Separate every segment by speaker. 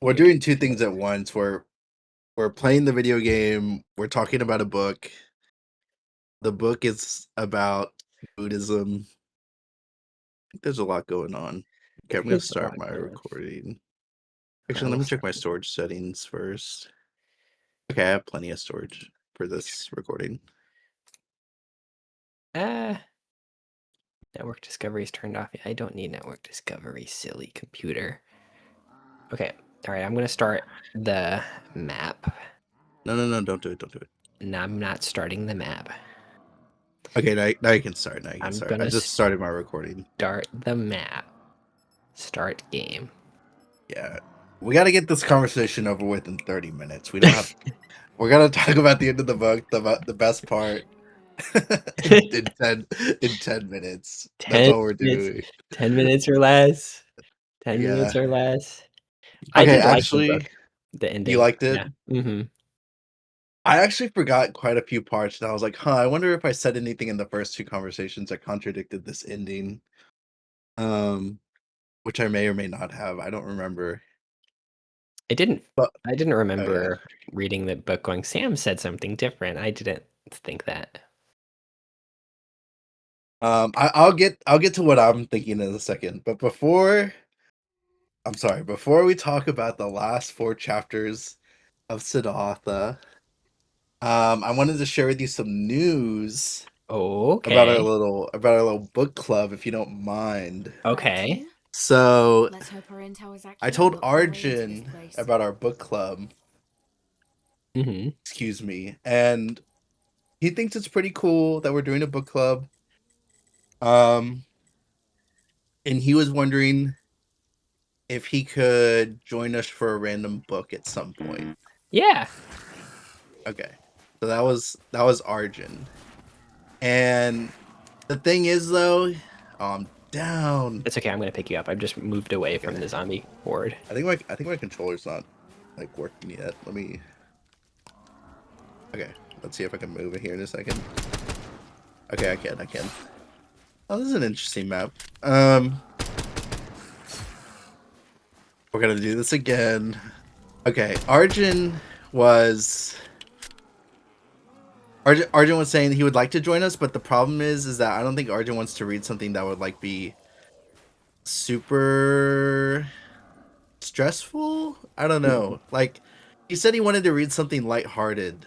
Speaker 1: We're doing two things at once. We're playing the video game. We're talking about a book. The book is about Buddhism. I think there's a lot going on. Okay, I'm gonna
Speaker 2: There's a
Speaker 1: start
Speaker 2: lot
Speaker 1: my
Speaker 2: going on.
Speaker 1: recording.
Speaker 2: I
Speaker 1: Actually, let
Speaker 2: will
Speaker 1: me check
Speaker 2: start.
Speaker 1: my storage settings first. Okay, I have plenty of storage for this recording.
Speaker 2: Uh, network discovery is turned off. I don't need network discovery, silly computer. Okay, all right, I'm gonna start the map.
Speaker 1: No, don't do it. Don't do it.
Speaker 2: No, I'm not starting the map.
Speaker 1: Okay, now you can start. Now you can
Speaker 2: I'm
Speaker 1: start. I
Speaker 2: gonna
Speaker 1: just started my recording.
Speaker 2: start the map. Start game.
Speaker 1: Yeah, we got to get this conversation over with in 30 minutes. We don't have. We're gonna talk about the end of the book, the best part. in 10 minutes. That's
Speaker 2: 10
Speaker 1: all we're
Speaker 2: minutes,
Speaker 1: doing.
Speaker 2: 10 minutes or less. 10
Speaker 1: Yeah.
Speaker 2: minutes or less. I
Speaker 1: Okay,
Speaker 2: did like the book,
Speaker 1: actually,
Speaker 2: the
Speaker 1: you
Speaker 2: ending.
Speaker 1: liked it?
Speaker 2: Yeah. Mm-hmm.
Speaker 1: I actually forgot quite a few parts, and I was like, huh, I wonder if I said anything in the first two conversations that contradicted this ending. Um, which I may or may not have. I don't remember.
Speaker 2: It didn't.
Speaker 1: But
Speaker 2: I didn't
Speaker 1: oh yeah.
Speaker 2: remember reading the book going, Sam said something different. I didn't think that.
Speaker 1: I'll get to what I'm thinking in a second. But before we talk about the last four chapters of Siddhartha, I wanted to share with you some news
Speaker 2: Okay.
Speaker 1: about our little book club, if you don't mind.
Speaker 2: Okay.
Speaker 1: So
Speaker 3: Let's hope our intel is
Speaker 1: I
Speaker 3: accurate and
Speaker 1: told
Speaker 3: book our way into this
Speaker 1: Arjun
Speaker 3: place.
Speaker 1: about our book club,
Speaker 2: Mm-hmm.
Speaker 1: excuse me, and he thinks it's pretty cool that we're doing a book club. Um, and he was wondering if he could join us for a random book at some point.
Speaker 2: Yeah.
Speaker 1: Okay, so that was Arjun, and the thing is though, I'm down.
Speaker 2: It's okay. I'm gonna pick you up. I've just moved away
Speaker 1: Okay.
Speaker 2: from the zombie horde.
Speaker 1: I think my controller's not like working yet. Let me. Okay, let's see if I can move it here in a second. Okay, I can. I can. Oh, this is an interesting map. We're gonna do this again. Okay, was Arjun was saying he would like to join us, but the problem is that I don't think Arjun wants to read something that would like be super stressful. I don't know. Like he said he wanted to read something lighthearted.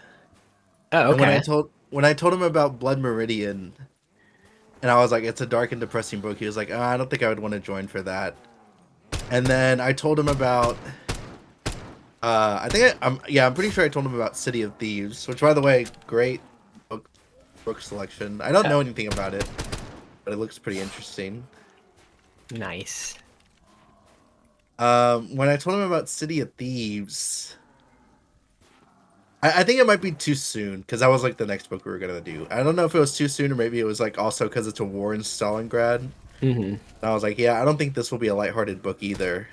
Speaker 2: Oh,
Speaker 1: And
Speaker 2: okay.
Speaker 1: when I told him about Blood Meridian, and I was like, it's a dark and depressing book, he was like, I don't think I would want to join for that. And then I told him about, I'm pretty sure I told him about City of Thieves, which by the way, great book selection. I don't know anything about it, but it looks pretty interesting.
Speaker 2: Nice.
Speaker 1: When I told him about City of Thieves, I think it might be too soon because that was like the next book we were gonna do. I don't know if it was too soon or maybe it was like also because it's a war in Stalingrad.
Speaker 2: Mm-hmm.
Speaker 1: And I was like, yeah, I don't think this will be a lighthearted book either.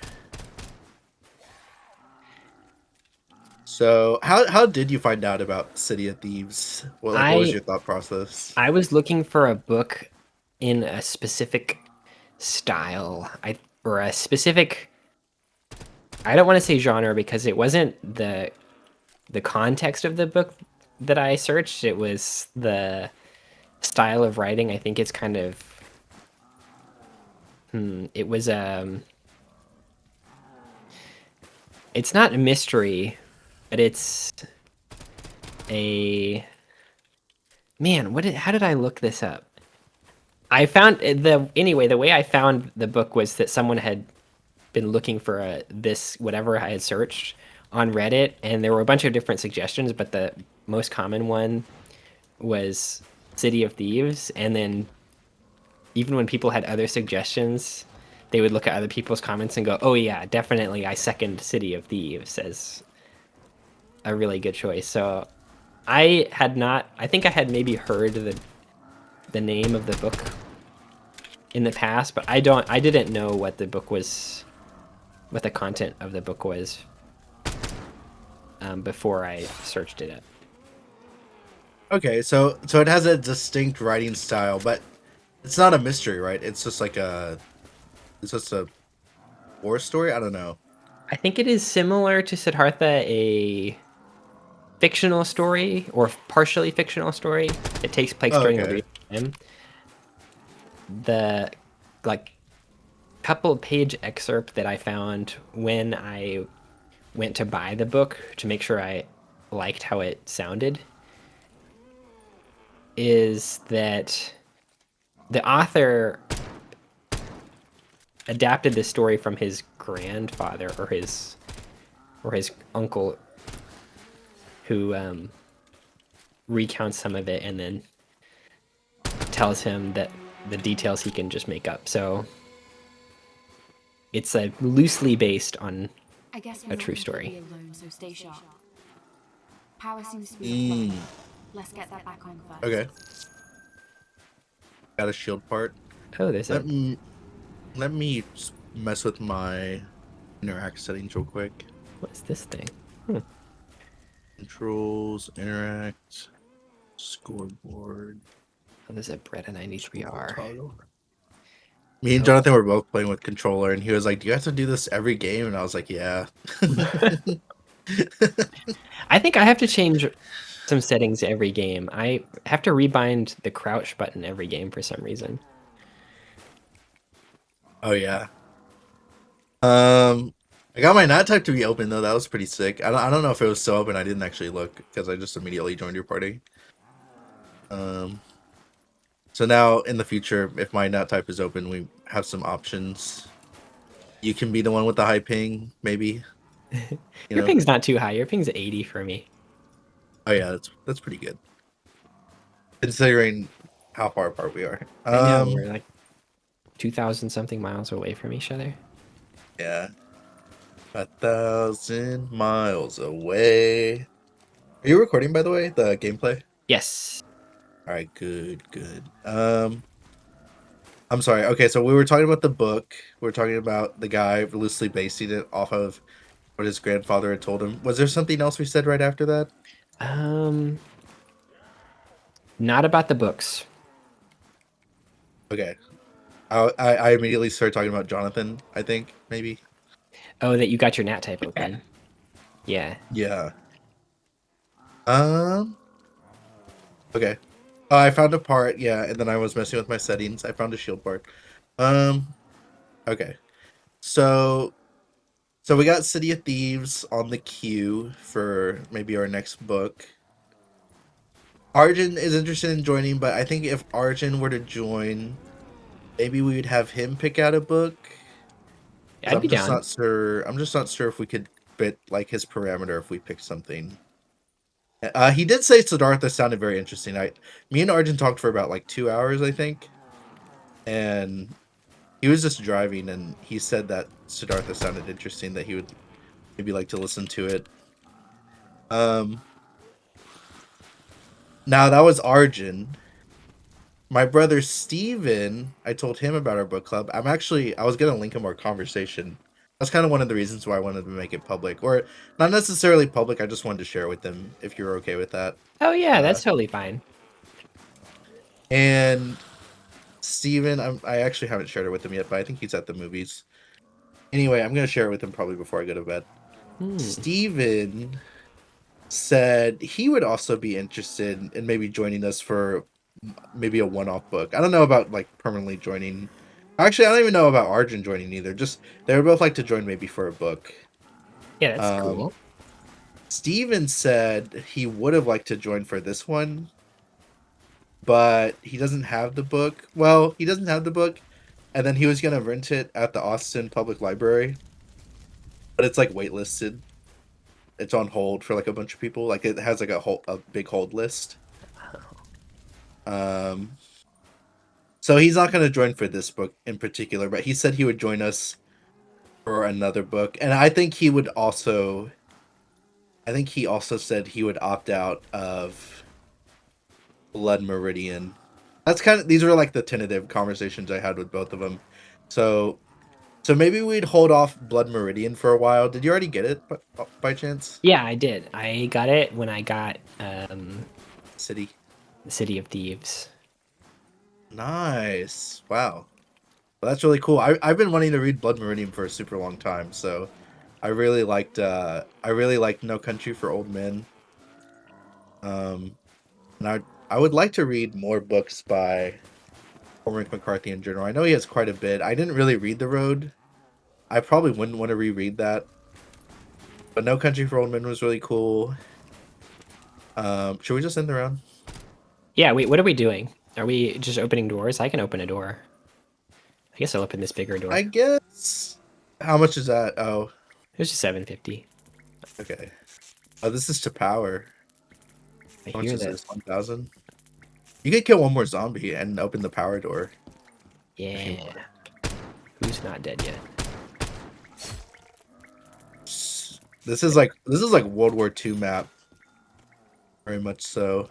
Speaker 1: So how did you find out about City of Thieves? Well, like what was
Speaker 2: I
Speaker 1: your thought process?
Speaker 2: I was looking for a book in a specific style. Or a specific. I don't want to say genre because it wasn't the context of the book that I searched. It was the style of writing. I think it's kind of. It was It's not a mystery, but it's a. Man, how did I look this up? I found the way I found the book was that someone had been looking for this whatever I had searched on Reddit, and there were a bunch of different suggestions, but the most common one was City of Thieves. And then even when people had other suggestions, they would look at other people's comments and go, "Oh yeah, definitely, I second City of Thieves as a really good choice." So I had not. I think I had maybe heard the name of the book in the past, but I didn't know what the book was, what the content of the book was, before I searched it up.
Speaker 1: Okay, so it has a distinct writing style, but it's not a mystery, right? It's just like it's just a war story. I don't know.
Speaker 2: I think it is similar to Siddhartha, a fictional story or partially fictional story. It takes place
Speaker 1: Oh,
Speaker 2: during a
Speaker 1: okay.
Speaker 2: real time. The like couple page excerpt that I found when I went to buy the book to make sure I liked how it sounded is that the author adapted this story from his grandfather or his uncle who recounts some of it and then tells him that the details he can just make up. So it's loosely based on
Speaker 3: I guess
Speaker 2: a
Speaker 3: we're not
Speaker 2: true
Speaker 3: completely
Speaker 2: story.
Speaker 3: alone, so stay sharp. Power seems to be restoring.
Speaker 1: Mm,
Speaker 3: Let's get that back on first.
Speaker 1: okay. Got a shield part.
Speaker 2: Oh, there's
Speaker 1: Let
Speaker 2: a
Speaker 1: me let me mess with my interact settings real quick.
Speaker 2: what's this thing?
Speaker 1: Controls, interact, scoreboard,
Speaker 2: Oh, there's a Beretta
Speaker 1: scoreboard
Speaker 2: 93R.
Speaker 1: toggle. Me and
Speaker 2: Oh,
Speaker 1: Jonathan were both playing with controller, and he was like, "Do you have to do this every game?" And I was like, "Yeah."
Speaker 2: I think I have to change some settings every game. I have to rebind the crouch button every game for some reason.
Speaker 1: Oh yeah. Um, I got my not type to be open though. That was pretty sick. I don't know if it was still open. I didn't actually look because I just immediately joined your party. Um, so now in the future, if my not type is open, we have some options. You can be the one with the high ping, maybe. You
Speaker 2: Your
Speaker 1: know.
Speaker 2: ping's not too high. Your ping's 80 for me.
Speaker 1: Oh yeah, that's pretty good considering how far apart we are.
Speaker 2: I know we're like 2,000 something miles away from each other.
Speaker 1: Yeah, 1,000 miles away. Are you recording, by the way, the gameplay?
Speaker 2: Yes.
Speaker 1: All right, good. I'm sorry. Okay, so we were talking about the book. We were talking about the guy loosely basing it off of what his grandfather had told him. Was there something else we said right after that?
Speaker 2: Um, not about the books.
Speaker 1: Okay, I immediately started talking about Jonathan. I think maybe.
Speaker 2: Oh, that you got your nat type open. Yeah.
Speaker 1: Yeah. Um. Okay. I found a part. Yeah, and then I was messing with my settings. I found a shield part. Um. Okay. So we got City of Thieves on the queue for maybe our next book. Arjun is interested in joining, but I think if Arjun were to join, maybe we would have him pick out a book. 'Cause
Speaker 2: I'd
Speaker 1: I'm
Speaker 2: be
Speaker 1: just
Speaker 2: down.
Speaker 1: not sure. I'm just not sure if we could fit like his parameter if we pick something. He did say Siddhartha sounded very interesting. Me and Arjun talked for about like 2 hours, I think, and he was just driving, and he said that Siddhartha sounded interesting. That he would maybe like to listen to it. Um, Now that was Arjun. My brother Steven, I told him about our book club. I was gonna link him our conversation. That's kind of one of the reasons why I wanted to make it public, or not necessarily public. I just wanted to share it with them if you're okay with that.
Speaker 2: Oh yeah,
Speaker 1: Uh,
Speaker 2: that's totally fine.
Speaker 1: and Steven, I actually haven't shared it with him yet, but I think he's at the movies. Anyway, I'm gonna share it with him probably before I go to bed.
Speaker 2: Hmm.
Speaker 1: Steven said he would also be interested in maybe joining us for maybe a one-off book. I don't know about like permanently joining. Actually, I don't even know about Arjun joining either. Just they would both like to join maybe for a book.
Speaker 2: Yeah, that's
Speaker 1: Um,
Speaker 2: cool.
Speaker 1: Steven said he would have liked to join for this one, but he doesn't have the book. Well, he doesn't have the book, and then he was gonna rent it at the Austin Public Library, but it's like waitlisted. It's on hold for like a bunch of people. Like it has like a big hold list. Um, so he's not going to join for this book in particular, but he said he would join us for another book, and I think he would also. I think he also said he would opt out of Blood Meridian. That's kind of these were like the tentative conversations I had with both of them. So maybe we'd hold off Blood Meridian for a while. Did you already get it by chance?
Speaker 2: Yeah, I did. I got it when I got
Speaker 1: City.
Speaker 2: City of Thieves.
Speaker 1: Nice. Wow. Well, that's really cool. I've been wanting to read Blood Meridian for a super long time, so I really liked No Country for Old Men. And I would like to read more books by Cormac McCarthy in general. I know he has quite a bit. I didn't really read The Road. I probably wouldn't want to reread that. But No Country for Old Men was really cool. Should we just end the round?
Speaker 2: Yeah, wait, what are we doing? Are we just opening doors? I can open a door. I guess I'll open this bigger door.
Speaker 1: I guess. How much is that? Oh,
Speaker 2: It was just 750.
Speaker 1: okay. Oh, this is to power.
Speaker 2: I
Speaker 1: How much
Speaker 2: hear
Speaker 1: is
Speaker 2: this.
Speaker 1: this? 1,000? You could kill one more zombie and open the power door if you
Speaker 2: Yeah.
Speaker 1: want.
Speaker 2: Who's not dead yet?
Speaker 1: This is like World War II map. Very much so.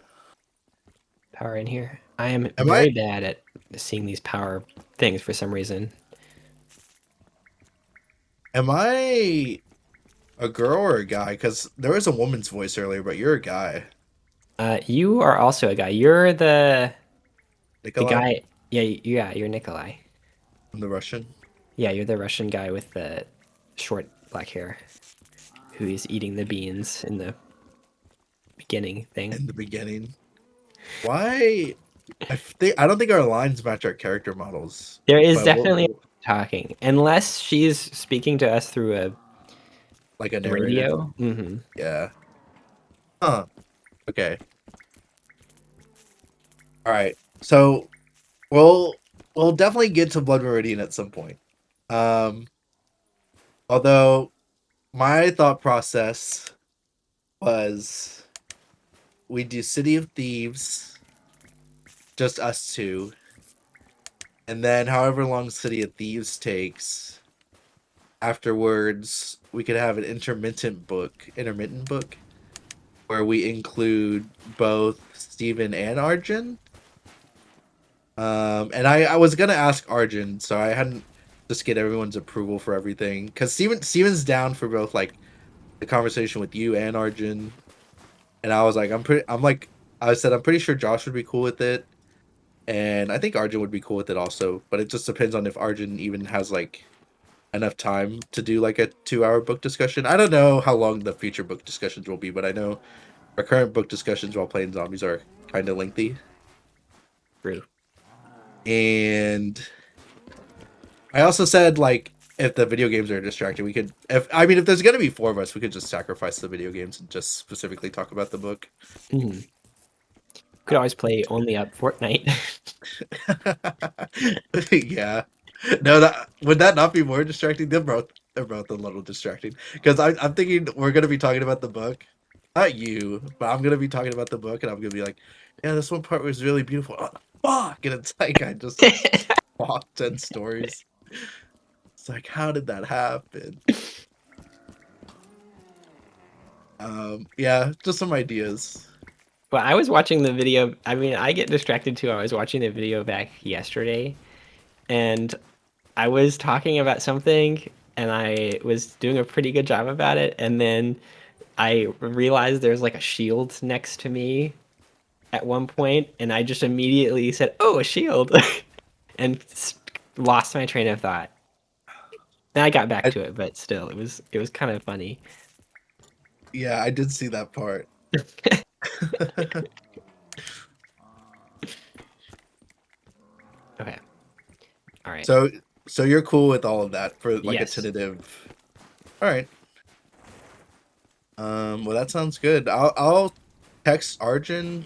Speaker 2: Power in here. I am
Speaker 1: Am I
Speaker 2: very bad at seeing these power things for some reason.
Speaker 1: am I a girl or a guy? Because there was a woman's voice earlier, but you're a guy.
Speaker 2: You are also a guy. You're the
Speaker 1: Nikolai?
Speaker 2: guy. Yeah, yeah, you're Nikolai.
Speaker 1: I'm the Russian.
Speaker 2: Yeah, you're the Russian guy with the short black hair who is eating the beans in the beginning thing.
Speaker 1: In the beginning. Why? I don't think our lines match our character models.
Speaker 2: There is
Speaker 1: But
Speaker 2: definitely talking, unless she's speaking to us through
Speaker 1: like a
Speaker 2: a
Speaker 1: narrator.
Speaker 2: radio. Mm-hmm.
Speaker 1: Yeah. Huh. Okay. All right. So we'll definitely get to Blood Meridian at some point. Um, although my thought process was we do City of Thieves, just us two, and then however long City of Thieves takes, afterwards we could have an intermittent book, where we include both Steven and Arjun. And I was gonna ask Arjun, so I hadn't just get everyone's approval for everything because Steven's down for both like the conversation with you and Arjun, and I was like I said I'm pretty sure Josh would be cool with it, and I think Arjun would be cool with it also, but it just depends on if Arjun even has like enough time to do like a 2 hour book discussion. I don't know how long the future book discussions will be, but I know our current book discussions while playing zombies are kind of lengthy.
Speaker 2: True.
Speaker 1: And I also said like if the video games are distracting, we could if there's gonna be 4 of us, we could just sacrifice the video games and just specifically talk about the book.
Speaker 2: Mm-hmm. Could always play only up Fortnite.
Speaker 1: Yeah. No, that would that not be more distracting? They're both a little distracting. Because I'm thinking we're gonna be talking about the book. Not you, but I'm gonna be talking about the book and I'm gonna be like, yeah, this one part was really beautiful. Oh, fuck! And it's like I just walked 10 stories. It's like, how did that happen? Yeah, just some ideas.
Speaker 2: Well, I was watching the video. I mean, I get distracted too. I was watching the video back yesterday, and I was talking about something, and I was doing a pretty good job about it, and then I realized there's like a shield next to me at one point, and I just immediately said, "Oh, a shield," and lost my train of thought. Then I got back
Speaker 1: I,
Speaker 2: to it, but still, it was kind of funny.
Speaker 1: yeah, I did see that part.
Speaker 2: Okay. All right.
Speaker 1: So you're cool with all of that for like a
Speaker 2: Yes.
Speaker 1: tentative. All right. Well, that sounds good. I'll text Arjun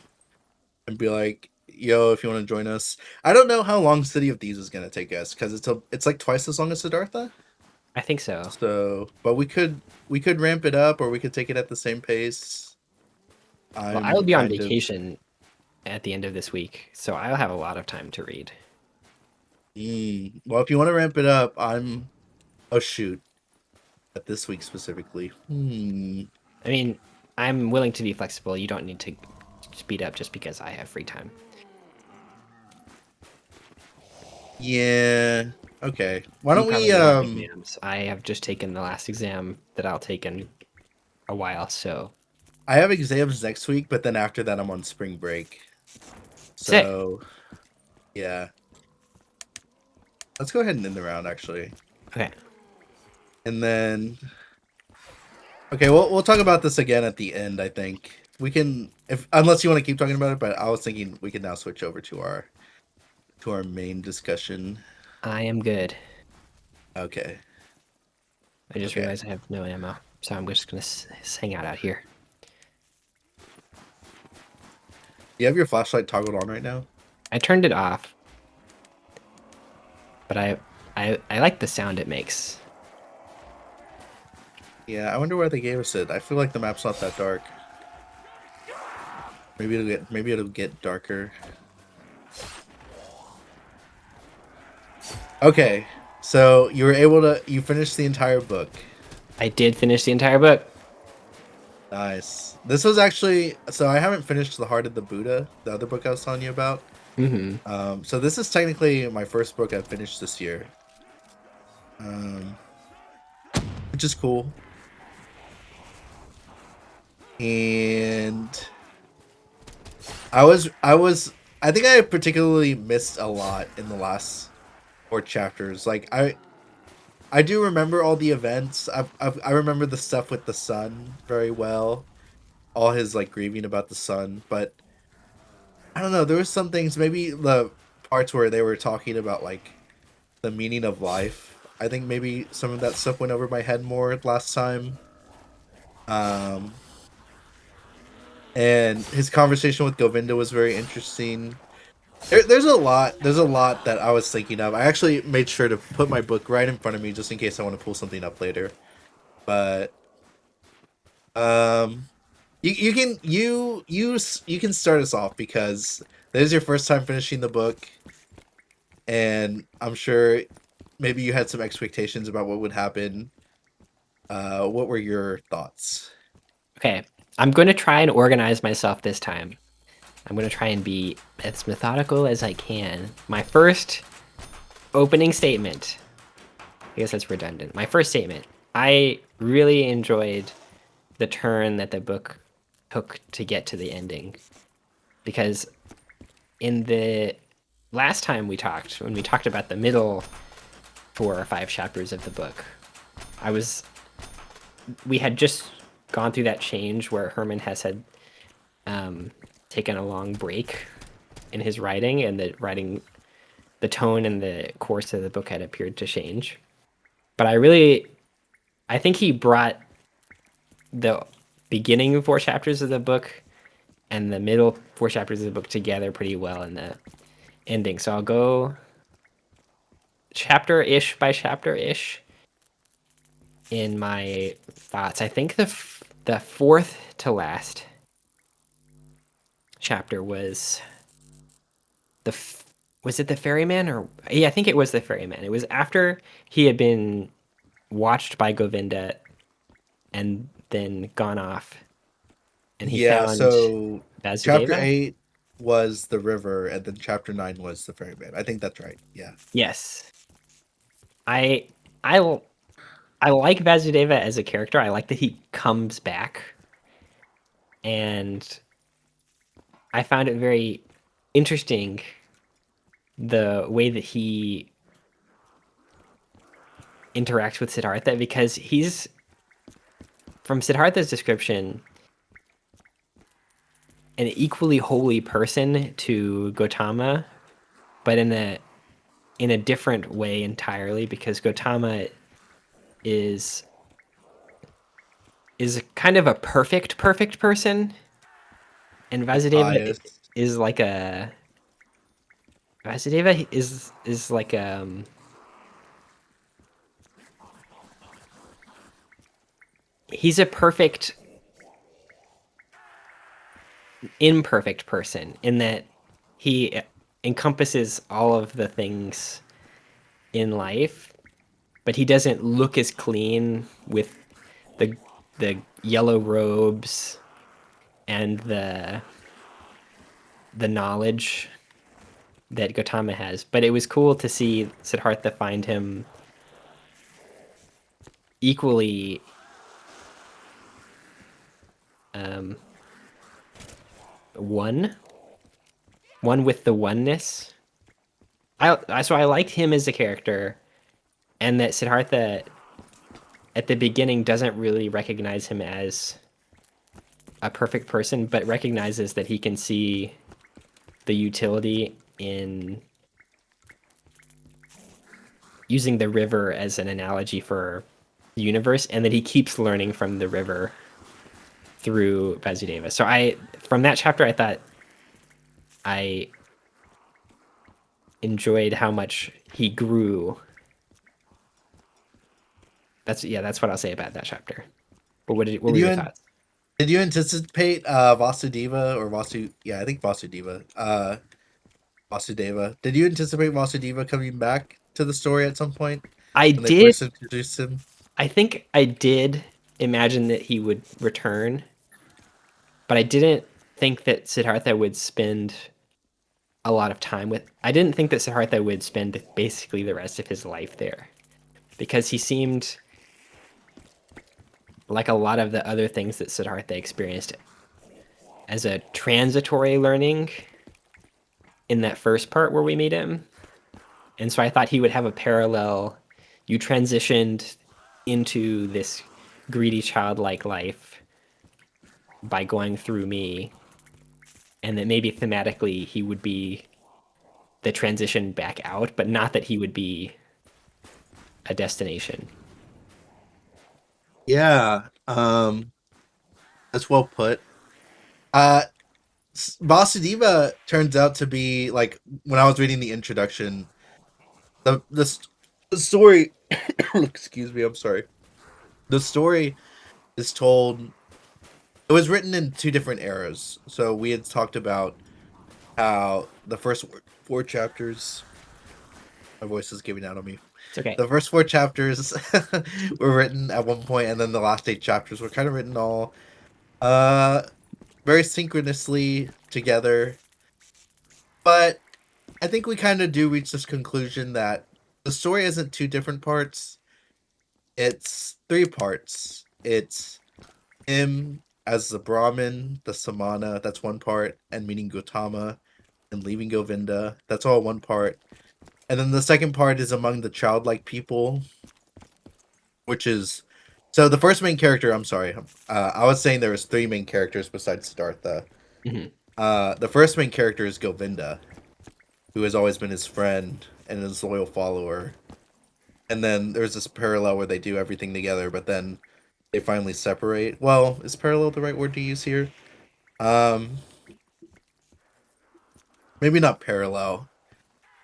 Speaker 1: and be like, "Yo, if you want to join us." I don't know how long City of Thieves is gonna take us because it's like twice as long as Siddhartha.
Speaker 2: I think so.
Speaker 1: So, but we could ramp it up or we could take it at the same pace.
Speaker 2: Well, I will
Speaker 1: I'm
Speaker 2: be on
Speaker 1: kind of.
Speaker 2: vacation at the end of this week, so I'll have a lot of time to read.
Speaker 1: Well, if you want to ramp it up, I'm. Oh shoot! At this week specifically.
Speaker 2: I mean, I'm willing to be flexible. You don't need to speed up just because I have free time.
Speaker 1: Yeah. Okay. Why
Speaker 2: You
Speaker 1: don't we
Speaker 2: probably have exams. I have just taken the last exam that I'll take in a while, so
Speaker 1: I have exams next week, but then after that I'm on spring break.
Speaker 2: sick.
Speaker 1: So yeah. Let's go ahead and end the round actually.
Speaker 2: Okay.
Speaker 1: And then Okay, we'll talk about this again at the end. I think we can, if unless you want to keep talking about it. But I was thinking we can now switch over to our main discussion.
Speaker 2: I am good.
Speaker 1: Okay.
Speaker 2: I just
Speaker 1: Okay.
Speaker 2: realized I have no ammo, so I'm just gonna hang out here.
Speaker 1: You have your flashlight toggled on right now?
Speaker 2: I turned it off, but I like the sound it makes.
Speaker 1: Yeah, I wonder where they gave us it. I feel like the map's not that dark. Maybe it'll get darker. Okay. So you finished the entire book.
Speaker 2: I did finish the entire book.
Speaker 1: Nice. This was actually, so I haven't finished The Heart of the Buddha, the other book I was telling you about.
Speaker 2: Mm-hmm.
Speaker 1: So this is technically my first book I've finished this year. Um, which is cool. And I think I particularly missed a lot in the last 4 chapters. Like I do remember all the events. I remember the stuff with the son very well. All his like grieving about the son, but I don't know. There was some things, maybe the parts where they were talking about like the meaning of life. I think maybe some of that stuff went over my head more last time. Um, and his conversation with Govinda was very interesting. There's a lot. There's a lot that I was thinking of. I actually made sure to put my book right in front of me just in case I want to pull something up later. But um, you can start us off because this is your first time finishing the book, and I'm sure maybe you had some expectations about what would happen. What were your thoughts?
Speaker 2: Okay, I'm going to try and organize myself this time. I'm going to try and be as methodical as I can. My first opening statement. I guess that's redundant. My first statement. I really enjoyed the turn that the book took to get to the ending. Because in the last time we talked, when we talked about the middle 4 or 5 chapters of the book, we had just gone through that change where Herman Hesse had taken a long break in his writing, and the tone and the course of the book had appeared to change. But I think he brought the beginning 4 chapters of the book and the middle 4 chapters of the book together pretty well in the ending. So I'll go chapter-ish by chapter-ish in my thoughts. I think the fourth to last chapter was was it the ferryman? Or yeah, I think it was the ferryman. It was after he had been watched by Govinda and then gone off, and he
Speaker 1: Yeah,
Speaker 2: found
Speaker 1: so chapter
Speaker 2: Vasudeva.
Speaker 1: 8 was the river, and then chapter 9 was the ferryman. I think that's right. Yeah.
Speaker 2: Yes, I I I like Vasudeva as a character. I like that he comes back, and I found it very interesting the way that he interacts with Siddhartha, because he's, from Siddhartha's description, an equally holy person to Gautama, but in a different way entirely, because Gautama is kind of a perfect person, and Vasudeva
Speaker 1: Pious.
Speaker 2: is like a Vasudeva is like he's a perfect imperfect person in that he encompasses all of the things in life, but he doesn't look as clean with the the yellow robes and the knowledge that Gautama has. But it was cool to see Siddhartha find him equally um, one with the oneness. So I liked him as a character, and that Siddhartha at the beginning doesn't really recognize him as a perfect person, but recognizes that he can see the utility in using the river as an analogy for the universe, and that he keeps learning from the river through Vasudeva. So from that chapter, I thought I enjoyed how much he grew. That's what I'll say about that chapter. But what
Speaker 1: Did
Speaker 2: were
Speaker 1: you
Speaker 2: your
Speaker 1: an-
Speaker 2: thoughts?
Speaker 1: did you anticipate Vasudeva or Vasu? Yeah, I think Vasudeva. Vasudeva. Did you anticipate Vasudeva coming back to the story at some point
Speaker 2: I
Speaker 1: when they
Speaker 2: did.
Speaker 1: first introduced him?
Speaker 2: I think I did imagine that he would return, but I didn't think that Siddhartha would spend a lot of time with. I didn't think that Siddhartha would spend basically the rest of his life there, because he seemed like a lot of the other things that Siddhartha experienced as a transitory learning in that first part where we meet him. And so I thought he would have a parallel. You transitioned into this greedy childlike life by going through me, and that maybe thematically he would be the transition back out, but not that he would be a destination.
Speaker 1: Yeah, that's well put. Uh, Vasudeva turns out to be like when I was reading the introduction, the story. Excuse me, I'm sorry. The story is told. It was written in two different eras. So we had talked about how the first four chapters. My voice is giving out on me.
Speaker 2: It's okay.
Speaker 1: The first four chapters were written at one point, and then the last eight chapters were kind of written all uh very synchronously together. But I think we kind of do reach this conclusion that the story isn't two different parts. It's three parts. It's him as the Brahmin, the Samana, that's one part, and meeting Gautama and leaving Govinda. That's all one part. And then the second part is among the childlike people, which is so the first main character. I'm sorry, I was saying there was three main characters besides Siddhartha.
Speaker 2: Mhm.
Speaker 1: The first main character is Govinda, who has always been his friend and his loyal follower. And then there's this parallel where they do everything together, but then they finally separate. Well, is parallel the right word to use here? Um, Maybe not parallel.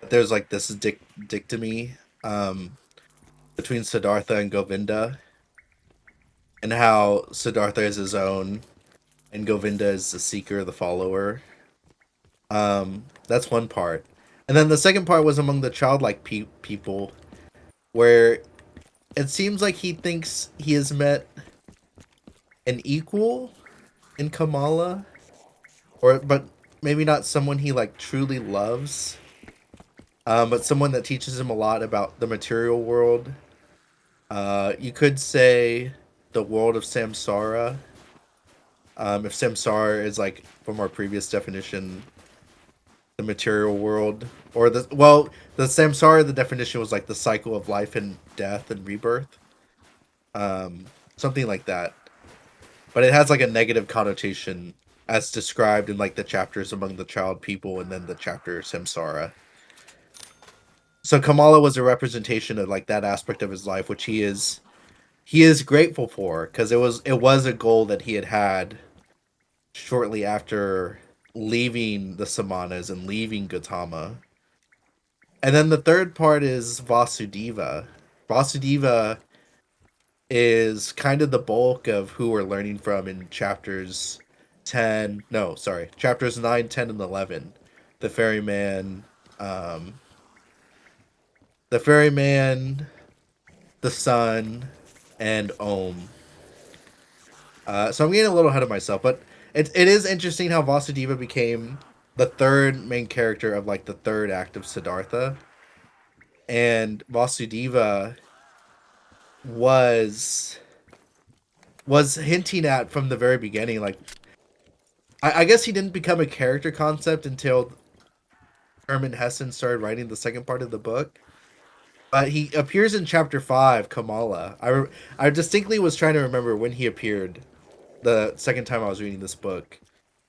Speaker 1: But there's like this dichotomy between Siddhartha and Govinda, and how Siddhartha is his own, and Govinda is the seeker, the follower. That's one part, and then the second part was among the childlike people, where it seems like he thinks he has met an equal in Kamala, or but maybe not someone he like truly loves, but someone that teaches him a lot about the material world. You could say the world of samsara. If samsara is like from our previous definition, the material world, or the samsara, the definition was like the cycle of life and death and rebirth, something like that. But it has like a negative connotation as described in like the chapters among the child people and then the chapter samsara. So Kamala was a representation of like that aspect of his life, which he is grateful for because it was a goal that he had shortly after leaving the Samanas and leaving Gautama. And then the third part is Vasudeva. Vasudeva is kind of the bulk of who we're learning from in chapters 10. No, sorry, chapters 9, 10, and 11. The ferryman, um, the ferryman, the sun, and Om. So I'm getting a little ahead of myself, but it is interesting how Vasudeva became the third main character of like the third act of Siddhartha, and Vasudeva was was hinting at from the very beginning. Like I guess he didn't become a character concept until Herman Hesse started writing the second part of the book, But he appears in chapter 5, Kamala. I distinctly was trying to remember when he appeared the second time I was reading this book.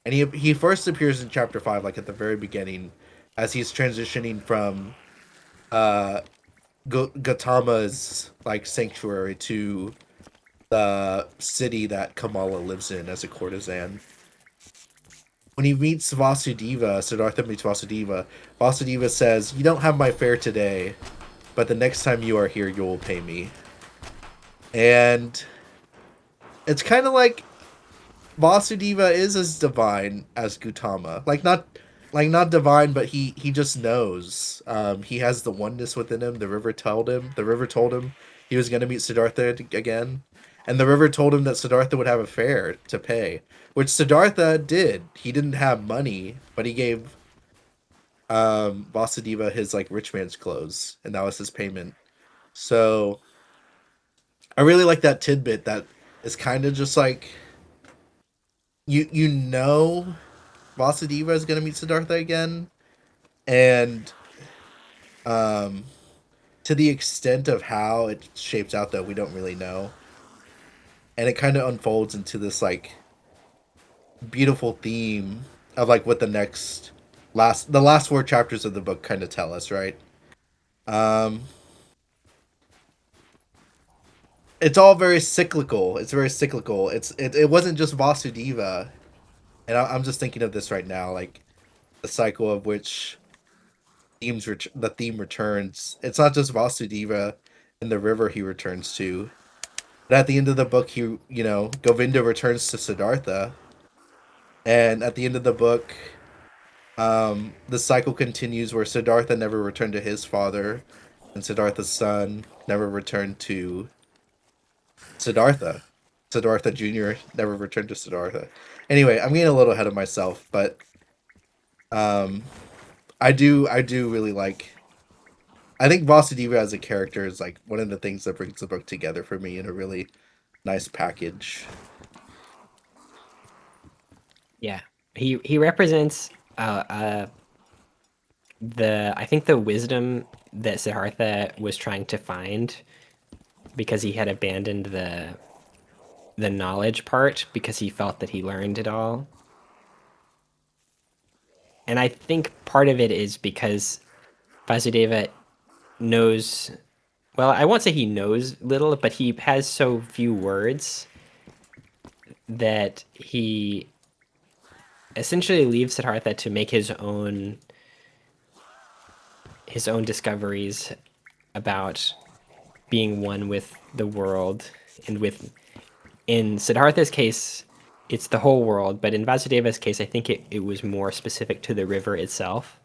Speaker 1: And he first appears in chapter 5, like at the very beginning, as he's transitioning from uh Gautama's like sanctuary to the city that Kamala lives in as a courtesan. When he meets Vasudeva, Siddhartha meets Vasudeva, Vasudeva says, "You don't have my fare today, but the next time you are here, you will pay me." And it's kind of like Vasudeva is as divine as Gautama. Like not divine, but he just knows. He has the oneness within him. The river told him he was going to meet Siddhartha again. And the river told him that Siddhartha would have a fare to pay, which Siddhartha did. He didn't have money, but he gave Vasudeva his like rich man's clothes, and that was his payment. So I really like that tidbit that is kind of just like you know Vasudeva is going to meet Siddhartha again, and um, to the extent of how it shapes out, though, we don't really know, and it kind of unfolds into this like beautiful theme of like what the last four chapters of the book kind of tell us, right? Um, it's all very cyclical. It's very cyclical. It wasn't just Vasudeva, and I'm just thinking of this right now, like the cycle of which the theme returns. It's not just Vasudeva and the river he returns to, but at the end of the book, Govinda returns to Siddhartha, and at the end of the book, the cycle continues where Siddhartha never returned to his father, and Siddhartha's son never returned to Siddhartha. Siddhartha Jr. never returned to Siddhartha. Anyway, I'm getting a little ahead of myself, but um, I do really like. I think Vasudeva as a character is like one of the things that brings the book together for me in a really nice package.
Speaker 2: Yeah, he represents the I think the wisdom that Siddhartha was trying to find because he had abandoned the knowledge part because he felt that he learned it all. And I think part of it is because Vasudeva knows, well, I won't say he knows little, but he has so few words that he essentially leaves Siddhartha to make his own discoveries about being one with the world and with, in Siddhartha's case, it's the whole world, but in Vasudeva's case, I think it was more specific to the river itself.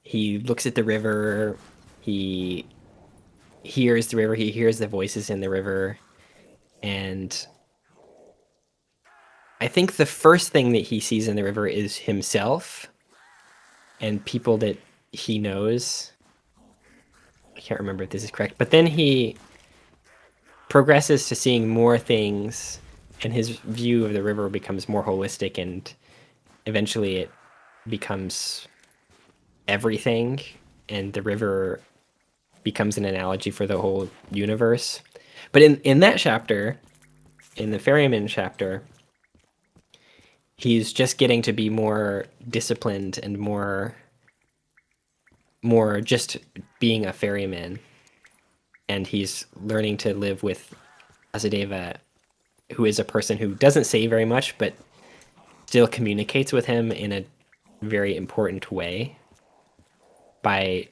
Speaker 2: He looks at the river, he hears the river, he hears the voices in the river, and I think the first thing that he sees in the river is himself and people that he knows. I can't remember if this is correct, but then he progresses to seeing more things, and his view of the river becomes more holistic, and eventually it becomes everything, and the river becomes an analogy for the whole universe. But in that chapter, in the ferryman chapter, he's just getting to be more disciplined and more just being a ferryman, and he's learning to live with Vasudeva, who is a person who doesn't say very much but still communicates with him in a very important way by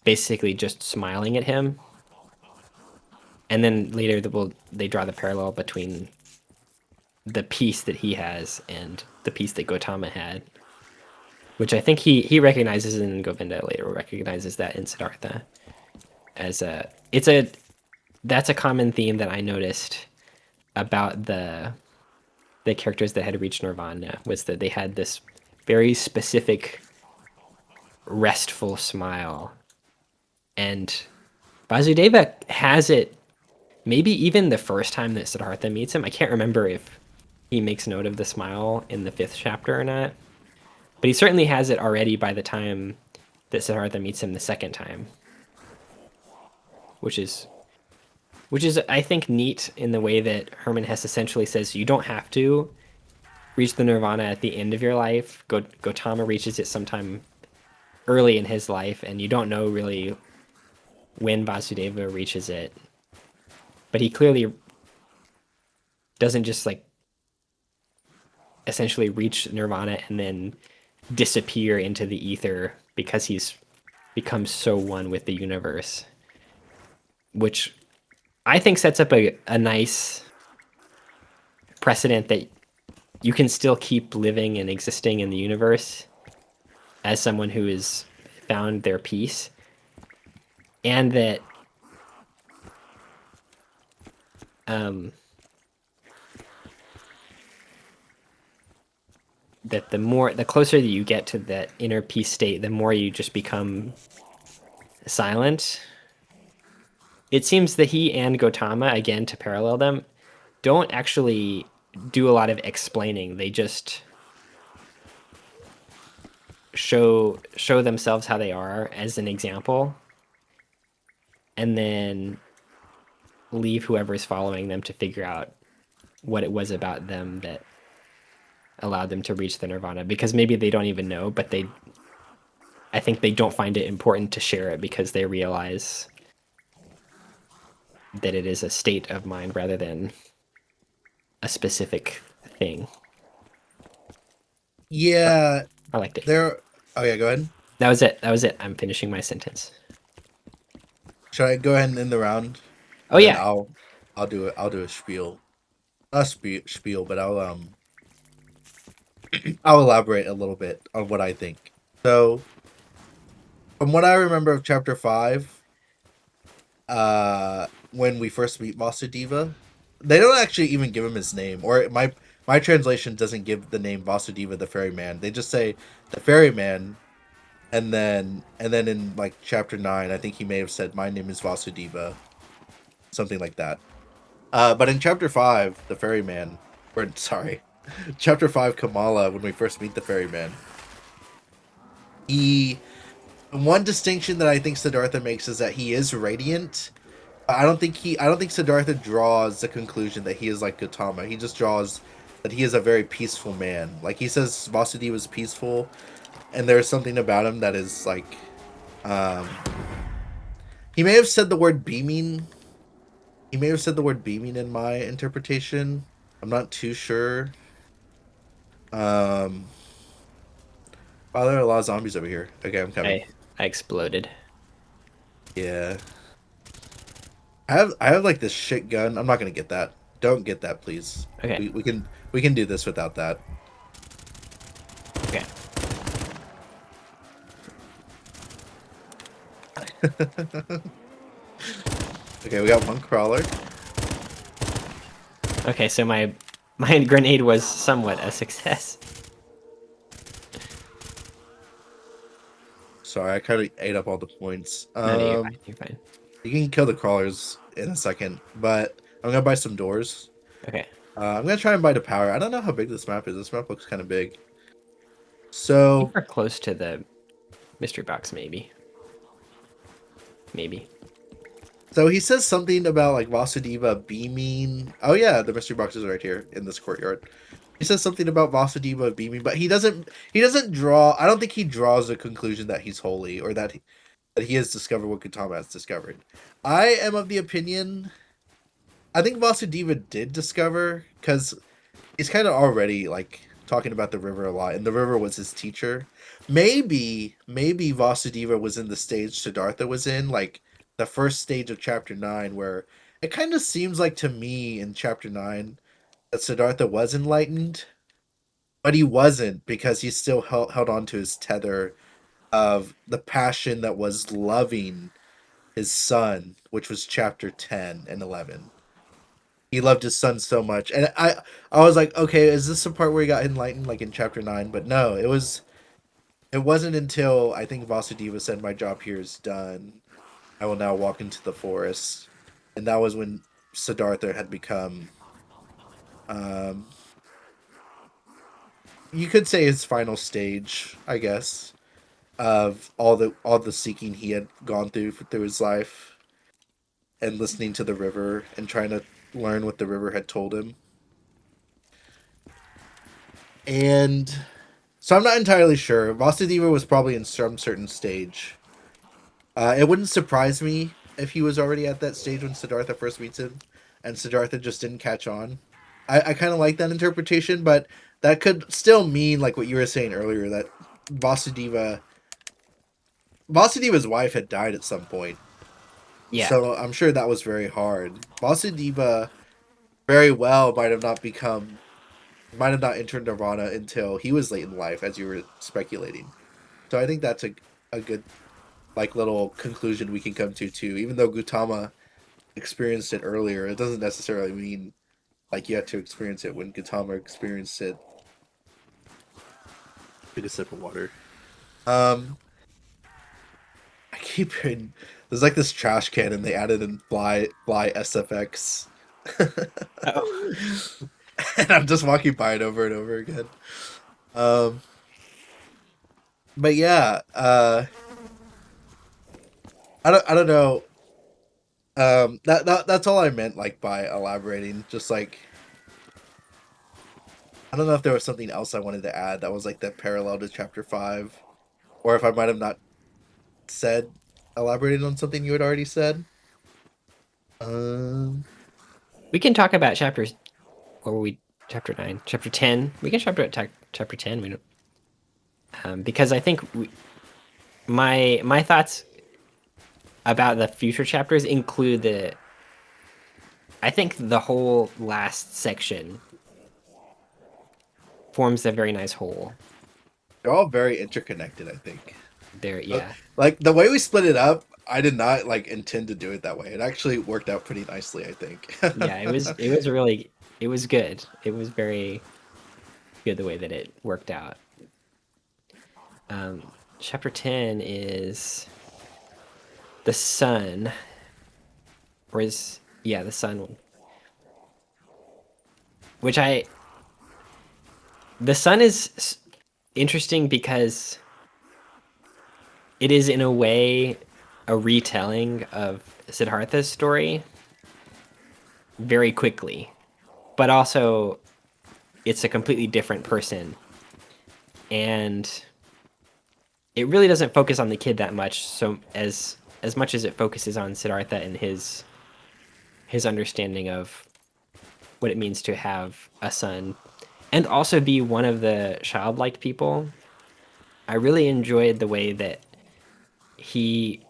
Speaker 2: basically just smiling at him. And then later they draw the parallel between the peace that he has and the peace that Gautama had, which I think he recognizes in Govinda, later recognizes that in Siddhartha. That's a common theme that I noticed about the characters that had reached nirvana, was that they had this very specific restful smile, and Vasudeva has it maybe even the first time that Siddhartha meets him. I can't remember if he makes note of the smile in the 5th chapter or not, but he certainly has it already by the time that Siddhartha meets him the second time. which is I think neat in the way that Herman Hesse essentially says you don't have to reach the nirvana at the end of your life. Gautama reaches it sometime early in his life, and you don't know really when Vasudeva reaches it. But he clearly doesn't just like essentially reach nirvana and then disappear into the ether because he's become so one with the universe, which I think sets up a nice precedent that you can still keep living and existing in the universe as someone who has found their peace, and that that the closer that you get to that inner peace state, the more you just become silent. It seems that he and Gautama, again to parallel them, don't actually do a lot of explaining. They just show themselves how they are as an example, and then leave whoever's following them to figure out what it was about them that allowed them to reach the nirvana, because maybe they don't even know, but I think they don't find it important to share it because they realize that it is a state of mind rather than a specific thing.
Speaker 1: Yeah,
Speaker 2: I liked it.
Speaker 1: there. Oh yeah, go ahead.
Speaker 2: That was it. I'm finishing my sentence.
Speaker 1: Should I go ahead and end the round?
Speaker 2: Oh
Speaker 1: And then
Speaker 2: yeah.
Speaker 1: I'll do it. I'll do a spiel. Not spiel, but I'll elaborate a little bit on what I think. So, from what I remember of chapter 5, when we first meet Vasudeva, they don't actually even give him his name, or my translation doesn't give the name Vasudeva the ferryman. They just say the ferryman, and then in like chapter 9, I think he may have said my name is Vasudeva, something like that. But in chapter 5, the ferryman, or sorry, chapter 5 Kamala, when we first meet the ferryman, he one distinction that I think Siddhartha makes is that he is radiant. I don't think Siddhartha draws the conclusion that he is like Gautama. He just draws that he is a very peaceful man. Like he says Vasudeva was peaceful, and there's something about him that is like um he may have said the word beaming. He may have said the word beaming in my interpretation. I'm not too sure. Um Wow, there are a lot of zombies over here. Okay, I'm coming.
Speaker 2: I exploded.
Speaker 1: Yeah. I have like this shit gun. I'm not gonna get that. Don't get that, please.
Speaker 2: Okay.
Speaker 1: We can do this without that.
Speaker 2: Okay.
Speaker 1: Okay, we got one crawler.
Speaker 2: Okay, so my grenade was somewhat a success.
Speaker 1: Sorry, I kind of ate up all the points.
Speaker 2: No, you're fine. You're fine.
Speaker 1: You can kill the crawlers in a second, but I'm gonna buy some doors.
Speaker 2: Okay.
Speaker 1: I'm gonna try and buy the power. I don't know how big this map is. This map looks kind of big.
Speaker 2: I
Speaker 1: So
Speaker 2: think we're close to the mystery box, maybe. Maybe.
Speaker 1: So he says something about like Vasudeva beaming. Oh yeah, the mystery box is right here in this courtyard. He says something about Vasudeva beaming, but he doesn't draw. I don't think he draws a conclusion that he's holy or that he has discovered what Gautama has discovered. I am of the opinion. I think Vasudeva did discover, because he's kind of already like talking about the river a lot, and the river was his teacher. Maybe Vasudeva was in the stage Siddhartha was in, like the first stage of chapter 9, where it kind of seems like to me in chapter 9 that Siddhartha was enlightened, but he wasn't, because he still held on to his tether of the passion that was loving his son, which was chapter 10 and 11. He loved his son so much, and I was like, okay, is this the part where he got enlightened, like in chapter 9? But no, it wasn't until I think Vasudeva said, my job here is done, I will now walk into the forest. And that was when Siddhartha had become, um, you could say his final stage, I guess, of all the seeking he had gone through his life. and listening to the river and trying to learn what the river had told him. And so I'm not entirely sure. Vasudeva was probably in some certain stage. It wouldn't surprise me if he was already at that stage when Siddhartha first meets him, and Siddhartha just didn't catch on. I kind of like that interpretation, but that could still mean, like what you were saying earlier, that Vasudeva, Vasudeva's wife had died at some point.
Speaker 2: Yeah.
Speaker 1: So I'm sure that was very hard. Vasudeva very well might have not entered Nirvana until he was late in life, as you were speculating. So I think that's a good like little conclusion we can come to too. Even though Gautama experienced it earlier, it doesn't necessarily mean like you had to experience it when Gautama experienced it. Take a sip of water. Um, I keep hearing there's like this trash can and they added in fly SFX.
Speaker 2: Oh.
Speaker 1: And I'm just walking by it over and over again. Um, but yeah, I don't know. That's all I meant like by elaborating. Just like I don't know if there was something else I wanted to add that was like that parallel to chapter 5, or if I might have not said elaborated on something you had already said. Um,
Speaker 2: We can talk about chapters. What were we? Chapter 9, chapter 10. We can talk about chapter 10. We don't, because I think my thoughts about the future chapters include the. I think the whole last section forms a very nice whole.
Speaker 1: they're all very interconnected. I think.
Speaker 2: There, yeah,
Speaker 1: Like the way we split it up, I did not like intend to do it that way. It actually worked out pretty nicely. I think.
Speaker 2: yeah. It was really it was good. It was very good the way that it worked out. Chapter 10 is the sun, or is yeah the sun, which I the sun is interesting because it is in a way a retelling of Siddhartha's story very quickly, but also it's a completely different person, and it really doesn't focus on the kid that much. So as much as it focuses on Siddhartha and his understanding of what it means to have a son and also be one of the childlike people. I really enjoyed the way that he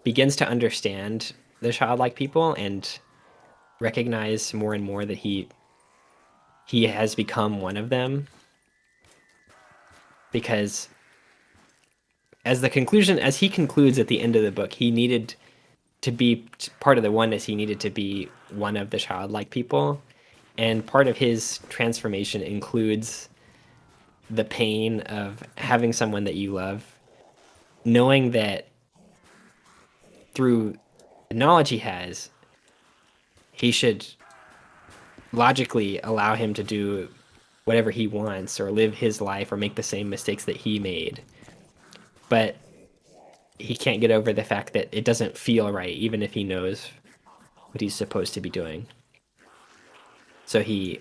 Speaker 2: begins to understand the childlike people and recognize more and more that he has become one of them, because as he concludes at the end of the book, he needed to be part of the oneness. He needed to be one of the childlike people, and part of his transformation includes the pain of having someone that you love, knowing that through the knowledge he has, he should logically allow him to do whatever he wants or live his life or make the same mistakes that he made. But he can't get over the fact that it doesn't feel right, even if he knows what he's supposed to be doing. So he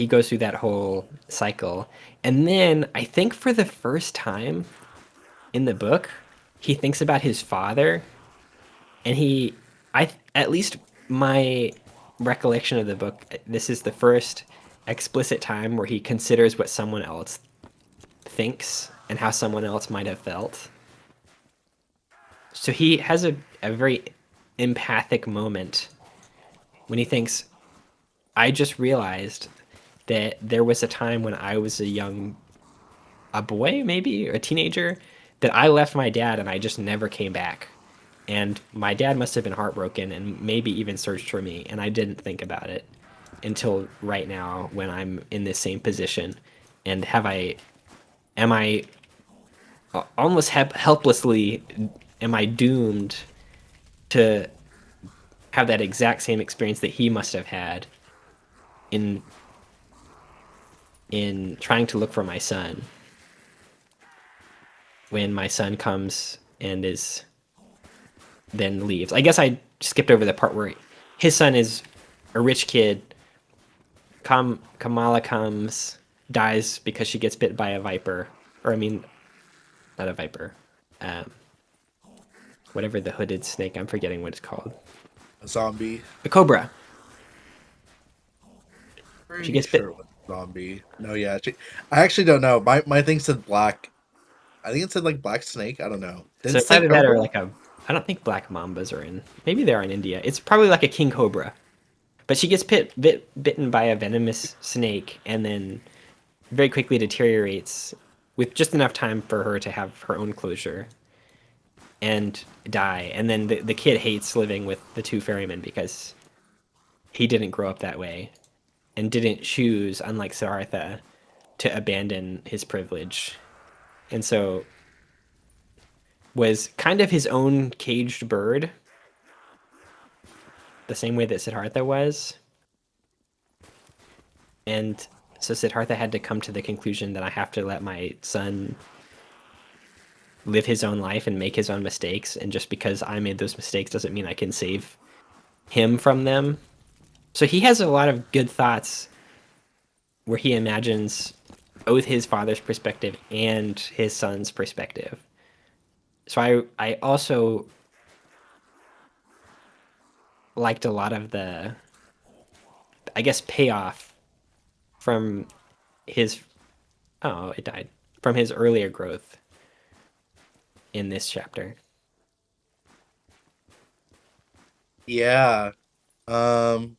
Speaker 2: goes through that whole cycle. And then I think for the first time in the book, he thinks about his father, and at least my recollection of the book, this is the first explicit time where he considers what someone else thinks and how someone else might have felt. So he has a very empathic moment when he thinks, I just realized that there was a time when I was a boy, maybe, or a teenager, that I left my dad and I just never came back. And my dad must have been heartbroken and maybe even searched for me, and I didn't think about it until right now when I'm in this same position. And am I almost helplessly, am I doomed to have that exact same experience that he must have had in trying to look for my son, when my son comes and is then leaves. I guess I skipped over the part where his son is a rich kid. Kamala comes, dies because she gets bit by a viper, or I mean, not a viper, um, whatever the hooded snake. I'm forgetting what it's called.
Speaker 1: A zombie.
Speaker 2: A cobra. She
Speaker 1: Pretty
Speaker 2: gets bit.
Speaker 1: sure it was a zombie. No, yeah. I actually don't know. My thing said black. I think it said like black snake. I don't know. Didn't
Speaker 2: So
Speaker 1: it
Speaker 2: it's
Speaker 1: say
Speaker 2: either that or
Speaker 1: cobra?
Speaker 2: like a. I don't think black mambas are in. Maybe they are in India. It's probably like a king cobra. But she gets bitten by a venomous snake and then very quickly deteriorates with just enough time for her to have her own closure and die. And then the kid hates living with the two ferrymen because he didn't grow up that way and didn't choose, unlike Siddhartha, to abandon his privilege. And so was kind of his own caged bird, the same way that Siddhartha was. And so Siddhartha had to come to the conclusion that I have to let my son live his own life and make his own mistakes. And just because I made those mistakes doesn't mean I can save him from them. So he has a lot of good thoughts where he imagines both his father's perspective and his son's perspective. So I also liked a lot of the, I guess, payoff from his, oh, it died, from his earlier growth in this chapter.
Speaker 1: Yeah. Um.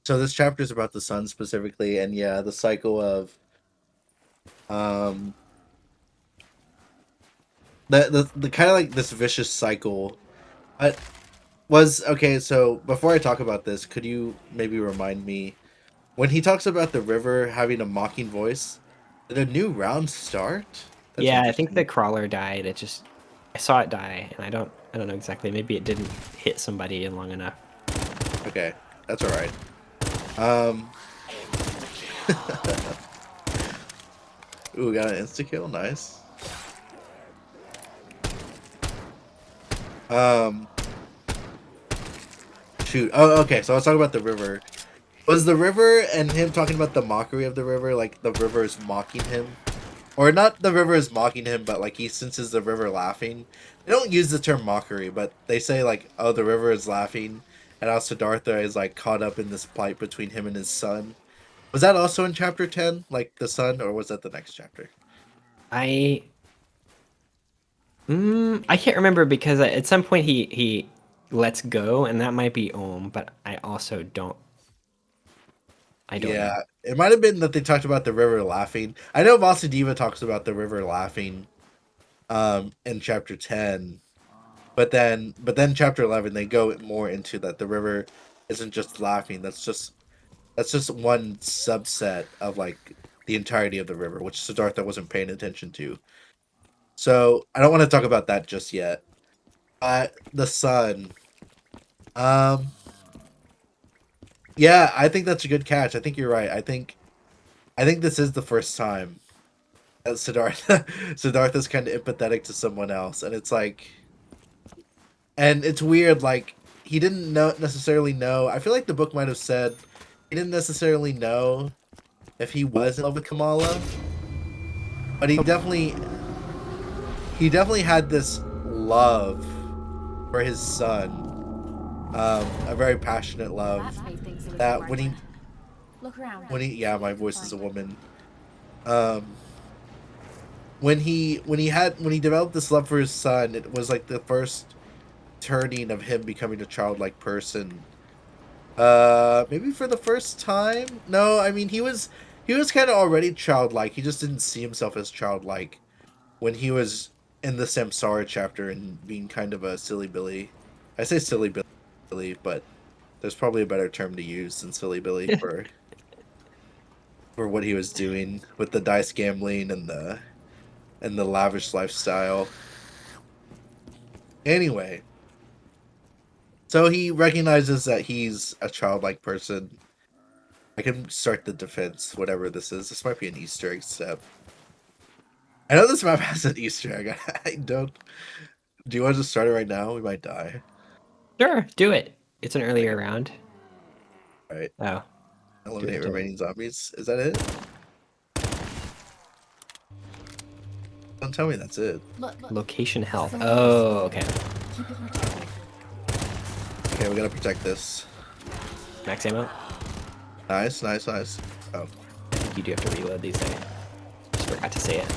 Speaker 1: So this chapter is about the sun specifically, and yeah, the cycle of um the kind of like this vicious cycle. But was okay. So before I talk about this, could you maybe remind me when he talks about the river having a mocking voice? Did a new round start? That's
Speaker 2: Yeah, I think the
Speaker 1: interesting.
Speaker 2: crawler died. It just, I saw it die, and I don't know exactly. Maybe it didn't hit somebody long enough.
Speaker 1: Okay, that's all right. Um. Ooh, got an insta kill. Nice. Um. Shoot. Oh, okay. So I was talking about the river. Was the river and him talking about the mockery of the river, like the river is mocking him? Or not the river is mocking him, but like he senses the river laughing. They don't use the term mockery, but they say like, oh, the river is laughing, and how Siddhartha is like caught up in this plight between him and his son. Was that also in chapter 10, like the son, or was that the next chapter?
Speaker 2: I I can't remember because at some point he lets go, and that might be Om, but I also I don't know.
Speaker 1: Yeah, it might have been that they talked about the river laughing. I know Vasudeva talks about the river laughing in chapter 10. But then chapter 11 they go more into that the river isn't just laughing. That's just one subset of like the entirety of the river, which Siddhartha wasn't paying attention to. So I don't want to talk about that just yet. The sun. Um, yeah, I think that's a good catch. I think you're right. I think this is the first time that Siddhartha's kind of empathetic to someone else, and it's like, and it's weird. Like he didn't necessarily know. I feel like the book might have said he didn't necessarily know if he was in love with Kamala, but he definitely had this love for his son, a very passionate love.
Speaker 3: That's made things a little
Speaker 1: That when he
Speaker 3: brighter. Look around.
Speaker 1: when he
Speaker 3: See
Speaker 1: yeah,
Speaker 3: what
Speaker 1: my
Speaker 3: you can
Speaker 1: voice is a
Speaker 3: find.
Speaker 1: woman. Um, when he developed this love for his son, it was like the first turning of him becoming a childlike person. Maybe for the first time. No, I mean he was kind of already childlike. He just didn't see himself as childlike when he was in the Samsara chapter and being kind of a silly Billy. I say silly Billy, but there's probably a better term to use than silly Billy for what he was doing with the dice gambling and the lavish lifestyle. Anyway, so he recognizes that he's a childlike person. I can start the defense, whatever this is. This might be an Easter egg step. I know this map has an Easter egg. I don't. Do you want to just start it right now? We might die.
Speaker 2: Sure, do it. It's an earlier round.
Speaker 1: All right.
Speaker 2: Oh,
Speaker 1: Eliminate
Speaker 2: do it.
Speaker 1: remaining zombies. Is that it? Don't tell me that's it.
Speaker 3: Look.
Speaker 2: Location health. Oh, okay.
Speaker 3: Keep it protected.
Speaker 1: Okay, we gotta protect this.
Speaker 2: Max ammo.
Speaker 1: Nice, nice, nice. Oh,
Speaker 2: I think you do have to reload these. I just forgot to say it.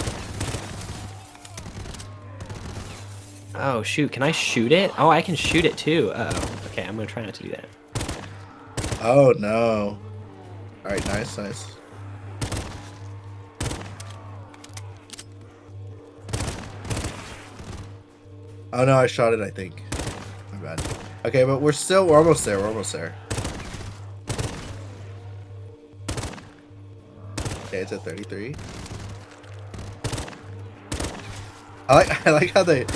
Speaker 2: Oh shoot! Can I shoot it? Oh, I can shoot it too. Uh-oh. Okay, I'm gonna try not to do that.
Speaker 1: oh no. All right, nice, nice. Oh no, I shot it. I think. My bad. Okay, but we're almost there. We're almost there. Okay, it's at 33. I like how they.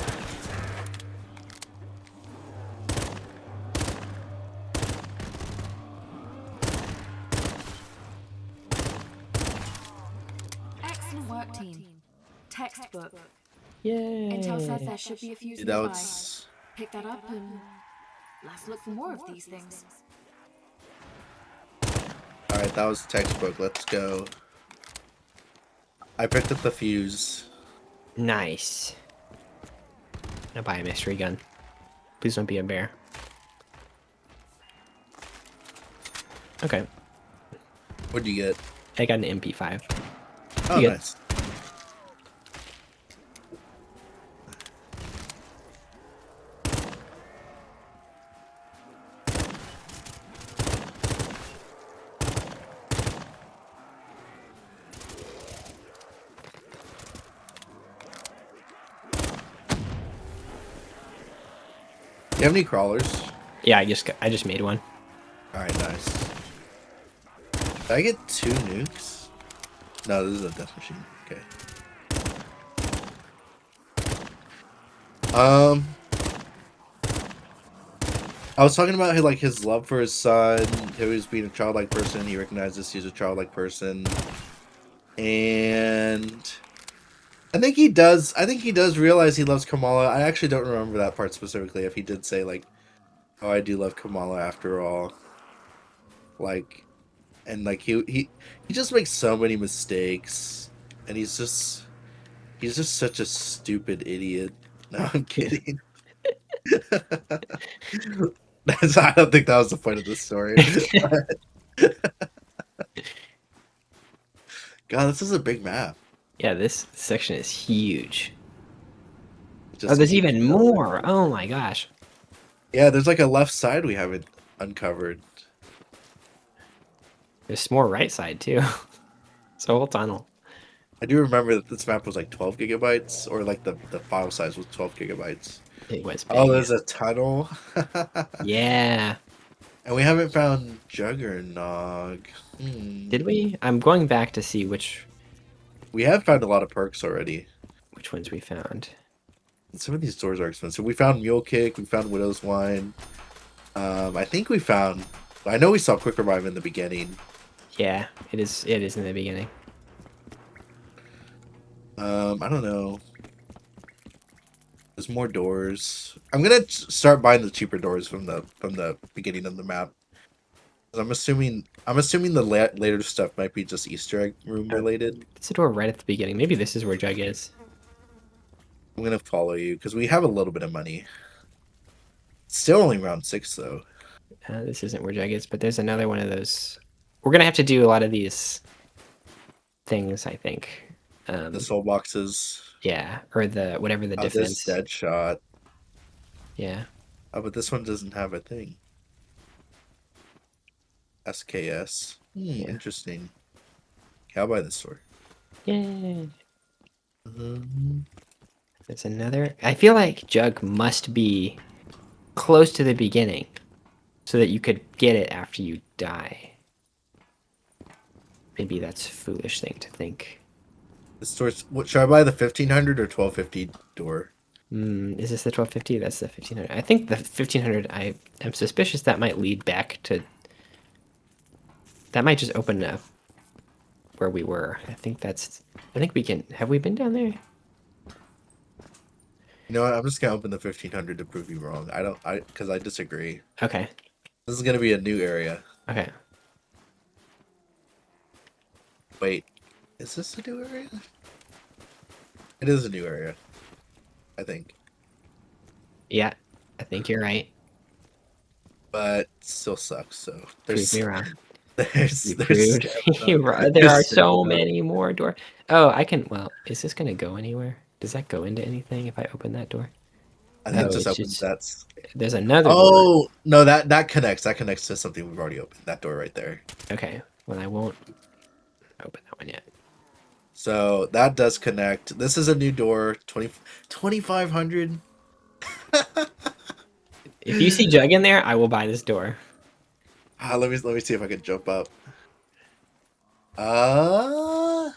Speaker 3: Excellent work, team. Textbook.
Speaker 2: Yay!
Speaker 3: Intel says there should be a fuse
Speaker 1: That
Speaker 3: nearby.
Speaker 1: was.
Speaker 3: Pick that up and let's look for more of these things.
Speaker 1: All right, that was the textbook. Let's go. I picked up the fuse.
Speaker 2: Nice. I'm gonna buy a mystery gun. Please don't be a bear. Okay,
Speaker 1: What'd you get?
Speaker 2: I got an MP5.
Speaker 1: Oh,
Speaker 2: You get-
Speaker 1: nice. Do you have any crawlers?
Speaker 2: Yeah, I just made one.
Speaker 1: All right, nice. Did I get 2 nukes? No, this is a death machine. Okay. I was talking about his love for his son. He was being a childlike person. He recognizes he's a childlike person, and I think he does. I think he does realize he loves Kamala. I actually don't remember that part specifically. If he did say like, "Oh, I do love Kamala after all," like, and like he just makes so many mistakes, and he's just such a stupid idiot. No, I'm kidding. I don't think that was the point of the story. God, this is a big map.
Speaker 2: Yeah, this section is huge.
Speaker 1: It
Speaker 2: Oh,
Speaker 1: just
Speaker 2: there's
Speaker 1: keeps
Speaker 2: even
Speaker 1: going.
Speaker 2: more. Oh my gosh.
Speaker 1: Yeah, there's like a left side we haven't uncovered.
Speaker 2: There's some more right side too. It's a whole tunnel.
Speaker 1: I do remember that this map was like 12 gigabytes, or like the file size was 12 gigabytes.
Speaker 2: It was big.
Speaker 1: Oh, there's a tunnel.
Speaker 2: Yeah.
Speaker 1: And we haven't found Juggernog.
Speaker 2: Did we? I'm going back to see which
Speaker 1: We have found a lot of perks already.
Speaker 2: ones we found.
Speaker 1: Some of these doors are expensive. We found Mule Kick. We found Widow's Wine. I think we found. I know we saw Quick Revive in the beginning.
Speaker 2: Yeah, it is. It is in the beginning.
Speaker 1: I don't know. There's more doors. I'm gonna start buying the cheaper doors from the beginning of the map. I'm assuming the later stuff might be just Easter egg room related.
Speaker 2: It's a door right at the beginning. Maybe this is where Jug is.
Speaker 1: I'm gonna follow you because we have a little bit of money. Still only round 6 though.
Speaker 2: This isn't where Jug is, but there's another one of those. We're gonna have to do a lot of these things, I think.
Speaker 1: The soul boxes.
Speaker 2: Yeah, or the whatever the
Speaker 1: This
Speaker 2: defense.
Speaker 1: dead shot.
Speaker 2: Yeah.
Speaker 1: Oh, but this one doesn't have a thing. SKS.
Speaker 2: Yeah.
Speaker 1: Interesting. Okay, I'll buy this sword.
Speaker 2: Yay.
Speaker 1: Um,
Speaker 2: There's another. I feel like Jug must be close to the beginning, so that you could get it after you die. Maybe that's a foolish thing to think.
Speaker 1: this door's. What should I buy? The 1500 or 1250 door?
Speaker 2: Is this the 1250? That's the 1500. I think the 1500. I am suspicious that might lead back to. That might just open up where we were. I think we can. Have we been down there?
Speaker 1: You know what? I'm just gonna open the 1500 to prove you wrong. Because I disagree.
Speaker 2: Okay.
Speaker 1: This is gonna be a new area.
Speaker 2: Okay.
Speaker 1: Wait, is this a new area? It is a new area, I think.
Speaker 2: Yeah, I think you're right.
Speaker 1: But still sucks. So
Speaker 2: Prove me
Speaker 1: there's
Speaker 2: wrong. You
Speaker 1: there's
Speaker 2: proved me wrong. There are
Speaker 1: there's
Speaker 2: so
Speaker 1: stamina.
Speaker 2: many more doors. Oh, I can. Well, is this gonna go anywhere? Does that go into anything if I open that door?
Speaker 1: I think
Speaker 2: Oh,
Speaker 1: just
Speaker 2: it's
Speaker 1: opens
Speaker 2: just.
Speaker 1: that's.
Speaker 2: There's another door.
Speaker 1: Oh no, that connects. That connects to something we've already opened. That door right there.
Speaker 2: Okay. Well, I won't open that one yet.
Speaker 1: So that does connect. This is a new door. 2500.
Speaker 2: If you see Jug in there, I will buy this door.
Speaker 1: Let me see if I can jump up. I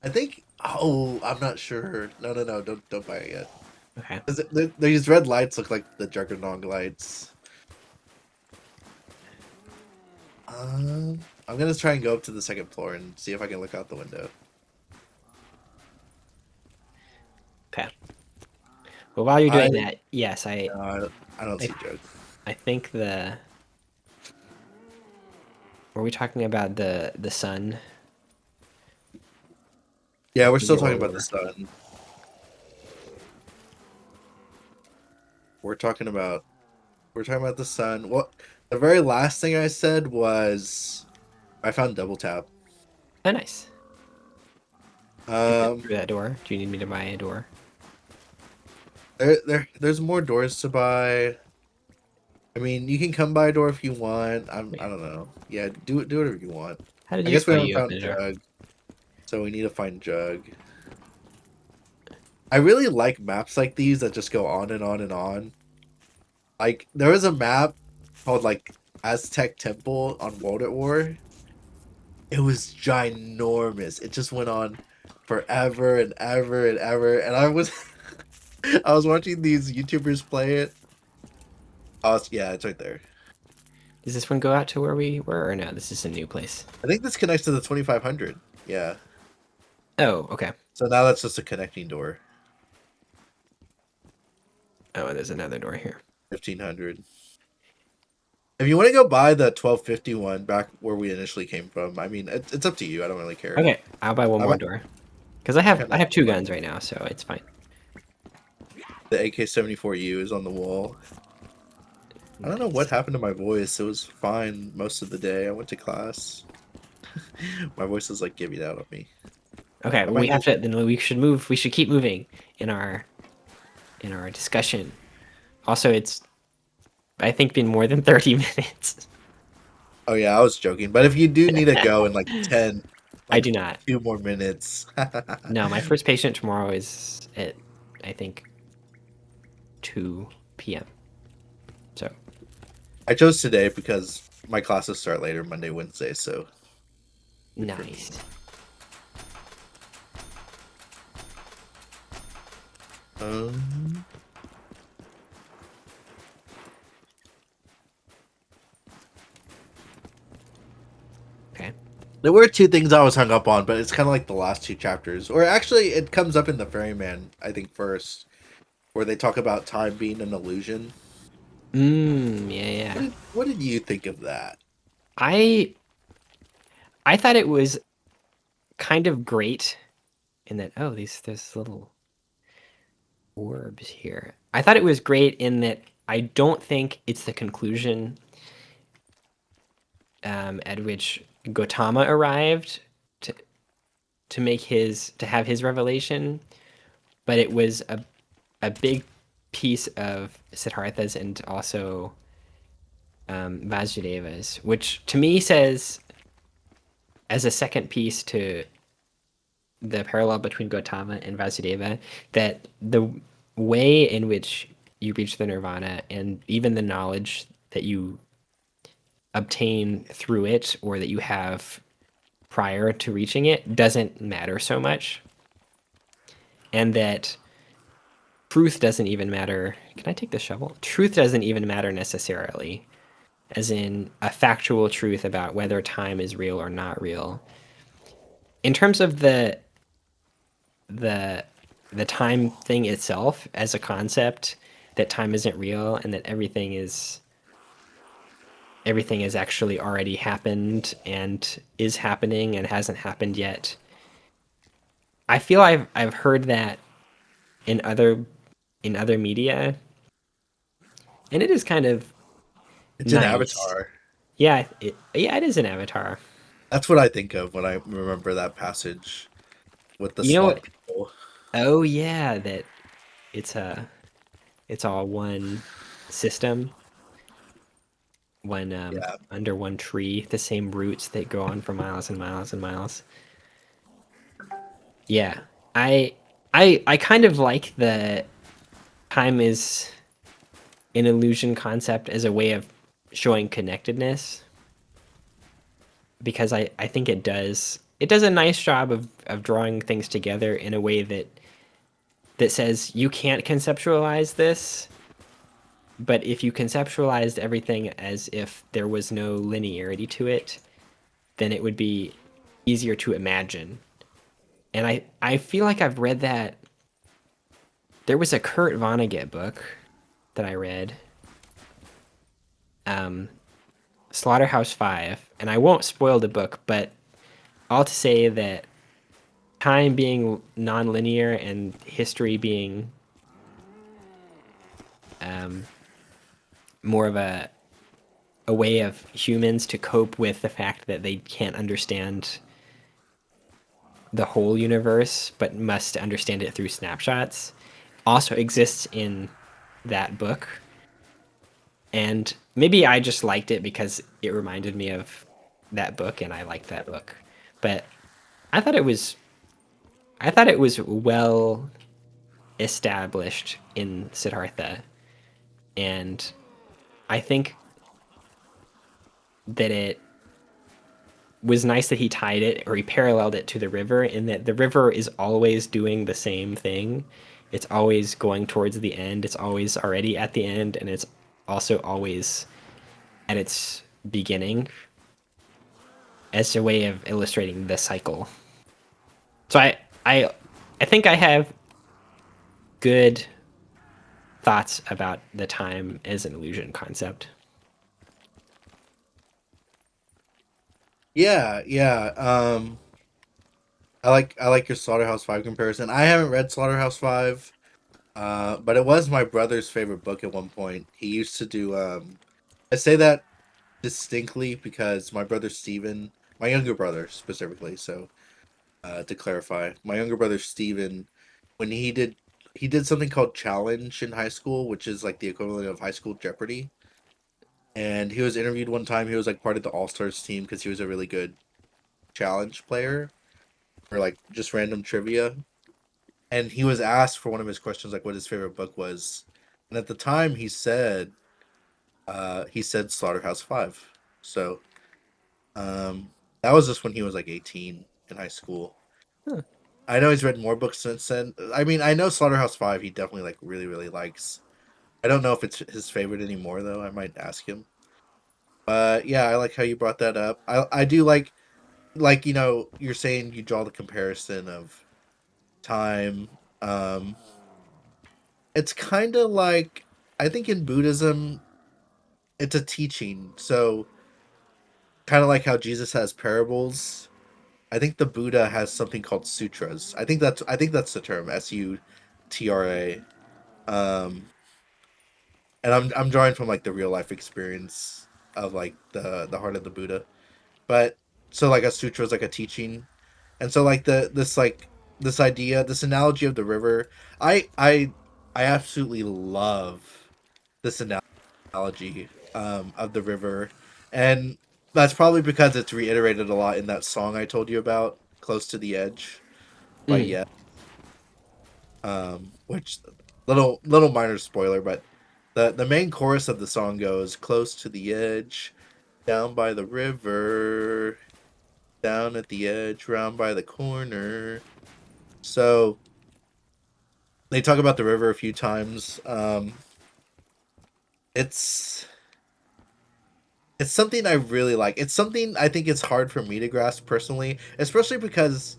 Speaker 1: think. Oh, I'm not sure. No, no, no. Don't buy it yet.
Speaker 2: Okay.
Speaker 1: These red lights look like the Juggernog lights. I'm gonna try and go up to the second floor and see if I can look out the window.
Speaker 2: Okay. Well, while you're
Speaker 1: I
Speaker 2: doing that, yes,
Speaker 1: no, I don't
Speaker 2: I,
Speaker 1: see Jug.
Speaker 2: I think the. Were we talking about the sun?
Speaker 1: Yeah, we're still talking about the
Speaker 2: Door.
Speaker 1: sun. We're talking about the sun. What the very last thing I said was I found double tap.
Speaker 2: Oh, nice. Is it
Speaker 1: Um,
Speaker 2: through that door? Do you need me to buy a door?
Speaker 1: there's more doors to buy. I mean, you can come by a door if you want.
Speaker 2: Wait,
Speaker 1: I don't know. Yeah, do whatever you want.
Speaker 2: how did
Speaker 1: I
Speaker 2: you?
Speaker 1: guess we
Speaker 2: Oh,
Speaker 1: haven't
Speaker 2: you
Speaker 1: found
Speaker 2: opened a door.
Speaker 1: Jug, so we need to find Jug. I really like maps like these that just go on and on and on. Like there was a map called like Aztec Temple on World at War. It was ginormous. It just went on forever and ever and ever. And I was I was watching these YouTubers play it. Oh, yeah, it's right there.
Speaker 2: Does this one go out to where we were, or no? This is a new place.
Speaker 1: I think this connects to the 2500. Yeah.
Speaker 2: Oh, okay.
Speaker 1: So now that's just a connecting door.
Speaker 2: Oh, and there's another door here.
Speaker 1: 1500. If you want to go buy the 1251 back where we initially came from, I mean, it's up to you. I don't really care.
Speaker 2: Okay, I'll buy one
Speaker 1: I'm
Speaker 2: more door. Because I have
Speaker 1: kind of
Speaker 2: two guns right now, so it's fine.
Speaker 1: the AK-74U is on the wall. I don't know what happened to my voice. It was fine most of the day. I went to class. My voice is like giving out on me.
Speaker 2: Okay,
Speaker 1: I
Speaker 2: well,
Speaker 1: might
Speaker 2: we have
Speaker 1: need-
Speaker 2: to. Then we should move. We should keep moving in our discussion. Also, it's I think been more than 30 minutes.
Speaker 1: Oh yeah, I was joking. But if you do need to go in like 10,
Speaker 2: I
Speaker 1: like
Speaker 2: do not.
Speaker 1: 2 more minutes.
Speaker 2: No, my first patient tomorrow is at I think 2 p.m. So
Speaker 1: I chose today because my classes start later, Monday, Wednesday. So
Speaker 2: nice.
Speaker 1: um,
Speaker 2: Okay.
Speaker 1: there were two things I was hung up on, but it's kind of like the last two chapters, or actually, it comes up in the Ferryman, I think, first, where they talk about time being an illusion.
Speaker 2: Yeah, yeah.
Speaker 1: What did you think of that?
Speaker 2: I I thought it was kind of great in that there's little orbs here. I thought it was great in that I don't think it's the conclusion at which Gautama arrived to to have his revelation, but it was a big piece of Siddhartha's and also Vasudeva's, which to me says as a second piece to the parallel between Gautama and Vasudeva, that the way in which you reach the nirvana and even the knowledge that you obtain through it or that you have prior to reaching it doesn't matter so much. And that truth doesn't even matter. Can I take the shovel? Truth doesn't even matter necessarily, as in a factual truth about whether time is real or not real. In terms of the the time thing itself as a concept, that time isn't real and that everything has actually already happened and is happening and hasn't happened yet. I feel I've heard that in other media, and it is kind of
Speaker 1: It's an
Speaker 2: nice.
Speaker 1: Avatar.
Speaker 2: Yeah, it is an Avatar.
Speaker 1: That's what I think of when I remember that passage with the
Speaker 2: You know
Speaker 1: slug
Speaker 2: what?
Speaker 1: people.
Speaker 2: Oh yeah, that it's a it's all one system, one
Speaker 1: Yeah.
Speaker 2: under one tree, the same roots that go on for miles and miles and miles. Yeah, I I kind of like the time is an illusion concept as a way of showing connectedness, because I think it does a nice job of drawing things together in a way that says you can't conceptualize this, but if you conceptualized everything as if there was no linearity to it, then it would be easier to imagine. And I feel like I've read that. There was a Kurt Vonnegut book that I read, um, Slaughterhouse-Five, and I won't spoil the book, but all to say that time being non-linear and history being um, more of a way of humans to cope with the fact that they can't understand the whole universe, but must understand it through snapshots, also exists in that book. And maybe I just liked it because it reminded me of that book and I liked that book. But I thought it was I thought it was well established in Siddhartha, and I think that it was nice that he tied it, or he paralleled it to the river, in that the river is always doing the same thing. It's always going towards the end. It's always already at the end, and it's also always at its beginning, as a way of illustrating the cycle. So I I think I have good thoughts about the time as an illusion concept.
Speaker 1: Yeah, yeah. I like your Slaughterhouse-Five comparison. I haven't read Slaughterhouse-Five, but it was my brother's favorite book at one point. He used to do I say that distinctly because my brother Steven, my younger brother specifically, so to clarify, my younger brother Steven, when he did something called Challenge in high school, which is like the equivalent of high school Jeopardy. And he was interviewed one time. He was like part of the All Stars team because he was a really good challenge player or like just random trivia. And he was asked for one of his questions, like what his favorite book was. And at the time, he said Slaughterhouse-Five. So um, that was just when he was like 18 in high school.
Speaker 2: Huh.
Speaker 1: I know he's read more books since then. I mean, I know Slaughterhouse-Five he definitely like really really likes. I don't know if it's his favorite anymore though. I might ask him. But yeah, I like how you brought that up. I do like you're saying you draw the comparison of time. Um, it's kind of like I think in Buddhism it's a teaching. So kind of like how Jesus has parables. I think the Buddha has something called sutras. I think that's the term, Sutra. And I'm drawing from like the real life experience of like the heart of the Buddha. But so like a sutra is like a teaching, and so like this idea, this analogy of the river, I I I absolutely love this analogy of the river, and that's probably because it's reiterated a lot in that song I told you about, "Close to the Edge" by
Speaker 2: Mm.
Speaker 1: Yes. Which little minor spoiler, but the main chorus of the song goes, "Close to the edge, down by the river, down at the edge, round by the corner." So they talk about the river a few times. It's it's something I really like. It's something I think it's hard for me to grasp personally, especially because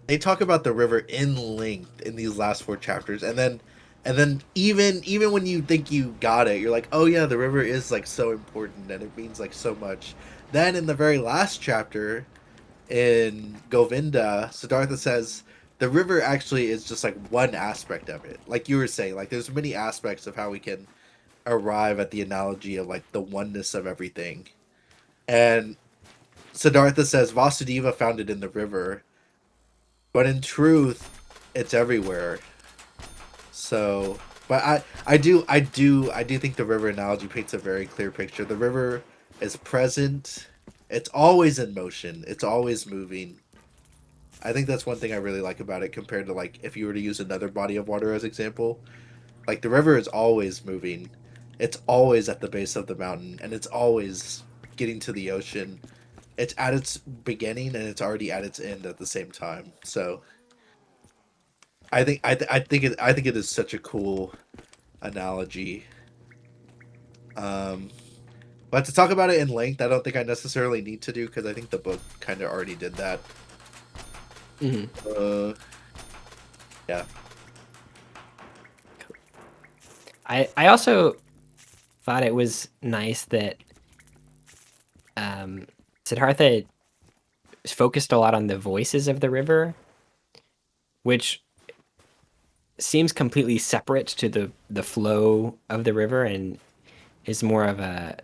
Speaker 1: they talk about the river in length in these last four chapters, and then even when you think you got it, you're like, oh yeah, the river is like so important and it means like so much. Then in the very last chapter in Govinda, Siddhartha says the river actually is just like one aspect of it. Like you were saying, like there's many aspects of how we can arrive at the analogy of like the oneness of everything. And Siddhartha says Vasudeva found it in the river, but in truth, it's everywhere. So, but I do think the river analogy paints a very clear picture. The river is present. It's always in motion. It's always moving. I think that's one thing I really like about it compared to like if you were to use another body of water as example. Like the river is always moving. It's always at the base of the mountain and it's always getting to the ocean. It's at its beginning and it's already at its end at the same time. So, I think it is such a cool analogy. Um, but to talk about it in length, I don't think I necessarily need to do because I think the book kind of already did that.
Speaker 2: Mhm.
Speaker 1: Yeah,
Speaker 2: I also thought it was nice that Siddhartha focused a lot on the voices of the river, which seems completely separate to the flow of the river and is more of a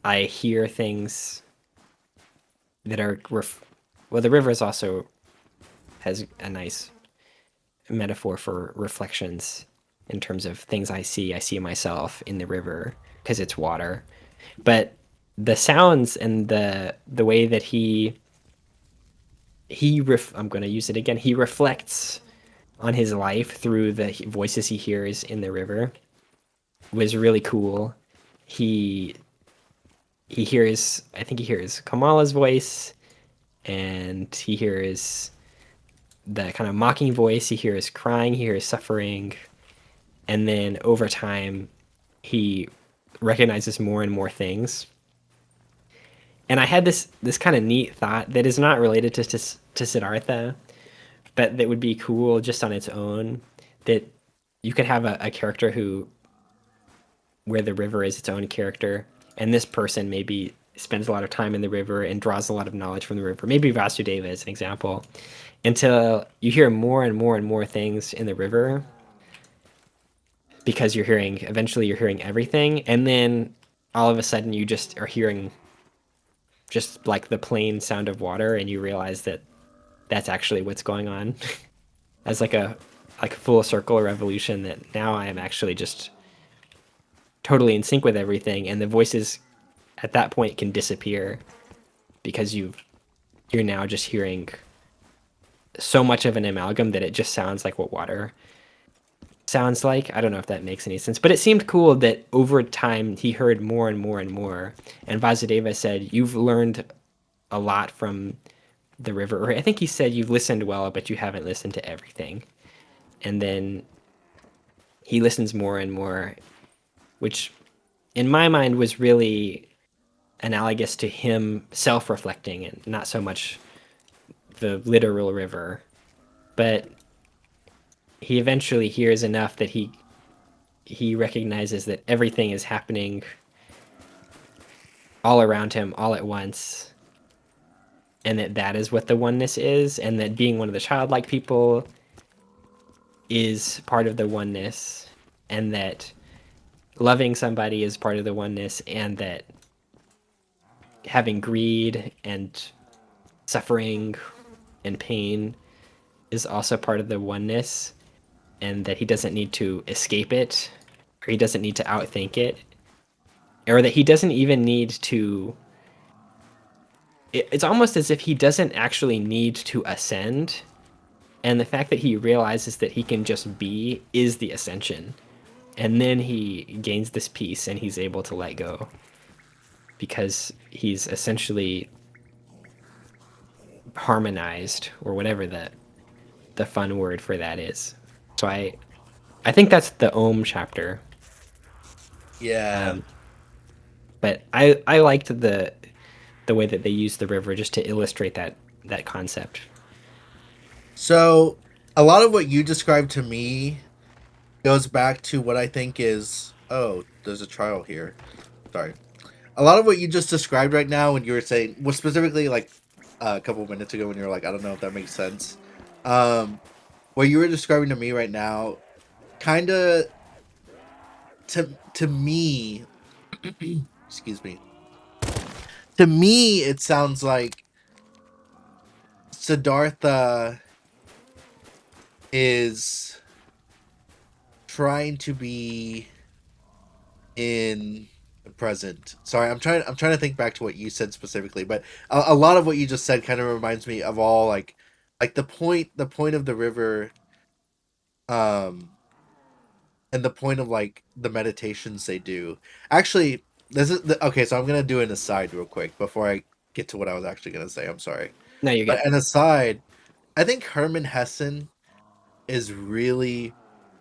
Speaker 2: I hear things that are well, the river is also has a nice metaphor for reflections in terms of things I see. I see myself in the river because it's water. But the sounds and the way that I'm going to use it again. He reflects on his life through the voices he hears in the river was really cool. He he hears I think he hears Kamala's voice and he hears the kind of mocking voice, he hears crying, he hears suffering, and then over time he recognizes more and more things. And I had this kind of neat thought that is not related to Siddhartha, but that would be cool just on its own. That you could have a character who where the river is its own character, and this person maybe spends a lot of time in the river and draws a lot of knowledge from the river. Maybe Vasudeva is an example. Until you hear more and more and more things in the river, because eventually you're hearing everything, and then all of a sudden you just are hearing just like the plain sound of water, and you realize that that's actually what's going on as like a full circle revolution, that now I am actually just totally in sync with everything, and the voices at that point can disappear because you're now just hearing so much of an amalgam that it just sounds like what water sounds like. I don't know if that makes any sense, but it seemed cool that over time he heard more and more and more. And Vasudeva said, "You've learned a lot from the river," or I think he said, "You've listened well, but you haven't listened to everything." And then he listens more and more, which in my mind was really analogous to him self-reflecting and not so much the literal river. But he eventually hears enough that he recognizes that everything is happening all around him all at once, and that is what the oneness is, and that being one of the childlike people is part of the oneness, and that loving somebody is part of the oneness, and that having greed and suffering and pain is also part of the oneness, and that he doesn't need to escape it, or he doesn't need to outthink it, or that he doesn't even need to. It's almost as if he doesn't actually need to ascend, and the fact that he realizes that he can just be is the ascension, and then he gains this peace and he's able to let go because he's essentially harmonized, or whatever the fun word for that is. So I think that's the Om chapter.
Speaker 1: yeah.
Speaker 2: Um, but I liked the way that they used the river just to illustrate that concept.
Speaker 1: So a lot of what you described to me goes back to what I think is. Oh, there's a trial here. Sorry. A lot of what you just described right now, when you were saying, well, specifically like a couple of minutes ago, when you were like, I don't know if that makes sense. What you were describing to me right now, kind of to me, excuse me. To me, it sounds like Siddhartha is trying to be in the present. Sorry, I'm trying to think back to what you said specifically, but a lot of what you just said kind of reminds me of all like the point of the river, um and the point of like the meditations they do. Actually, this is okay, so I'm going to do an aside real quick before I get to what I was actually going to say. I'm sorry.
Speaker 2: No, you're good.
Speaker 1: But an aside, I think Herman Hessen is really,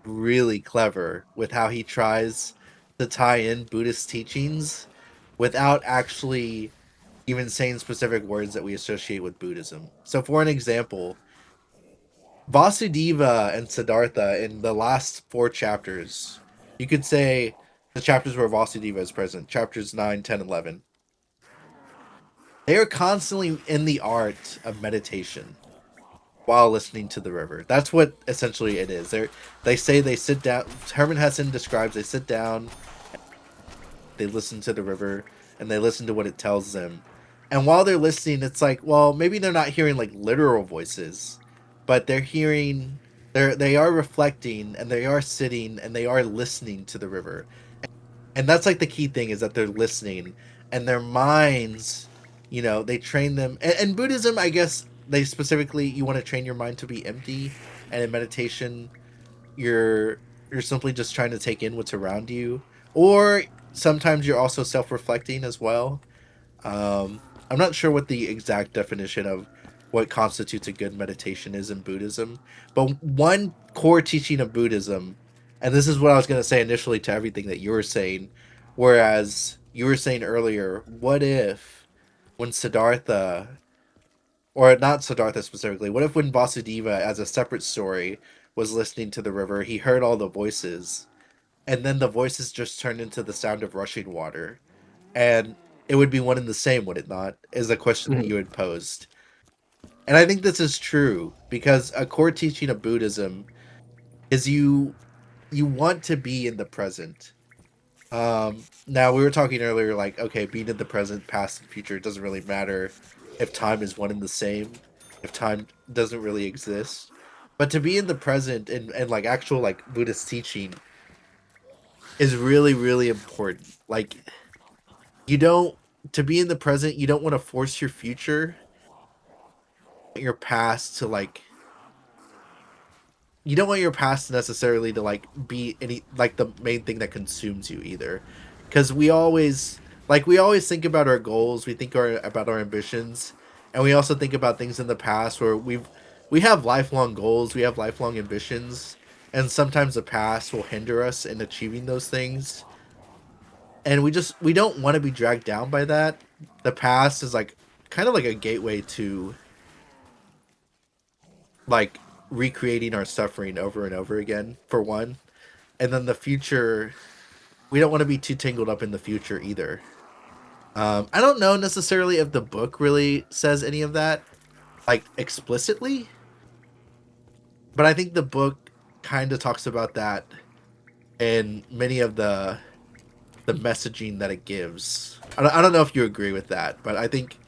Speaker 1: really clever with how he tries to tie in Buddhist teachings without actually even saying specific words that we associate with Buddhism. So, for an example, Vasudeva and Siddhartha in the last four chapters, you could say the chapters where Vasudeva is present, chapters 9, 10, 11. They are constantly in the art of meditation while listening to the river. That's what essentially it is. They say they sit down. Herman Hessen describes they sit down, they listen to the river, and they listen to what it tells them. And while they're listening, it's like, well, maybe they're not hearing like literal voices, but they are reflecting and they are sitting and they are listening to the river. And that's like the key thing is that they're listening and their minds, they train them. And Buddhism, I guess they specifically you want to train your mind to be empty, and in meditation you're you're simply just trying to take in what's around you, or sometimes you're also self-reflecting as well. I'm not sure what the exact definition of what constitutes a good meditation is in Buddhism, but one core teaching of Buddhism, and this is what I was going to say initially to everything that you were saying, whereas you were saying earlier, what if when Siddhartha, or not Siddhartha specifically, what if when Vasudeva, as a separate story, was listening to the river, he heard all the voices, and then the voices just turned into the sound of rushing water, and it would be one and the same, would it not? Is a question that
Speaker 2: Mhm.
Speaker 1: you had posed. And I think this is true because a core teaching of Buddhism is you want to be in the present. Now we were talking earlier, like, okay, being in the present, past, and future, it doesn't really matter if time is one and the same, if time doesn't really exist. But to be in the present and like actual like Buddhist teaching is really, really important. Like you don't to be in the present, you don't want to force your future, your past to like you don't want your past necessarily to like be any like the main thing that consumes you either, because we always think about our goals, we think about our ambitions, and we also think about things in the past where we have lifelong goals, we have lifelong ambitions, and sometimes the past will hinder us in achieving those things, and we don't want to be dragged down by that. The past is like kind of like a gateway to like recreating our suffering over and over again, for one. And then the future, we don't want to be too tangled up in the future either. I don't know necessarily if the book really says any of that like explicitly, but I think the book kind of talks about that in many of the messaging that it gives. I don't know if you agree with that, but I think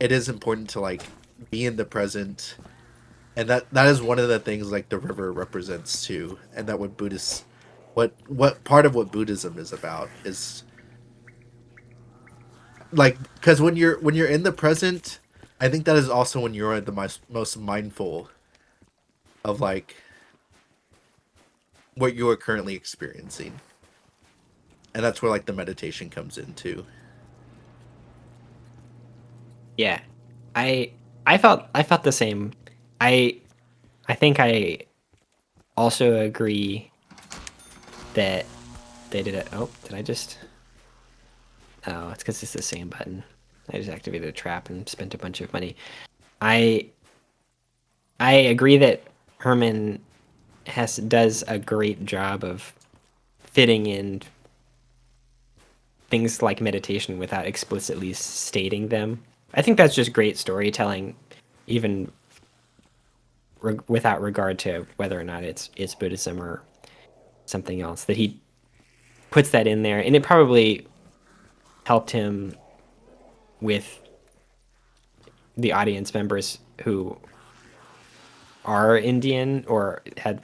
Speaker 1: it is important to like be in the present, and that is one of the things like the river represents too, and that what part of what Buddhism is about is like, because when you're in the present, I think that is also when you're the most mindful of like what you are currently experiencing, and that's where like the meditation comes in too.
Speaker 2: Yeah, I I felt the same. I I think I also agree that they did it. Oh, did I just? Oh, it's because it's the same button. I just activated a trap and spent a bunch of money. I I agree that Herman Hesse does a great job of fitting in things like meditation without explicitly stating them. I think that's just great storytelling, even without regard to whether or not it's Buddhism or something else. That he puts that in there, and it probably helped him with the audience members who are Indian or had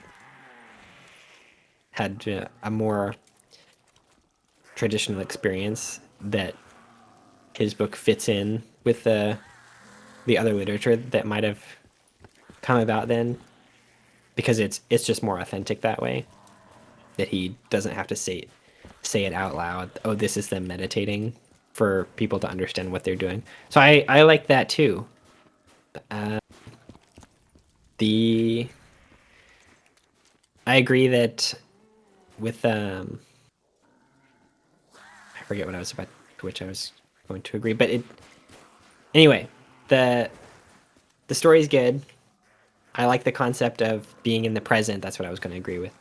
Speaker 2: a more traditional experience, that his book fits in with the other literature that might have come about then, because it's just more authentic that way, that he doesn't have to say it out loud. Oh, this is them meditating, for people to understand what they're doing. So I like that too. The I agree that with I forget what I was about which I was going to agree, but it anyway, the the story's good. I like the concept of being in the present. That's what I was going to agree with.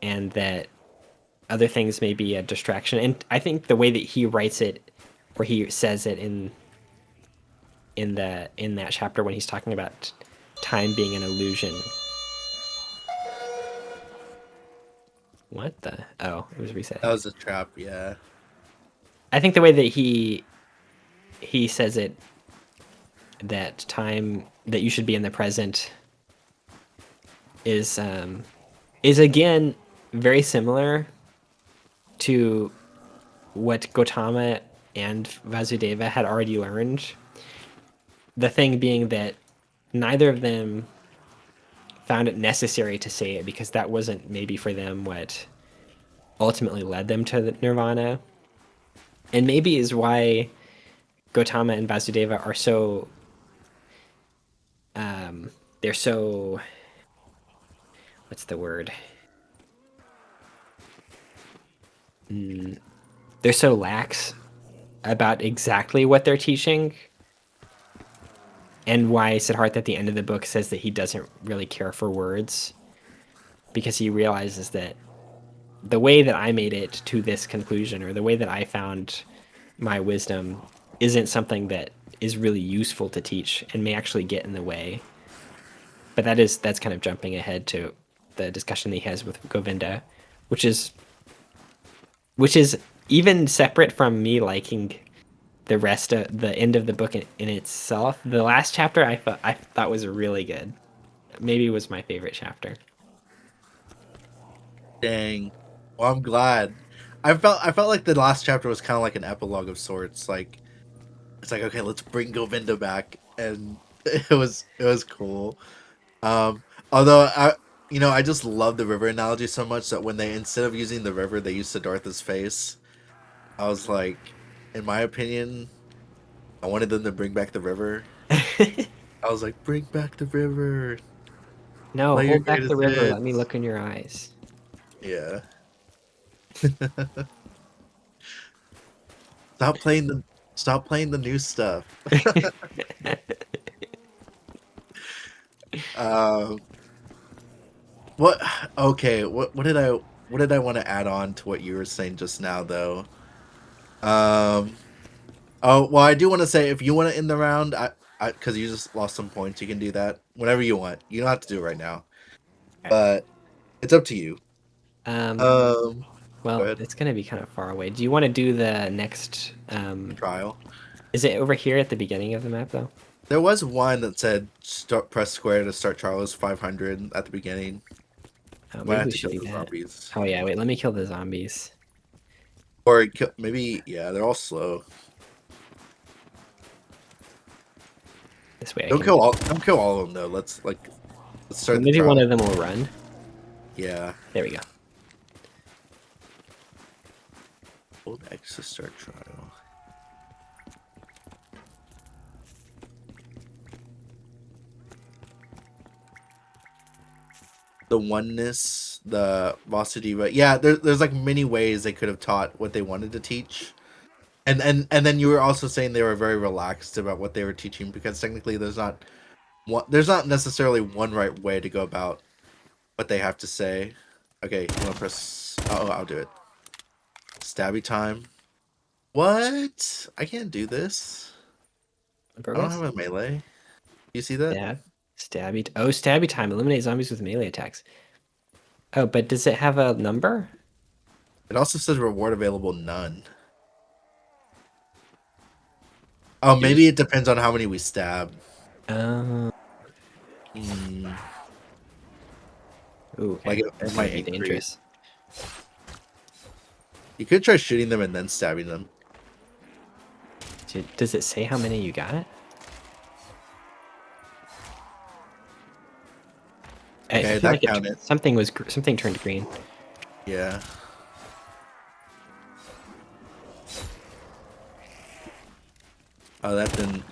Speaker 2: And that other things may be a distraction. And I think the way that he writes it, where he says it in that chapter when he's talking about time being an illusion. What the? Oh, it was resetting.
Speaker 1: That was a trap. Yeah.
Speaker 2: I think the way that he says it, that time, that you should be in the present, is again very similar to what Gautama and Vasudeva had already learned. The thing being that neither of them found it necessary to say it, because that wasn't maybe for them what ultimately led them to the nirvana. And maybe is why Gautama and Vasudeva are so they're so, what's the word? They're so lax about exactly what they're teaching, and why Siddhartha at the end of the book says that he doesn't really care for words, because he realizes that the way that I made it to this conclusion, or the way that I found my wisdom, isn't something that is really useful to teach, and may actually get in the way. But that's kind of jumping ahead to the discussion that he has with Govinda, which is even separate from me liking the rest of the end of the book in itself. The last chapter I thought was really good. Maybe it was my favorite chapter.
Speaker 1: Dang. Well, I'm glad. I felt like the last chapter was kind of like an epilogue of sorts. Like it's like, okay, let's bring Govinda back, and it was cool. Um, although I just love the river analogy so much that when they, instead of using the river, they used Siddhartha's face. I was like, in my opinion, I wanted them to bring back the river. I was like, bring back the river.
Speaker 2: No,
Speaker 1: Play your
Speaker 2: hold back the
Speaker 1: greatest
Speaker 2: river. Let me
Speaker 1: hits.
Speaker 2: look in your eyes.
Speaker 1: Yeah. Stop playing the stop playing the new stuff. Um, what? Okay. What did I want to add on to what you were saying just now, though? Um. Oh well, I do want to say, if you want to end the round, because you just lost some points, you can do that whenever you want. You don't have to do it right now, but it's up to you.
Speaker 2: Um,
Speaker 1: Um. Go
Speaker 2: well,
Speaker 1: ahead.
Speaker 2: it's gonna be kind of far away. Do you want to do the next?
Speaker 1: Trial.
Speaker 2: Is it over here at the beginning of the map though?
Speaker 1: There was one that said press square to start Charles 500 at the beginning.
Speaker 2: Oh,
Speaker 1: Might
Speaker 2: maybe
Speaker 1: have
Speaker 2: we
Speaker 1: to
Speaker 2: should
Speaker 1: kill
Speaker 2: do
Speaker 1: the
Speaker 2: that.
Speaker 1: zombies.
Speaker 2: Oh yeah, wait. Let me kill the zombies.
Speaker 1: Or maybe, yeah, they're all slow.
Speaker 2: This way I
Speaker 1: Don't
Speaker 2: can.
Speaker 1: kill all. Don't kill all of them though. Let's
Speaker 2: Well,
Speaker 1: start the
Speaker 2: maybe one
Speaker 1: trial.
Speaker 2: of them will run.
Speaker 1: Yeah.
Speaker 2: There we go.
Speaker 1: Hold X to start trial. The oneness, the Vasudeva. Yeah, there's like many ways they could have taught what they wanted to teach. And then you were also saying they were very relaxed about what they were teaching, because technically there's not there's not necessarily one right way to go about what they have to say. Okay, you want to press? Oh, I'll do it. Stabby time. What? I can't do this. I don't
Speaker 2: Progress.
Speaker 1: have a melee. You see that?
Speaker 2: Stabby. Oh, stabby time. Eliminate zombies with melee attacks. Oh, but does it have a number?
Speaker 1: It also says reward available none. Oh, maybe it depends on how many we stab.
Speaker 2: Oh.
Speaker 1: Hmm.
Speaker 2: Ooh, okay.
Speaker 1: Like it
Speaker 2: That might
Speaker 1: might
Speaker 2: be
Speaker 1: increase.
Speaker 2: dangerous.
Speaker 1: You could try shooting them and then stabbing them.
Speaker 2: Does it say how many you got?
Speaker 1: Okay,
Speaker 2: I feel
Speaker 1: that
Speaker 2: like
Speaker 1: counted.
Speaker 2: something turned green.
Speaker 1: Yeah. Oh, that didn't.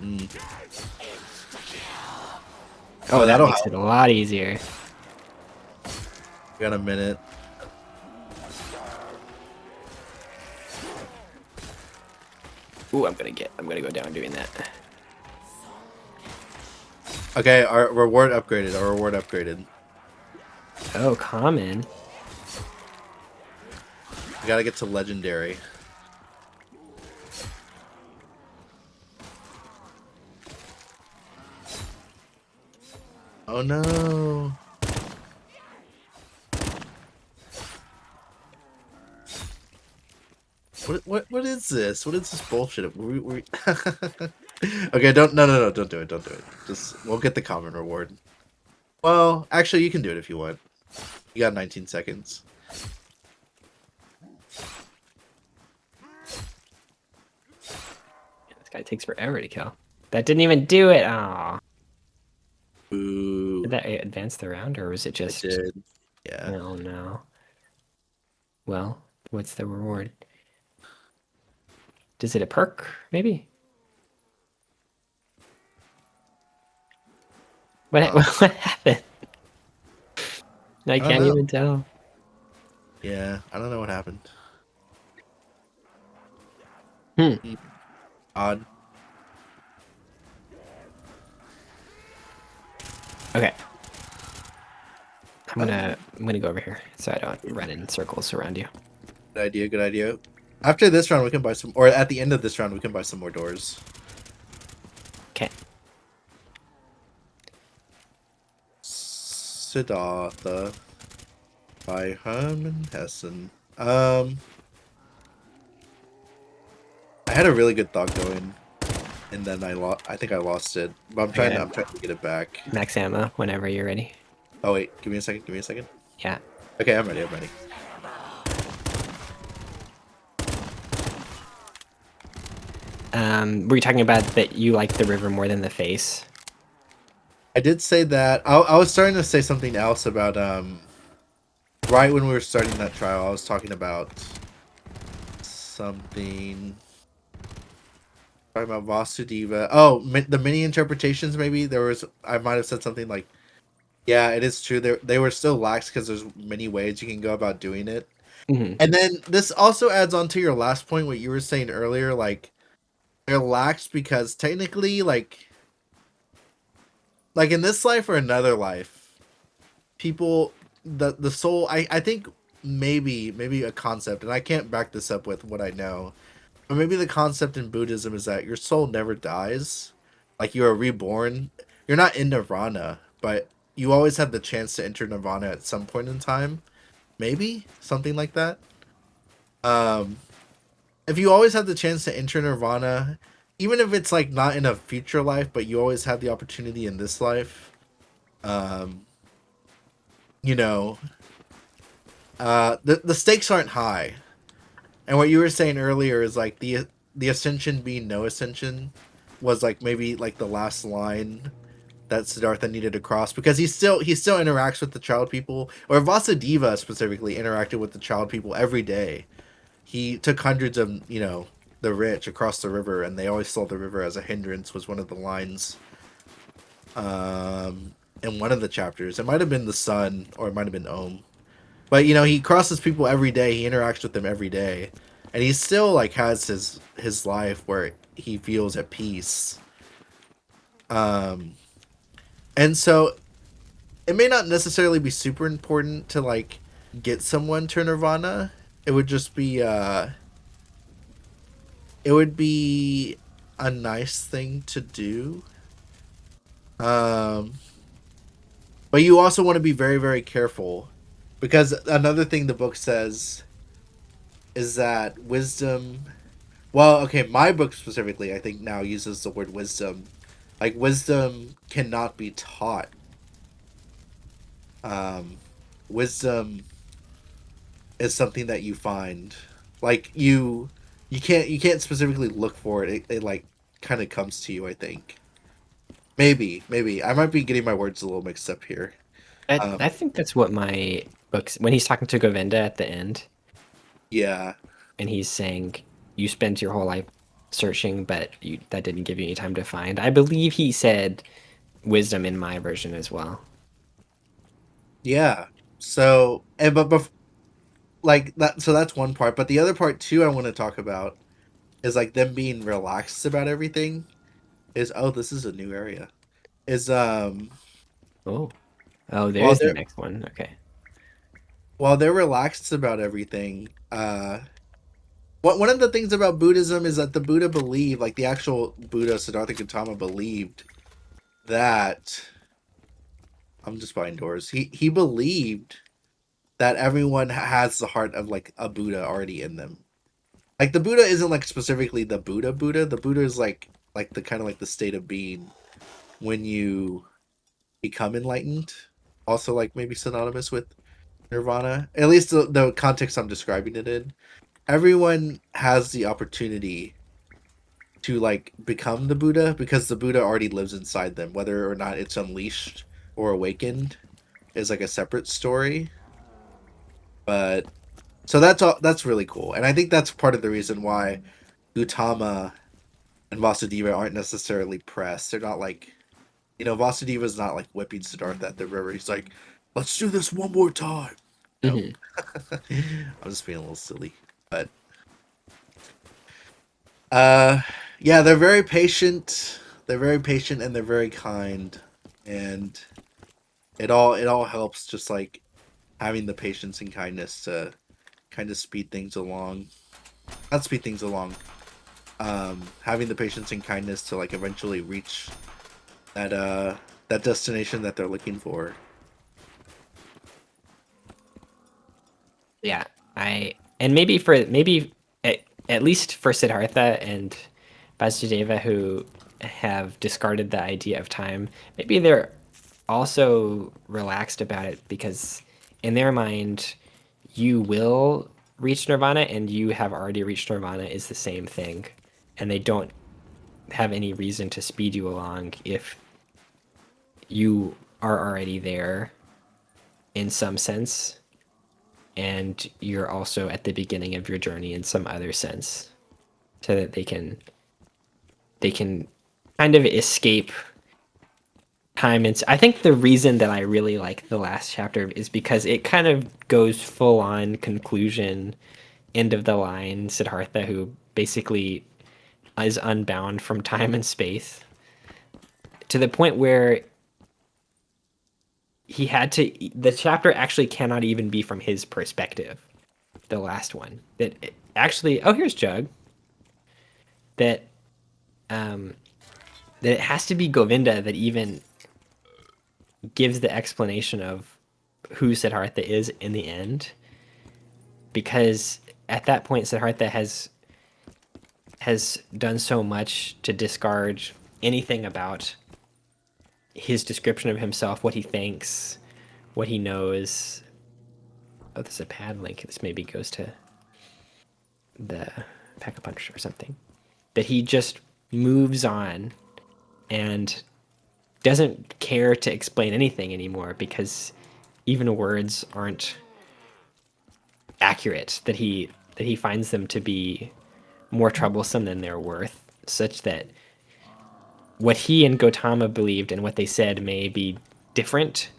Speaker 2: Oh, that
Speaker 1: that'll
Speaker 2: makes
Speaker 1: help.
Speaker 2: it a lot easier.
Speaker 1: We got a minute.
Speaker 2: Ooh, I'm gonna go down doing that.
Speaker 1: Okay, our reward upgraded. Our reward upgraded.
Speaker 2: Oh, common.
Speaker 1: We gotta get to legendary. Oh no. What is this? What is this bullshit? Okay, don't no, don't do it, don't do it. Just we'll get the common reward. Well, actually, you can do it if you want. You got 19 seconds.
Speaker 2: This guy takes forever to kill. That didn't even do it. Aw.
Speaker 1: Ooh,
Speaker 2: Did that advance the round, or was it
Speaker 1: it
Speaker 2: just?
Speaker 1: did. Yeah.
Speaker 2: Oh no. Well, what's the reward? Does it a perk? Maybe. What what happened? I
Speaker 1: don't
Speaker 2: can't
Speaker 1: know.
Speaker 2: even tell.
Speaker 1: Yeah, I don't know what happened.
Speaker 2: Hmm.
Speaker 1: Odd.
Speaker 2: Okay. I'm gonna go over here so I don't run in circles around you.
Speaker 1: Good idea, good idea. After this round, we can buy some, or at the end of this round, we can buy some more doors.
Speaker 2: Okay.
Speaker 1: Siddhartha by Herman Hesse. I had a really good thought going, and then I think I lost it. But I'm trying.
Speaker 2: Okay.
Speaker 1: I'm trying to get it back.
Speaker 2: Max ammo whenever you're ready.
Speaker 1: Oh wait, give me a second. Give me a second.
Speaker 2: Yeah.
Speaker 1: Okay, I'm ready. I'm ready.
Speaker 2: Were you talking about that you like the river more than the face?
Speaker 1: I did say that. I was starting to say something else about right when we were starting that trial. I was talking about something. Talking about Vasudeva. Oh, the mini interpretations. Maybe there was. I might have said something like, "Yeah, it is true. They were still lax because there's many ways you can go about doing it."
Speaker 2: Mm-hmm.
Speaker 1: And then this also adds on to your last point, what you were saying earlier. Like they're lax because technically, like in this life or another life, people, the soul. I think maybe a concept, and I can't back this up with what I know. Or maybe the concept in Buddhism is that your soul never dies. Like you are reborn. You're not in nirvana, but you always have the chance to enter nirvana at some point in time. Maybe something like that. Um, if you always have the chance to enter nirvana, even if it's like not in a future life, but you always have the opportunity in this life. Um, you know, the stakes aren't high. And what you were saying earlier is like the ascension being no ascension was like maybe like the last line that Siddhartha needed to cross because he still interacts with the child people, or Vasudeva specifically interacted with the child people every day. He took hundreds of the rich across the river, and they always saw the river as a hindrance. Was one of the lines in one of the chapters. It might have been the sun, or it might have been Om. But he crosses people every day. He interacts with them every day, and he still like has his life where he feels at peace. Um, And so it may not necessarily be super important to like get someone to nirvana. It would just be it would be a nice thing to do. Um but you also want to be very very careful because another thing the book says is that wisdom, well, okay, my book specifically I think now uses the word wisdom. Like wisdom cannot be taught. Um wisdom is something that you find. Like you can't specifically look for it. It like kind of comes to you, I think. Maybe. I might be getting my words a little mixed up here.
Speaker 2: I think that's what my books, when he's talking to Govinda at the end,
Speaker 1: Yeah.
Speaker 2: and he's saying, you spent your whole life searching, but that didn't give you any time to find. I believe he said wisdom in my version as well.
Speaker 1: Yeah. So, and but like that, so that's one part, but the other part too I want to talk about is like them being relaxed about everything. Is, oh, this is a new area. Is
Speaker 2: Oh. Oh,
Speaker 1: while
Speaker 2: there's the
Speaker 1: they're
Speaker 2: next one. Okay.
Speaker 1: while they're relaxed about everything, one of the things about Buddhism is that the Buddha believed, like the actual Buddha Siddhartha Gautama believed that, I'm just buying doors. He believed that everyone has the heart of like a Buddha already in them. Like the Buddha isn't like specifically the Buddha. The Buddha is like the kind of like the state of being when you become enlightened. Also like maybe synonymous with nirvana. At least the context I'm describing it in. Everyone has the opportunity to like become the Buddha because the Buddha already lives inside them. Whether or not it's unleashed or awakened is like a separate story. But so that's all, that's really cool. And I think that's part of the reason why Gautama and Vasudeva aren't necessarily pressed. They're not like, Vasudeva's not like whipping Siddhartha at the river. He's like, let's do this one more time. No.
Speaker 2: Hmm.
Speaker 1: I'm just being a little silly. But uh yeah, they're very patient. They're very patient and they're very kind. And it all helps just like having the patience and kindness to kind of speed things along. Not speed things along. Having the patience and kindness to like eventually reach that destination that they're looking for.
Speaker 2: Yeah. And maybe at least for Siddhartha and Vasudeva, who have discarded the idea of time, maybe they're also relaxed about it because in their mind, you will reach nirvana and you have already reached nirvana is the same thing. And they don't have any reason to speed you along if you are already there in some sense and you're also at the beginning of your journey in some other sense so that they can kind of escape time. And I think the reason that I really like the last chapter is because it kind of goes full on conclusion, end of the line Siddhartha, who basically is unbound from time and space to the point where the chapter actually cannot even be from his perspective, the last one, actually, oh, here's Jug, that um that it has to be Govinda that even gives the explanation of who Siddhartha is in the end, because at that point Siddhartha has done so much to discard anything about his description of himself, what he thinks, what he knows. Oh, there's a pad link. This maybe goes to the Pack-a-Punch or something. That he just moves on and doesn't care to explain anything anymore because even words aren't accurate. That he finds them to be more troublesome than they're worth, such that what he and Gautama believed and what they said may be different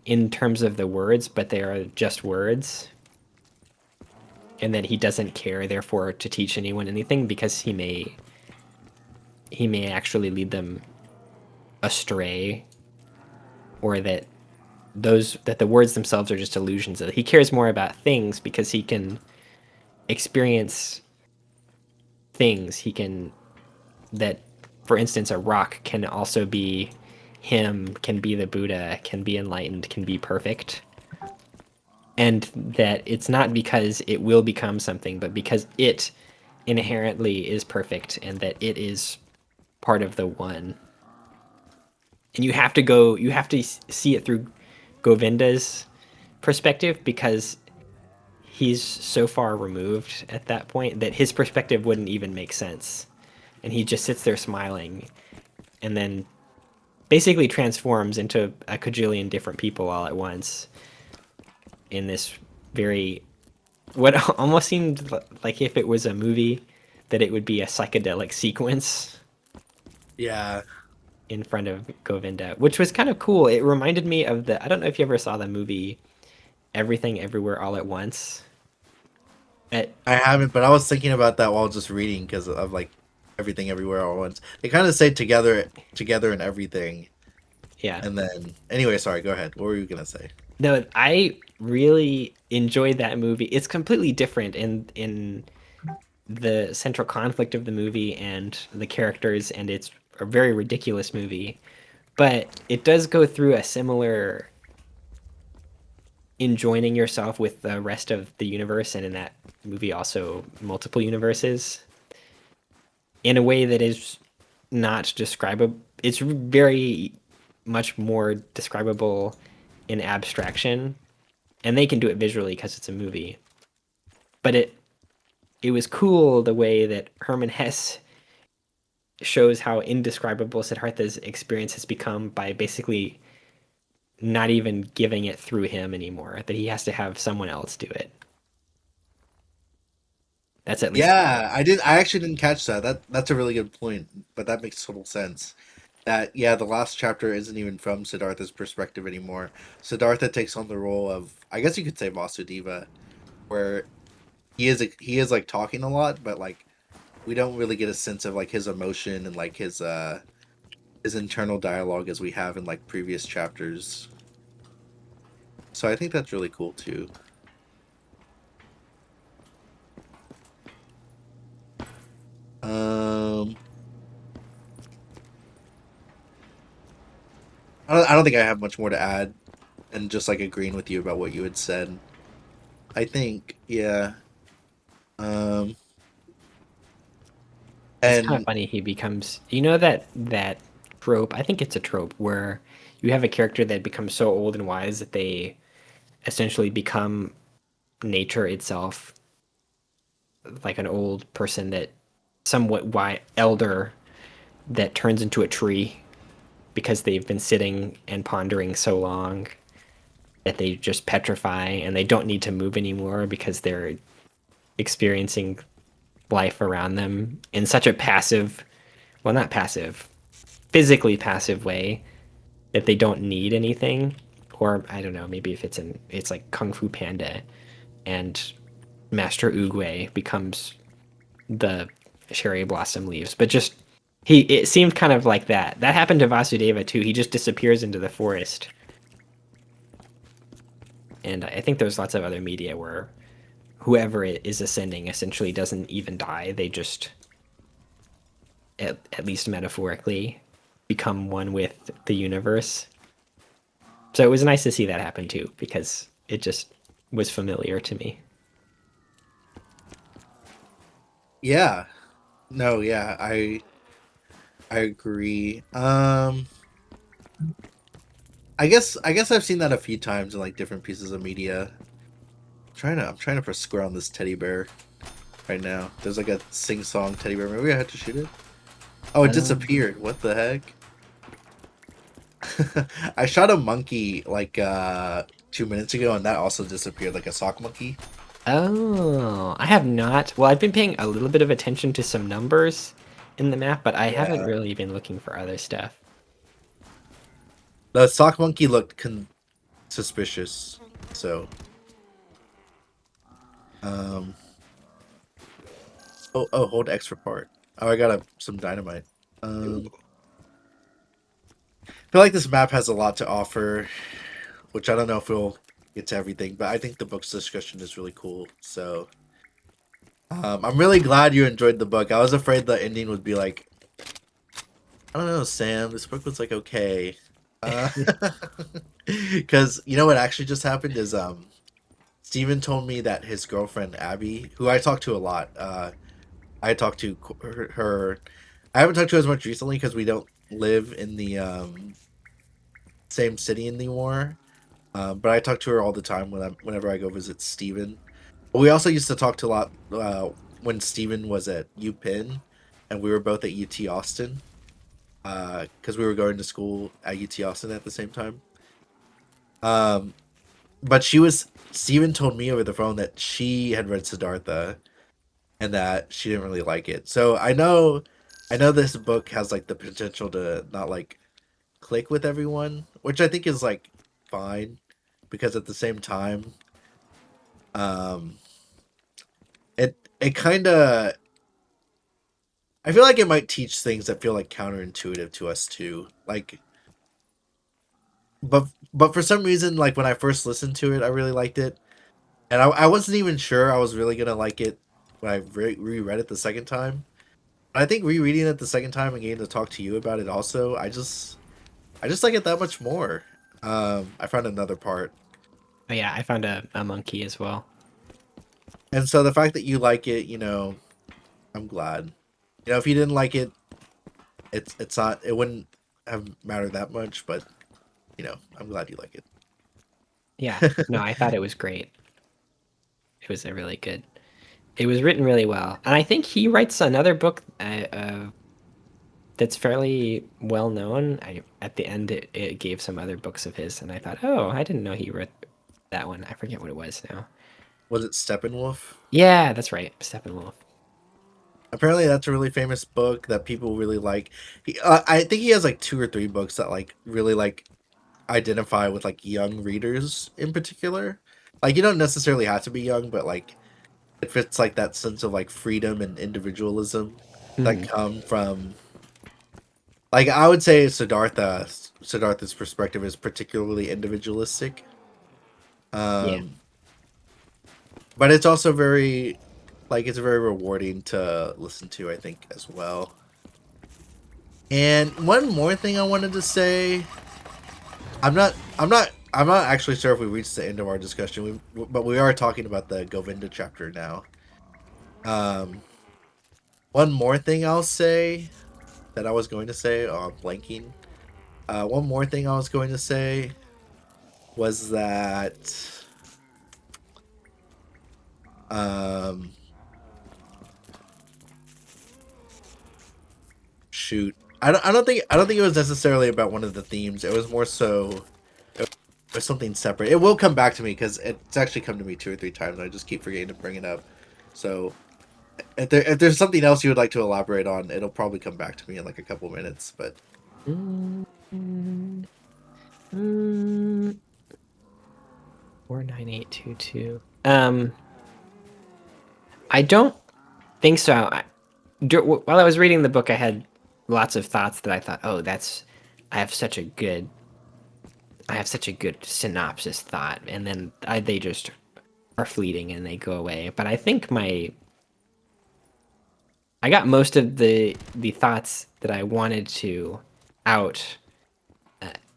Speaker 2: in terms of the words, but they are just words. And that he doesn't care, therefore, to teach anyone anything because he may actually lead them astray or that the words themselves are just illusions. That he cares more about things because he can experience things. He can that, for instance, a rock can also be him, can be the Buddha, can be enlightened, can be perfect. And that it's not because it will become something, but because it inherently is perfect and that it is part of the one. And you have to see it through Govinda's perspective because he's so far removed at that point that his perspective wouldn't even make sense. And he just sits there smiling and then basically transforms into a cajillion different people all at once in this very what almost seemed like if it was a movie that it would be a psychedelic sequence
Speaker 1: Yeah,
Speaker 2: in front of Govinda, which was kind of cool. It reminded me of the I don't know if you ever saw the movie Everything Everywhere All at Once. It,
Speaker 1: I haven't, but I was thinking about that while just reading because of like everything everywhere all at once. They kind of say together and everything,
Speaker 2: yeah.
Speaker 1: and then anyway, sorry, go ahead. What were you gonna say?
Speaker 2: No, I really enjoyed that movie. It's completely different in the central conflict of the movie and the characters, and it's a very ridiculous movie. But it does go through a similar enjoining yourself with the rest of the universe, and in that movie also multiple universes, in a way that is not describable. It's very much more describable in abstraction, and they can do it visually because it's a movie. But it was cool the way that Herman Hesse shows how indescribable Siddhartha's experience has become by basically not even giving it through him anymore. That he has to have someone else do it. That's at least
Speaker 1: Yeah, I did. I actually didn't catch that. That's a really good point, but that makes total sense. That yeah, the last chapter isn't even from Siddhartha's perspective anymore. Siddhartha takes on the role of, I guess you could say, Vasudeva, where he is like talking a lot, but like we don't really get a sense of like his emotion and like his internal dialogue as we have in like previous chapters. So I think that's really cool too. Um, I don't think I have much more to add, and just like agreeing with you about what you had said. I think yeah. Um,
Speaker 2: it's kind of
Speaker 1: and
Speaker 2: funny. He becomes you know that trope. I think it's a trope where you have a character that becomes so old and wise that they essentially become nature itself, like an old person that somewhat elder that turns into a tree because they've been sitting and pondering so long that they just petrify and they don't need to move anymore because they're experiencing life around them in such a passive, well, not passive, physically passive way that they don't need anything. Or I don't know, maybe if it's like Kung Fu Panda and Master Oogway becomes the cherry blossom leaves, but just it seemed kind of like that. That happened to Vasudeva too. He just disappears into the forest. And I think there's lots of other media where whoever is ascending essentially doesn't even die. They just, at least metaphorically, become one with the universe. So it was nice to see that happen too, because it just was familiar to me.
Speaker 1: yeah, no, yeah, I agree. I guess I've seen that a few times in like different pieces of media. I'm trying to square on this teddy bear right now. There's like a sing song teddy bear. Maybe I had to shoot it. Oh, it
Speaker 2: Um,
Speaker 1: disappeared. What the heck? I shot a monkey like 2 minutes ago, and that also disappeared, like a sock monkey.
Speaker 2: oh, I have not. Well, I've been paying a little bit of attention to some numbers in the map, but I haven't
Speaker 1: Yeah,
Speaker 2: really been looking for other stuff.
Speaker 1: the sock monkey looked suspicious. So, um, hold extra part. Oh, I got some dynamite. Um, feel like this map has a lot to offer, which I don't know if we'll get to everything, but I think the book's discussion is really cool. So I'm really glad you enjoyed the book. I was afraid the ending would be like, I don't know, Sam, this book was like okay. Because you know what actually just happened is Steven told me that his girlfriend Abby, who I talk to a lot, I talked to her. I haven't talked to her as much recently because we don't live in the same city anymore. But I talk to her all the time whenever I go visit Steven. We also used to talk to a lot when Steven was at UPenn, and we were both at UT Austin because we were going to school at UT Austin at the same time. Um, but Steven told me over the phone that she had read Siddhartha and that she didn't really like it. So I know this book has like the potential to not like click with everyone, which I think is like fine because at the same time, um, it kind of I feel like it might teach things that feel like counterintuitive to us too. Like, but for some reason, like when I first listened to it, I really liked it, and I wasn't even sure I was really gonna like it when I reread it the second time. I think rereading it the second time and getting to talk to you about it also, I just like it that much more. I found another part,
Speaker 2: Oh yeah, I found a monkey as well.
Speaker 1: and so the fact that you like it, you know, I'm glad. You know, if you didn't like it, it's not it wouldn't have mattered that much, but you know, I'm glad you like it.
Speaker 2: Yeah, no, I thought it was great. It was a really good. It was written really well, and I think he writes another book that's fairly well known. At the end it gave some other books of his, and I thought, oh, I didn't know he wrote that one. I forget what it was now.
Speaker 1: Was it Steppenwolf?
Speaker 2: Yeah, that's right, Steppenwolf.
Speaker 1: Apparently, that's a really famous book that people really like. I think he has like two or three books that like really like identify with like young readers in particular. Like you don't necessarily have to be young, but like it fits like that sense of like freedom and individualism that
Speaker 2: Hmm.
Speaker 1: come from like I would say Siddhartha's perspective is particularly individualistic.
Speaker 2: Yeah,
Speaker 1: Um but it's also very like it's very rewarding to listen to, I think, as well. And one more thing I wanted to say, I'm not actually sure if we reached the end of our discussion. But we are talking about the Govinda chapter now. Um, one more thing I'll say that I was going to say, oh, I'm blanking. One more thing I was going to say was that um, shoot, I don't think it was necessarily about one of the themes. It was more so it was something separate. It will come back to me because it's actually come to me two or three times. And I just keep forgetting to bring it up. So if there's something else you would like to elaborate on, it'll probably come back to me in like a couple minutes. But
Speaker 2: mm, mm, mm, 49822. I don't think so. While I was reading the book, I had lots of thoughts that I thought, oh, that's I have such a good I have such a good synopsis thought, and then they just are fleeting and they go away. But I think I got most of the thoughts that I wanted to out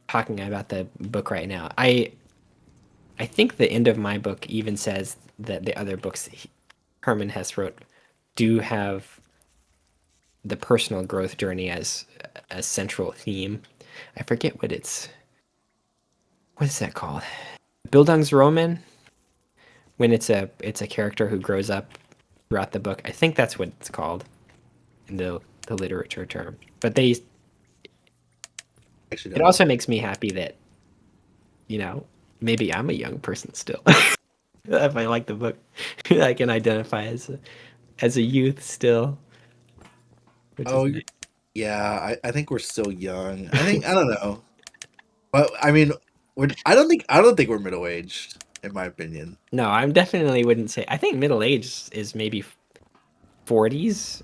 Speaker 2: talking about the book right now. I think the end of my book even says that the other books Herman Hesse wrote do have the personal growth journey as a central theme. I forget what is that called? Bildungsroman, when it's a character who grows up throughout the book. I think that's what it's called in the literature term. But
Speaker 1: actually,
Speaker 2: it
Speaker 1: don't know.
Speaker 2: also makes me happy that, you know, maybe I'm a young person still. If I like the book, I can identify as a youth still, which is
Speaker 1: Oh,
Speaker 2: nice.
Speaker 1: yeah. I think we're still young. I think I don't know, but I mean, I don't think we're middle aged in my opinion.
Speaker 2: No, I'm definitely wouldn't say. I think middle age is maybe 40s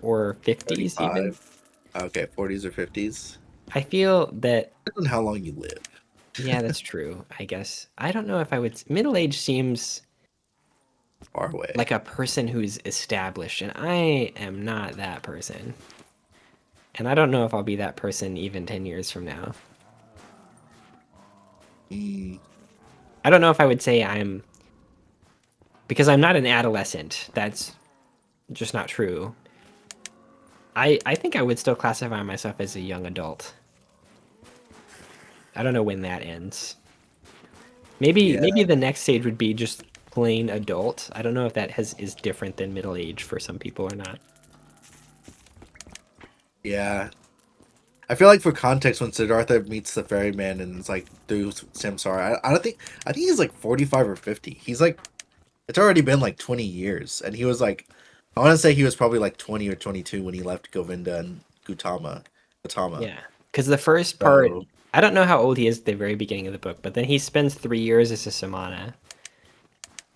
Speaker 2: or 50s even.
Speaker 1: 35. Okay, 40s or 50s.
Speaker 2: I feel that
Speaker 1: Depends on how long you live.
Speaker 2: yeah, that's true. I guess I don't know if I would. Middle age seems
Speaker 1: Far away.
Speaker 2: like a person who's established, and I am not that person. And I don't know if I'll be that person even 10 years from now.
Speaker 1: Mm,
Speaker 2: I don't know if I would say I'm because I'm not an adolescent. That's just not true. I think I would still classify myself as a young adult. I don't know when that ends. Maybe
Speaker 1: yeah,
Speaker 2: the next stage would be just plain adult. I don't know if that is different than middle age for some people or not.
Speaker 1: yeah. I feel like for context, when Siddhartha meets the ferryman and it's like through Samsara, I don't think I think he's like 45 or 50. He's like it's already been like 20 years, and he was like I want to say he was probably like 20 or 22 when he left Govinda and Gautama.
Speaker 2: Yeah, because the first part,
Speaker 1: So
Speaker 2: I don't know how old he is at the very beginning of the book, but then he spends 3 years as a samana,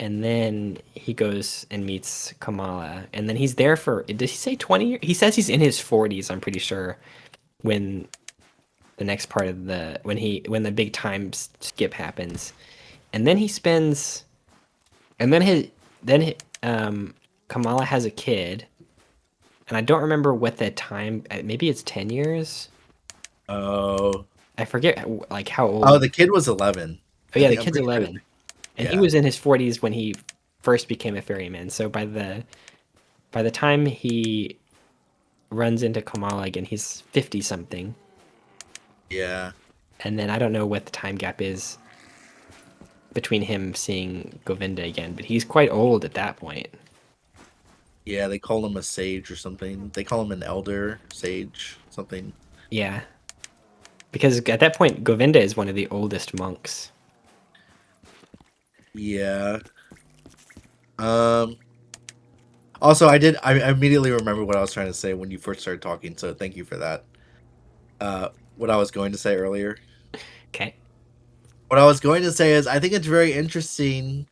Speaker 2: and then he goes and meets Kamala, and then he's there for. Did he say 20 years? He says he's in his 40s. I'm pretty sure when the next part of the when the big time skip happens, and then he spends, and then Kamala has a kid, and I don't remember what the time. Maybe it's 10 years.
Speaker 1: oh
Speaker 2: I forget like how
Speaker 1: oh,
Speaker 2: old.
Speaker 1: the kid was 11.
Speaker 2: Oh yeah, the
Speaker 1: I'm
Speaker 2: kid's
Speaker 1: pretty sure.
Speaker 2: 11, and he
Speaker 1: Yeah,
Speaker 2: was in his 40s when he first became a ferryman. So by the time he runs into Kamala again, he's 50 something,
Speaker 1: yeah,
Speaker 2: and then I don't know what the time gap is between him seeing Govinda again, but he's quite old at that point.
Speaker 1: yeah. They call him a sage or something. They call him an elder sage something.
Speaker 2: Yeah, because at that point Govinda is one of the oldest monks.
Speaker 1: Yeah. Um. Also, I immediately remember what I was trying to say when you first started talking. So thank you for that. What I was going to say earlier.
Speaker 2: Okay.
Speaker 1: What I was going to say is I think it's very interesting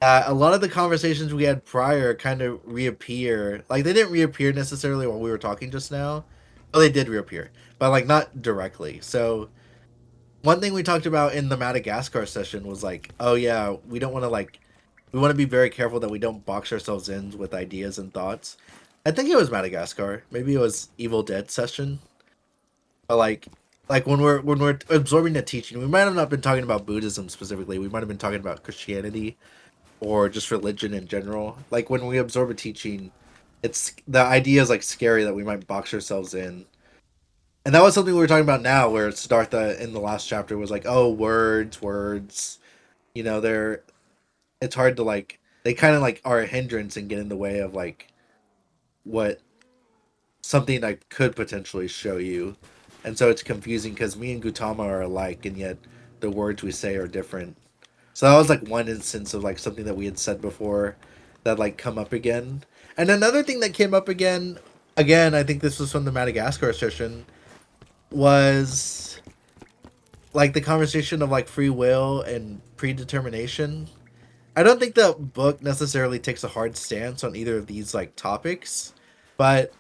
Speaker 1: that a lot of the conversations we had prior kind of reappear. Like they didn't reappear necessarily while we were talking just now. Oh, they did reappear, but like not directly. So one thing we talked about in the Madagascar session was like, oh yeah, we don't want to like we want to be very careful that we don't box ourselves in with ideas and thoughts. I think it was Madagascar. Maybe it was Evil Dead session. But like when we're absorbing the teaching, we might have not been talking about Buddhism specifically. We might have been talking about Christianity or just religion in general. Like when we absorb a teaching, it's the idea is like scary that we might box ourselves in. And that was something we were talking about now, where Siddhartha in the last chapter was like, "Oh, words. You know, they're it's hard to like. They kind of like are a hindrance and get in the way of like what something I could potentially show you." And so it's confusing because me and Gautama are alike, and yet the words we say are different. So that was like one instance of like something that we had said before that like come up again. And another thing that came up again, I think this was from the Madagascar session, was like the conversation of like free will and predetermination. I don't think the book necessarily takes a hard stance on either of these like topics, but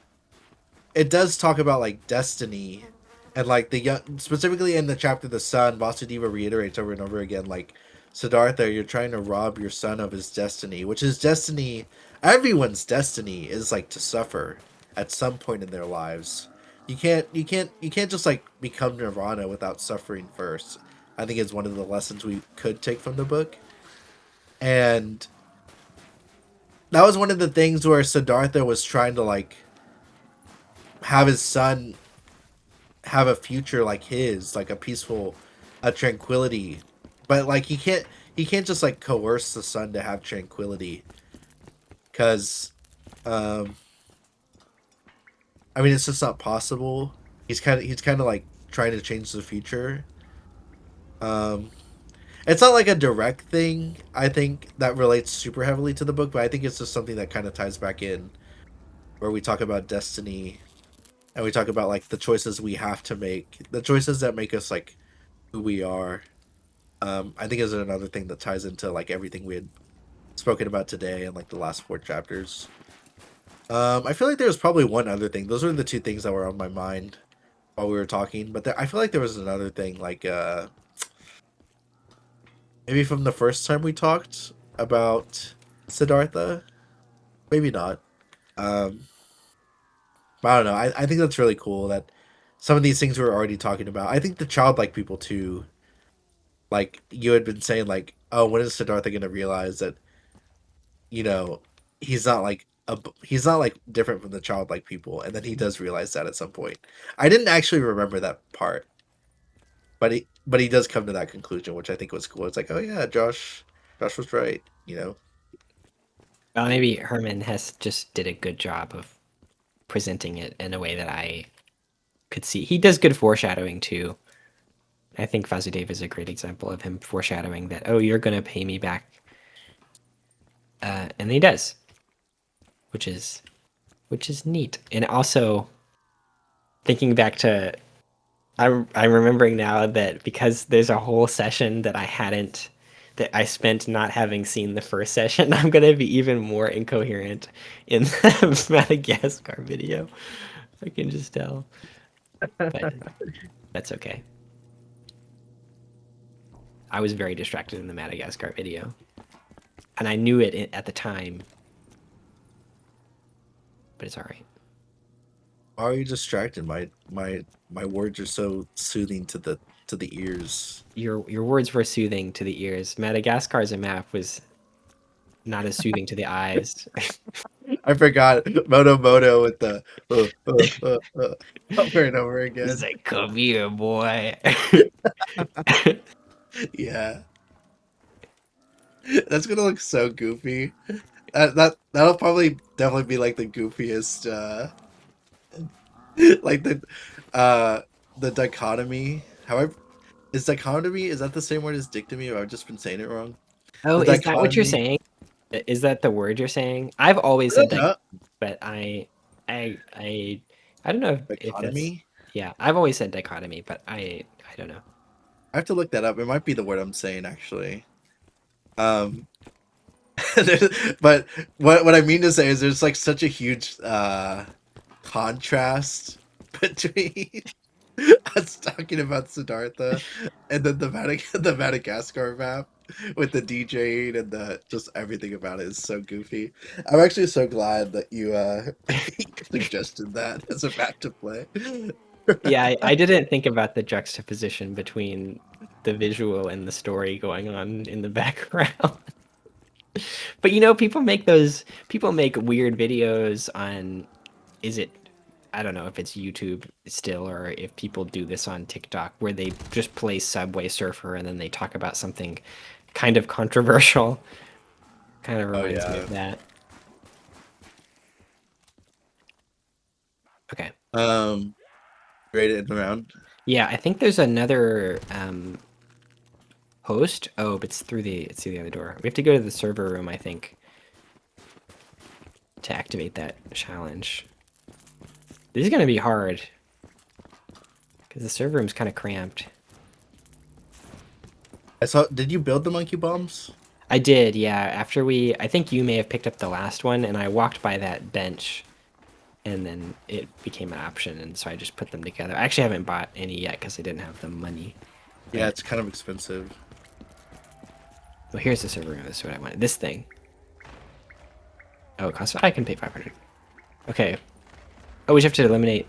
Speaker 1: it does talk about like destiny and like the young, specifically in the chapter the son, Vasudeva reiterates over and over again like Siddhartha, you're trying to rob your son of his destiny, which is destiny. Everyone's destiny is like to suffer at some point in their lives. You can't just like become nirvana without suffering first. I think it's one of the lessons we could take from the book. And that was one of the things where Siddhartha was trying to like have his son have a future like his, like a peaceful, a tranquility. But like he can't just like coerce the son to have tranquility, because, um, I mean it's just not possible. He's kind of like trying to change the future. Um, it's not like a direct thing. I think that relates super heavily to the book, but I think it's just something that kind of ties back in where we talk about destiny and we talk about like the choices we have to make, the choices that make us like who we are. I think is another thing that ties into like everything we had spoken about today and like the last four chapters. I feel like there was probably one other thing. Those were the two things that were on my mind. while we were talking, but I feel like there was another thing, like maybe from the first time we talked about Siddhartha. Maybe not. Um, but I don't know. I think that's really cool that some of these things we were already talking about. I think the childlike people too. Like you had been saying, like, oh, when is Siddhartha gonna realize that you know he's not like he's not like different from the childlike people, and then he does realize that at some point. I didn't actually remember that part, but he does come to that conclusion, which I think was cool. It's like, oh yeah, Josh was right.
Speaker 2: Well, maybe Herman Hesse just did a good job of presenting it in a way that I could see. He does good foreshadowing too. I think Vasudev is a great example of him foreshadowing that, oh, you're gonna pay me back, and he does, which is neat. And also thinking back to, I'm remembering now that because there's a whole session that I spent not having seen the first session, I'm gonna be even more incoherent in the Madagascar video. I can just tell, but that's okay. I was very distracted in the Madagascar video, and I knew it at the time, but it's all right.
Speaker 1: Why are you distracted? My words are so soothing to the ears.
Speaker 2: Your words were soothing to the ears. Madagascar's a map was not as soothing to the eyes.
Speaker 1: I forgot Moto with the over and over again.
Speaker 2: It's like, come here, boy.
Speaker 1: Yeah, that's gonna look so goofy. That'll probably definitely be like the goofiest, like the dichotomy. However, is that the same word as dictomy, or I've just been saying it wrong?
Speaker 2: Oh,
Speaker 1: The
Speaker 2: is that what you're
Speaker 1: dichotomy.
Speaker 2: saying? Is that the word you're saying? I've always said
Speaker 1: No,
Speaker 2: but I don't know if it's,
Speaker 1: dichotomy.
Speaker 2: yeah. I've always said dichotomy, but I don't know.
Speaker 1: I have to look that up. It might be the word I'm saying actually. Um, but what I mean to say is there's like such a huge contrast between us talking about Siddhartha and then the Madagascar map with the DJing and the just everything about it is so goofy. I'm actually so glad that you suggested that as a map to play.
Speaker 2: Yeah, I didn't think about the juxtaposition between the visual and the story going on in the background. But people make weird videos on, is it, I don't know if it's YouTube still or if people do this on TikTok where they just play Subway Surfer and then they talk about something kind of controversial. Kind of
Speaker 1: Oh
Speaker 2: reminds me
Speaker 1: yeah.
Speaker 2: of that. Okay.
Speaker 1: Rate it around.
Speaker 2: Yeah, I think there's another host. Oh, but it's through the other door. We have to go to the server room, I think, to activate that challenge. This is gonna be hard because the server room's kind of cramped.
Speaker 1: Did you build the monkey bombs?
Speaker 2: I did, yeah. I think you may have picked up the last one, and I walked by that bench, and then it became an option, and so I just put them together. I actually haven't bought any yet because I didn't have the money.
Speaker 1: Yeah, it's kind of expensive.
Speaker 2: Well, here's the server room. This is what I wanted. This thing. Oh, it costs. I can pay 500. Okay. Oh, we just have to eliminate.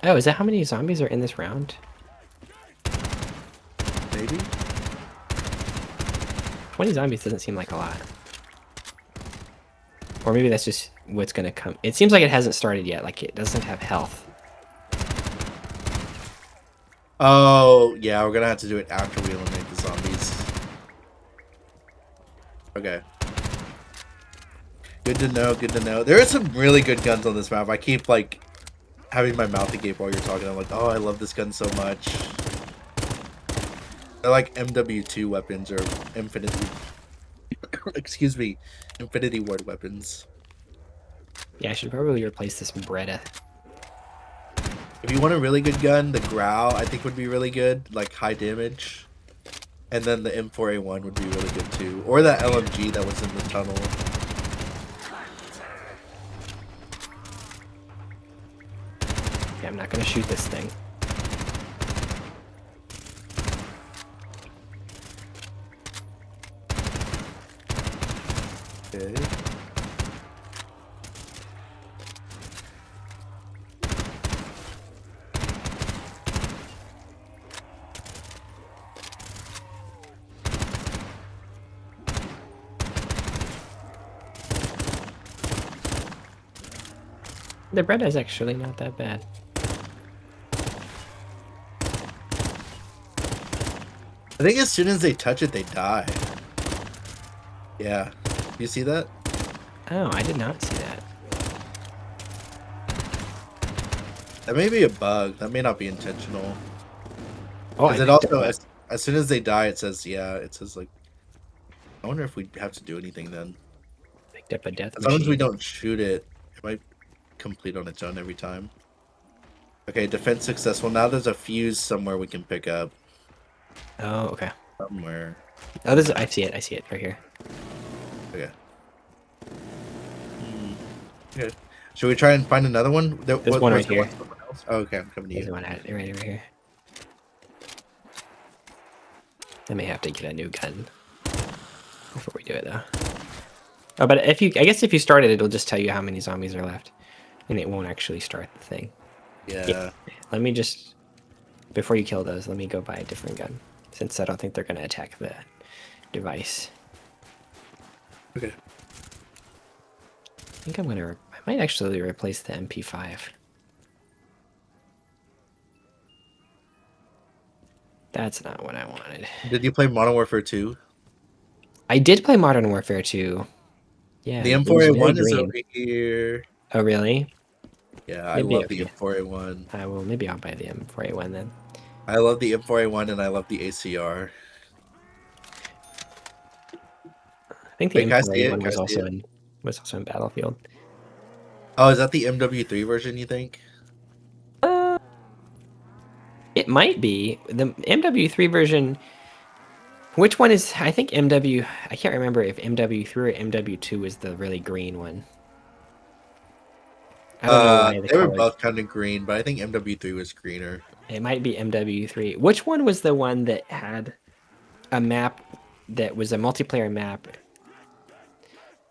Speaker 2: Oh, is that how many zombies are in this round?
Speaker 1: Maybe.
Speaker 2: 20 zombies doesn't seem like a lot. Or maybe that's just what's gonna come. It seems like it hasn't started yet. Like it doesn't have health.
Speaker 1: Oh, yeah, we're gonna have to do it after we eliminate the zombies. Okay. Good to know, good to know. There are some really good guns on this map. I keep, like, having my mouth agape while you're talking. I'm like, oh, I love this gun so much. They're like MW2 weapons or Infinity... excuse me, Infinity Ward weapons.
Speaker 2: Yeah, I should probably replace this Beretta.
Speaker 1: If you want a really good gun, the Growl I think would be really good, like high damage. And then the M4A1 would be really good too. Or that LMG that was in the tunnel.
Speaker 2: Yeah, I'm not gonna shoot this thing.
Speaker 1: Okay.
Speaker 2: The bread is actually not that bad.
Speaker 1: I think as soon as they touch it, they die. Yeah. You see that?
Speaker 2: Oh, I did not see that.
Speaker 1: That may be a bug. That may not be intentional.
Speaker 2: Oh, I
Speaker 1: Because it
Speaker 2: picked up
Speaker 1: also,
Speaker 2: a,
Speaker 1: as soon as they die, it says, yeah, it says like, I wonder if we have to do anything then.
Speaker 2: picked up a death
Speaker 1: As long as we
Speaker 2: machine.
Speaker 1: don't shoot it, it might complete on its own every time. Okay, defense successful. Now there's a fuse somewhere we can pick up.
Speaker 2: Oh, okay.
Speaker 1: Somewhere.
Speaker 2: Oh, this is, I see it. I see it right here.
Speaker 1: Okay. Okay. Should we try and find another one?
Speaker 2: There's one right here.
Speaker 1: Else? Oh, okay, I'm coming to
Speaker 2: There's
Speaker 1: you.
Speaker 2: one right here. I may have to get a new gun before we do it, though. Oh, but I guess if you start it, it'll just tell you how many zombies are left, and it won't actually start the thing.
Speaker 1: Yeah.
Speaker 2: Let me just, before you kill those, let me go buy a different gun, since I don't think they're gonna attack the device.
Speaker 1: Okay.
Speaker 2: I think I might actually replace the MP5. That's not what I wanted.
Speaker 1: Did you play Modern Warfare 2?
Speaker 2: I did play Modern Warfare 2. Yeah,
Speaker 1: The
Speaker 2: it was very
Speaker 1: M4A1 is
Speaker 2: green.
Speaker 1: over here.
Speaker 2: Oh, really?
Speaker 1: Yeah, I
Speaker 2: Maybe,
Speaker 1: love the
Speaker 2: okay.
Speaker 1: M4A1.
Speaker 2: Well, maybe I'll buy the M4A1 then.
Speaker 1: I love the M4A1 and I love the ACR.
Speaker 2: I think the
Speaker 1: Wait, can I see it?
Speaker 2: M4A1
Speaker 1: Can I see it?
Speaker 2: was also in Battlefield.
Speaker 1: Oh, is that the MW3 version, you think?
Speaker 2: It might be. The MW3 version... Which one is... I think MW... I can't remember if MW3 or MW2 is the really green one. I don't know why the
Speaker 1: They were
Speaker 2: color...
Speaker 1: both kind of green, but I think MW3 was greener.
Speaker 2: It might be MW3. Which one was the one that had a map that was a multiplayer map,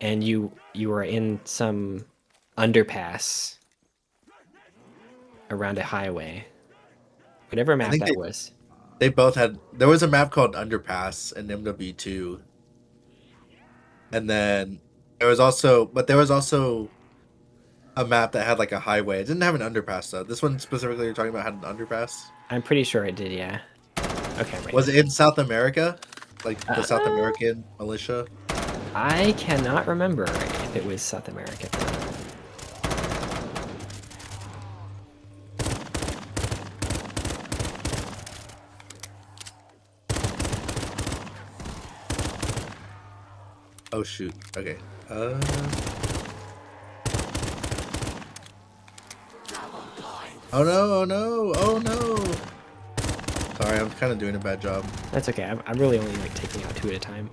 Speaker 2: and you were in some underpass around a highway? Whatever
Speaker 1: I
Speaker 2: map
Speaker 1: think
Speaker 2: that was.
Speaker 1: they both had. There was a map called Underpass in MW2, and then there was also a map that had like a highway. It didn't have an underpass though. This one specifically you're talking about had an underpass.
Speaker 2: I'm pretty sure it did, yeah. Okay, right.
Speaker 1: Was it in South America? Like the South
Speaker 2: Uh,
Speaker 1: American militia?
Speaker 2: I cannot remember if it was South America.
Speaker 1: Oh shoot. Okay. Oh no, oh no, oh no. Sorry, I'm kind of doing a bad job.
Speaker 2: That's okay. I'm really only like taking out 2 at a time.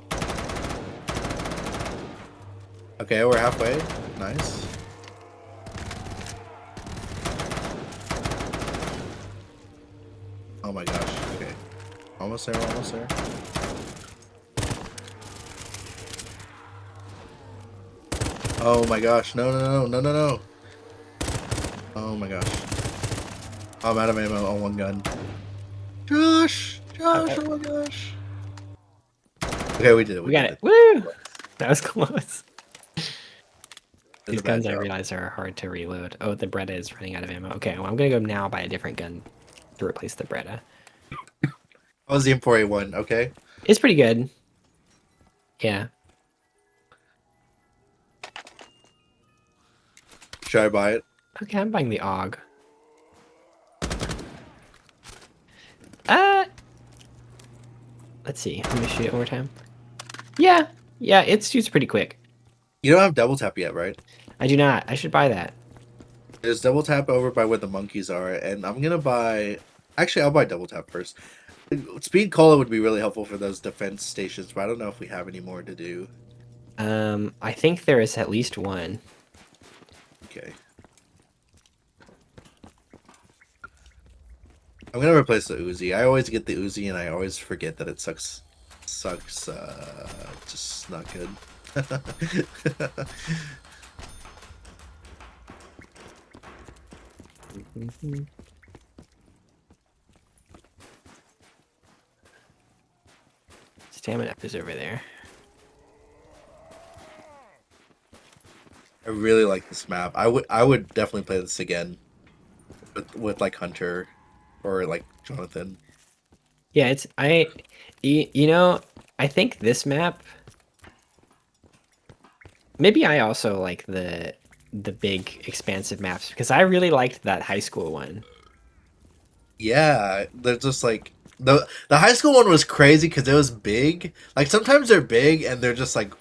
Speaker 1: Okay, we're halfway. Nice. Oh my gosh. Okay. Almost there, almost there. Oh my gosh. No, no, no, no, no, no. Oh my gosh. I'm out of ammo on one gun. Josh! Josh, oh my gosh. Okay, we did it.
Speaker 2: We got it.
Speaker 1: did it.
Speaker 2: Woo! That was close.
Speaker 1: Did
Speaker 2: These
Speaker 1: a bad
Speaker 2: guns I
Speaker 1: job.
Speaker 2: realize are hard to reload. Oh, the Beretta is running out of ammo. Okay, well, I'm gonna go now buy a different gun to replace the Beretta.
Speaker 1: That was the M4A1, okay?
Speaker 2: It's pretty good. Yeah.
Speaker 1: Should I buy it?
Speaker 2: Okay, I'm buying the AUG. Let's see. Let me shoot it one more time. Yeah, it shoots pretty quick.
Speaker 1: You don't have double tap yet, right?
Speaker 2: I do not. I should buy that.
Speaker 1: There's double tap over by where the monkeys are, and I'm gonna buy... Actually, I'll buy double tap first. Speed cola would be really helpful for those defense stations, but I don't know if we have any more to do.
Speaker 2: I think there is at least one.
Speaker 1: Okay. I'm gonna replace the Uzi. I always get the Uzi and I always forget that it sucks just not good.
Speaker 2: Stamina up is over there.
Speaker 1: I really like this map. I would definitely play this again with like Hunter or like Jonathan.
Speaker 2: Yeah, you know, I think this map. Maybe I also like the big expansive maps because I really liked that high school one.
Speaker 1: Yeah, they're just like the high school one was crazy because it was big. Like sometimes they're big and they're just like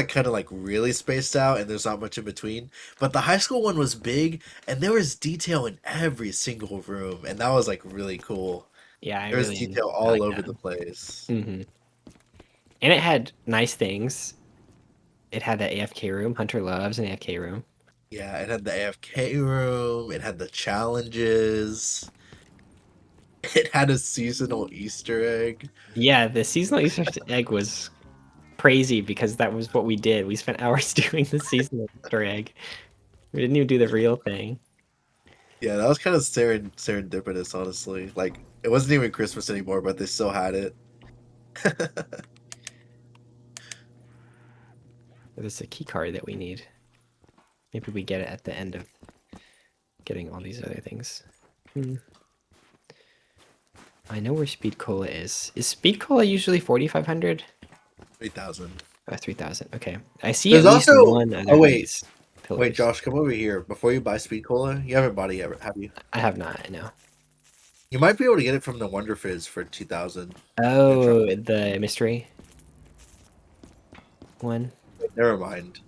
Speaker 1: kind of like really spaced out and there's not much in between. But the high school one was big and there was detail in every single room and that was like really cool.
Speaker 2: Yeah,
Speaker 1: There was detail
Speaker 2: I
Speaker 1: all
Speaker 2: like
Speaker 1: over
Speaker 2: that.
Speaker 1: the place.
Speaker 2: Hmm. And it had nice things. It had that AFK room. Hunter loves an AFK room.
Speaker 1: Yeah, it had the AFK room, it had the challenges, it had a seasonal Easter egg.
Speaker 2: Yeah, the seasonal Easter egg was crazy because that was what we did. We spent hours doing the seasonal Easter egg. We didn't even do the real thing.
Speaker 1: Yeah, that was kind of serendipitous, honestly. Like, it wasn't even Christmas anymore, but they still had it.
Speaker 2: There's a key card that we need. Maybe we get it at the end of getting all these other things. I know where Speed Cola is. Is Speed Cola usually 4,500?
Speaker 1: 3,000.
Speaker 2: 3,000. Okay. I see at
Speaker 1: There's
Speaker 2: least
Speaker 1: also.
Speaker 2: one other
Speaker 1: Oh,
Speaker 2: of
Speaker 1: wait.
Speaker 2: these
Speaker 1: Wait,
Speaker 2: pillars.
Speaker 1: Josh, come over here. Before you buy Speed Cola, you haven't bought it yet, have you?
Speaker 2: I have not, I know.
Speaker 1: You might be able to get it from the Wonder Fizz for 2,000. Good try.
Speaker 2: Oh, the mystery one.
Speaker 1: Wait, never mind.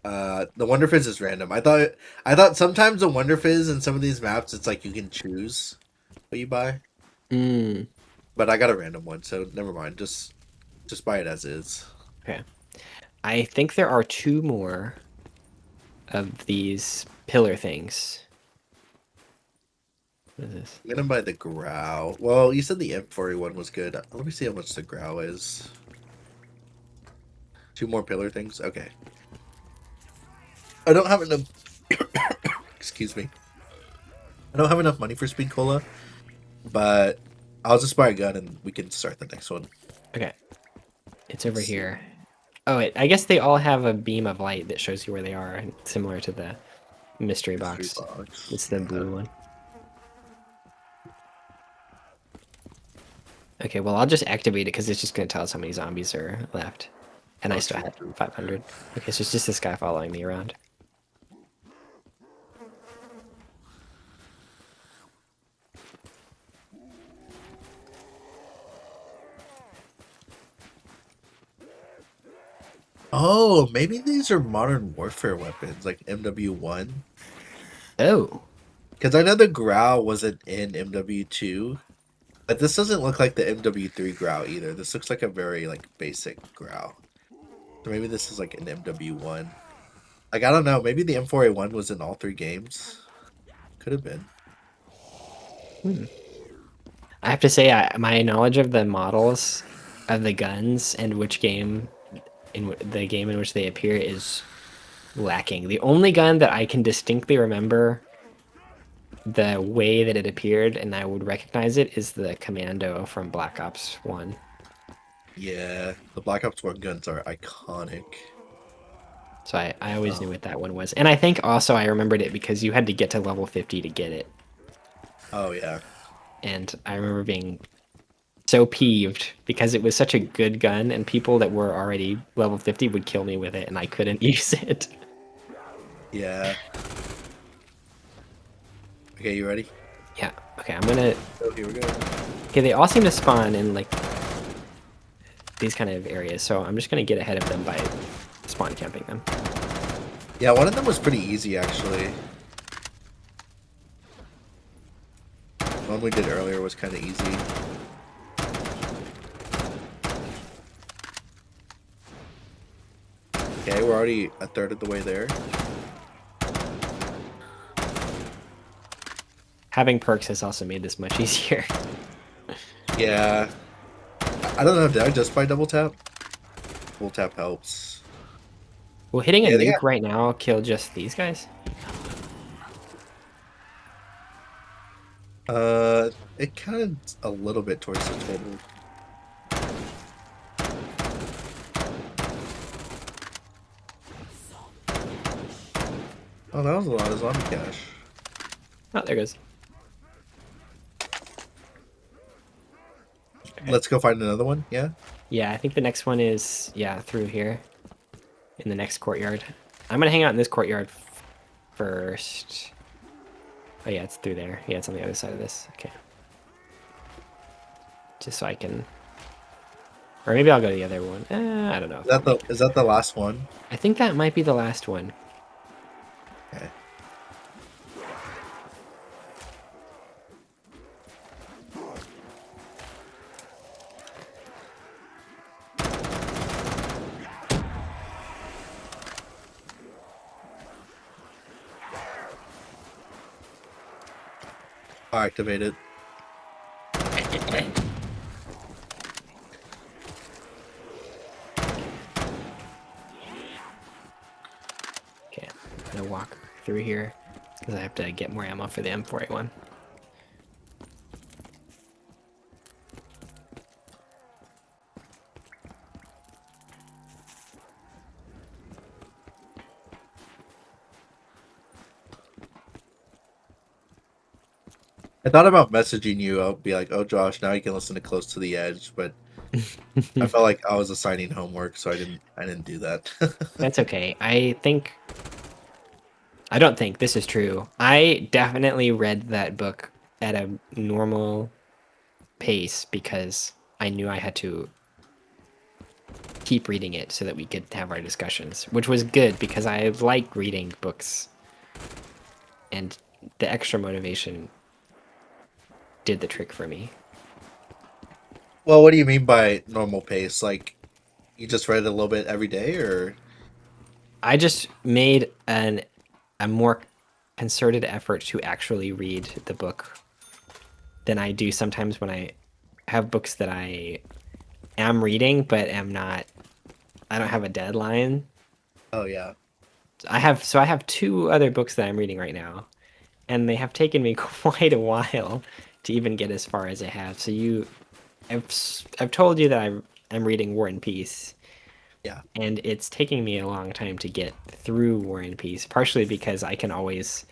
Speaker 1: The Wonder Fizz is random. I thought sometimes the Wonder Fizz in some of these maps, it's like you can choose what you buy.
Speaker 2: Mm,
Speaker 1: But I got a random one, so never mind. Just buy it as is.
Speaker 2: okay. I think there are two more of these pillar things. What is this?
Speaker 1: I'm gonna buy the Growl. Well, you said the M41 was good. Let me see how much the Growl is. Two more pillar things? Okay. I don't have enough. Excuse me. I don't have enough money for Speed Cola, but I'll just buy a gun and we can start the next one.
Speaker 2: Okay. It's over
Speaker 1: Let's see.
Speaker 2: here. Oh, I guess they all have a beam of light that shows you where they are, similar to the mystery box.
Speaker 1: Box.
Speaker 2: It's the
Speaker 1: Yeah.
Speaker 2: blue one. Okay, well, I'll just activate it because it's just going to tell us how many zombies are left. And I
Speaker 1: Oh,
Speaker 2: still
Speaker 1: true,
Speaker 2: have
Speaker 1: true.
Speaker 2: 500. Okay, so it's just this guy following me around.
Speaker 1: Oh, maybe these are Modern Warfare weapons, like MW1.
Speaker 2: Oh,
Speaker 1: Because I know the Growl wasn't in MW2, but this doesn't look like the MW3 Growl either. This looks like a very like basic Growl. So maybe this is like an MW1. Like I don't know, maybe the M4A1 was in all three games. Could have been.
Speaker 2: I have to say, my knowledge of the models of the guns and which game, the game in which they appear, is lacking. The only gun that I can distinctly remember the way that it appeared and I would recognize it is the Commando from Black Ops 1.
Speaker 1: Yeah, the Black Ops 1 guns are iconic.
Speaker 2: So I always knew what that one was. And I think also I remembered it because you had to get to level 50 to get it.
Speaker 1: Oh yeah.
Speaker 2: And I remember being so peeved because it was such a good gun and people that were already level 50 would kill me with it and I couldn't use it.
Speaker 1: Yeah. Okay, you ready?
Speaker 2: Yeah, okay, I'm gonna...
Speaker 1: Oh, here we go.
Speaker 2: Okay, they all seem to spawn in, like, these kind of areas, so I'm just gonna get ahead of them by spawn camping them.
Speaker 1: Yeah, one of them was pretty easy actually. One we did earlier was kind of easy. Okay, we're already a third of the way there.
Speaker 2: Having perks has also made this much easier.
Speaker 1: Yeah. I don't know. Did I just buy double tap? Double tap helps.
Speaker 2: Will hitting a
Speaker 1: Yeah, they
Speaker 2: nuke right now kill just these guys?
Speaker 1: it counted a little bit towards the total. Oh, that was a lot of zombie cash.
Speaker 2: Oh, there goes.
Speaker 1: Let's go find another one. Yeah.
Speaker 2: Yeah, I think the next one is, yeah, through here. In the next courtyard. I'm gonna hang out in this courtyard first. Oh yeah, it's through there. Yeah, it's on the other side of this. Okay. Just so I can... Or maybe I'll go to the other one. I don't know.
Speaker 1: Is that the last one?
Speaker 2: I think that might be the last one.
Speaker 1: Okay. I'll activate it.
Speaker 2: Okay, I'm gonna walk through here because I have to get more ammo for the M4A1.
Speaker 1: I thought about messaging you. I'll be like, "Oh, Josh, now you can listen to Close to the Edge," but I felt like I was assigning homework, so I didn't do that.
Speaker 2: That's okay. I don't think this is true. I definitely read that book at a normal pace because I knew I had to keep reading it so that we could have our discussions, which was good because I like reading books, and the extra motivation did the trick for me.
Speaker 1: Well, what do you mean by normal pace? Like, you just read it a little bit every day, or?
Speaker 2: I just made a more concerted effort to actually read the book than I do sometimes when I have books that I am reading but I don't have a deadline.
Speaker 1: Oh yeah.
Speaker 2: I have two other books that I'm reading right now, and they have taken me quite a while to even get as far as I have. So I've told you that I'm reading War and Peace.
Speaker 1: Yeah.
Speaker 2: And it's taking me a long time to get through War and Peace, partially because I can always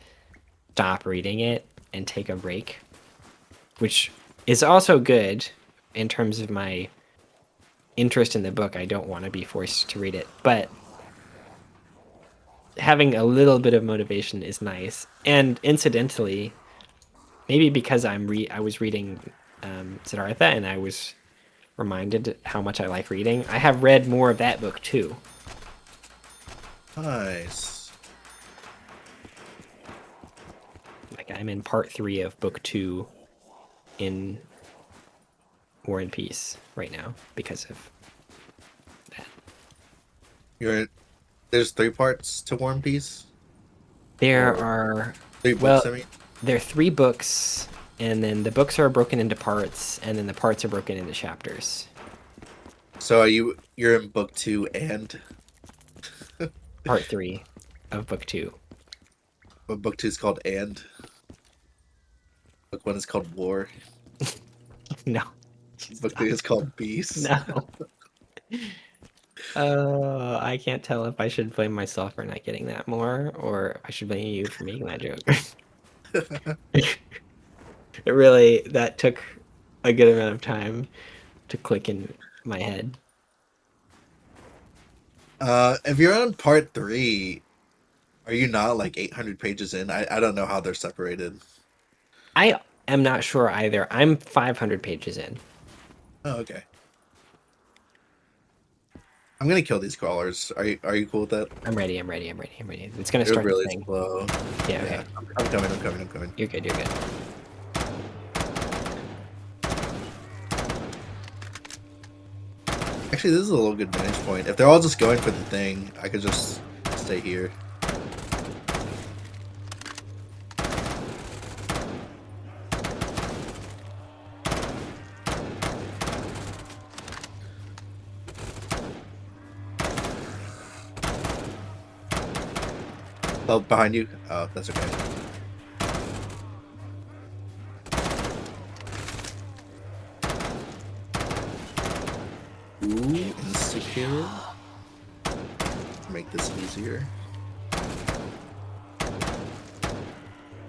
Speaker 2: stop reading it and take a break, which is also good in terms of my interest in the book. I don't want to be forced to read it, but having a little bit of motivation is nice. And incidentally, maybe because I was reading Siddhartha and I was reminded how much I like reading, I have read more of that book too.
Speaker 1: Nice.
Speaker 2: Like I'm in part 3 of book 2 in War and Peace right now because of that.
Speaker 1: There's 3 parts to War and Peace.
Speaker 2: There
Speaker 1: Or
Speaker 2: are
Speaker 1: 3 books. I mean,
Speaker 2: there are 3 books, and then the books are broken into parts, and then the parts are broken into chapters.
Speaker 1: so you're in book 2 and
Speaker 2: Part 3 of book 2.
Speaker 1: but book 2 is called and. Book 1 is called War.
Speaker 2: No.
Speaker 1: Book 3 is called Peace.
Speaker 2: No. I can't tell if I should blame myself for not getting that more, or if I should blame you for making that joke. It really, that took a good amount of time to click in my head.
Speaker 1: If you're on part 3, are you not like 800 pages in? I don't know how they're separated.
Speaker 2: I am not sure either. I'm 500 pages in.
Speaker 1: Oh, okay. I'm gonna kill these crawlers. Are you cool with that?
Speaker 2: I'm ready. It's gonna
Speaker 1: They're
Speaker 2: start
Speaker 1: really
Speaker 2: the thing.
Speaker 1: slow.
Speaker 2: Yeah, okay.
Speaker 1: Yeah, I'm coming.
Speaker 2: You're good.
Speaker 1: Actually, this is a little good vantage point. If they're all just going for the thing, I could just stay here. Oh, behind you. Oh, that's okay. Ooh, insecure. Make this easier.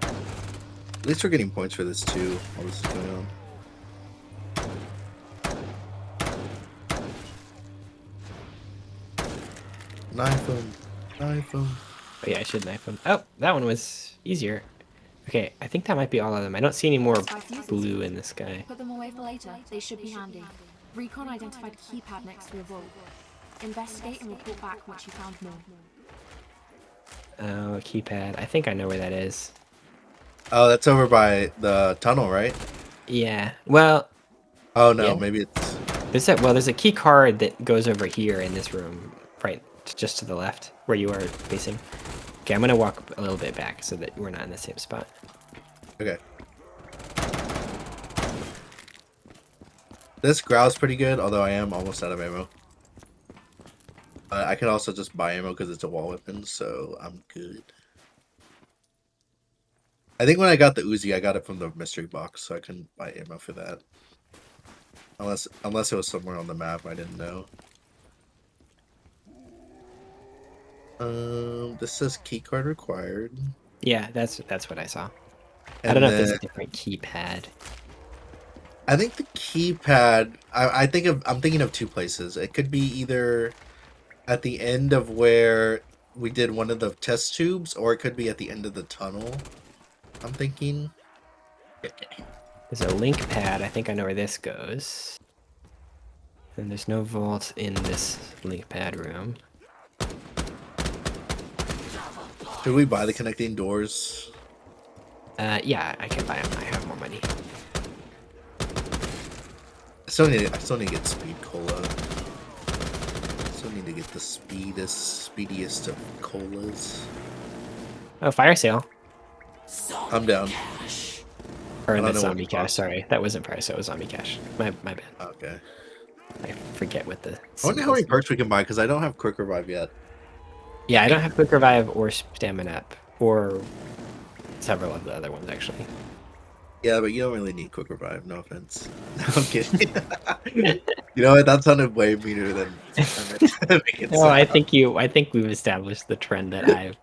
Speaker 1: At least we're getting points for this too, while this is going on. Knife him. Knife him.
Speaker 2: Oh yeah, I should knife him. Oh, that one was easier. Okay, I think that might be all of them. I don't see any more blue in this guy.
Speaker 3: Put them away for later. They should be handy. Recon identified a keypad next to a vault. Investigate and report back once you found more.
Speaker 2: Oh, a keypad. I think I know where that is.
Speaker 1: Oh, that's over by the tunnel, right?
Speaker 2: Yeah. Well,
Speaker 1: Oh no,
Speaker 2: yeah.
Speaker 1: maybe it's...
Speaker 2: There's a key card that goes over here in this room, right, just to the left, where you are facing. Okay, I'm gonna walk a little bit back so that we're not in the same spot.
Speaker 1: Okay. This growl's pretty good, although I am almost out of ammo. I could also just buy ammo because it's a wall weapon, so I'm good. I think when I got the Uzi, I got it from the mystery box, so I couldn't buy ammo for that. Unless it was somewhere on the map I didn't know. This says keycard required.
Speaker 2: Yeah, that's what I saw.
Speaker 1: And
Speaker 2: I don't know if
Speaker 1: then,
Speaker 2: there's a different keypad.
Speaker 1: I think the keypad. I'm thinking of two places. It could be either at the end of where we did one of the test tubes, or it could be at the end of the tunnel. I'm thinking.
Speaker 2: There's a link pad. I think I know where this goes. And there's no vault in this link pad room.
Speaker 1: Should we buy the connecting doors?
Speaker 2: Yeah, I can buy them. I have more money.
Speaker 1: I still need to get speed cola. Still need to get the speediest of colas.
Speaker 2: Oh, fire sale.
Speaker 1: I'm down.
Speaker 2: Or
Speaker 1: I don't
Speaker 2: the
Speaker 1: know what
Speaker 2: zombie
Speaker 1: it
Speaker 2: cash.
Speaker 1: costs.
Speaker 2: Sorry, that wasn't fire sale. It was zombie cash. My bad.
Speaker 1: Okay.
Speaker 2: I forget what the.
Speaker 1: I wonder how many perks we can buy because I don't have quick revive yet.
Speaker 2: Yeah, I don't have quick revive or stamina up or several of the other ones actually.
Speaker 1: Yeah, but you don't really need quick revive. No offense. No, I'm kidding. You know what? That sounded way meaner than I meant to make it
Speaker 2: No, I
Speaker 1: sound.
Speaker 2: think we've established the trend that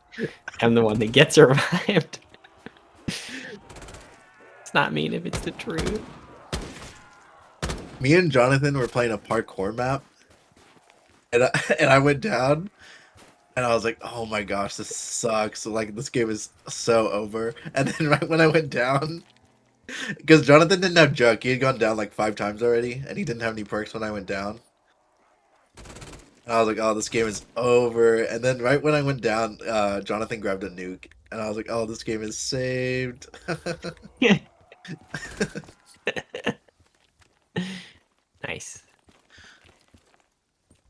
Speaker 2: I'm the one that gets revived. It's not mean if it's the truth.
Speaker 1: Me and Jonathan were playing a parkour map, and I went down, and I was like, "Oh my gosh, this sucks! Like this game is so over." And then right when I went down, because Jonathan didn't have Juck, he had gone down like 5 times already, and he didn't have any perks when I went down. And I was like, "Oh, this game is over." And then right when I went down, Jonathan grabbed a nuke, and I was like, "Oh, this game is saved."
Speaker 2: Nice.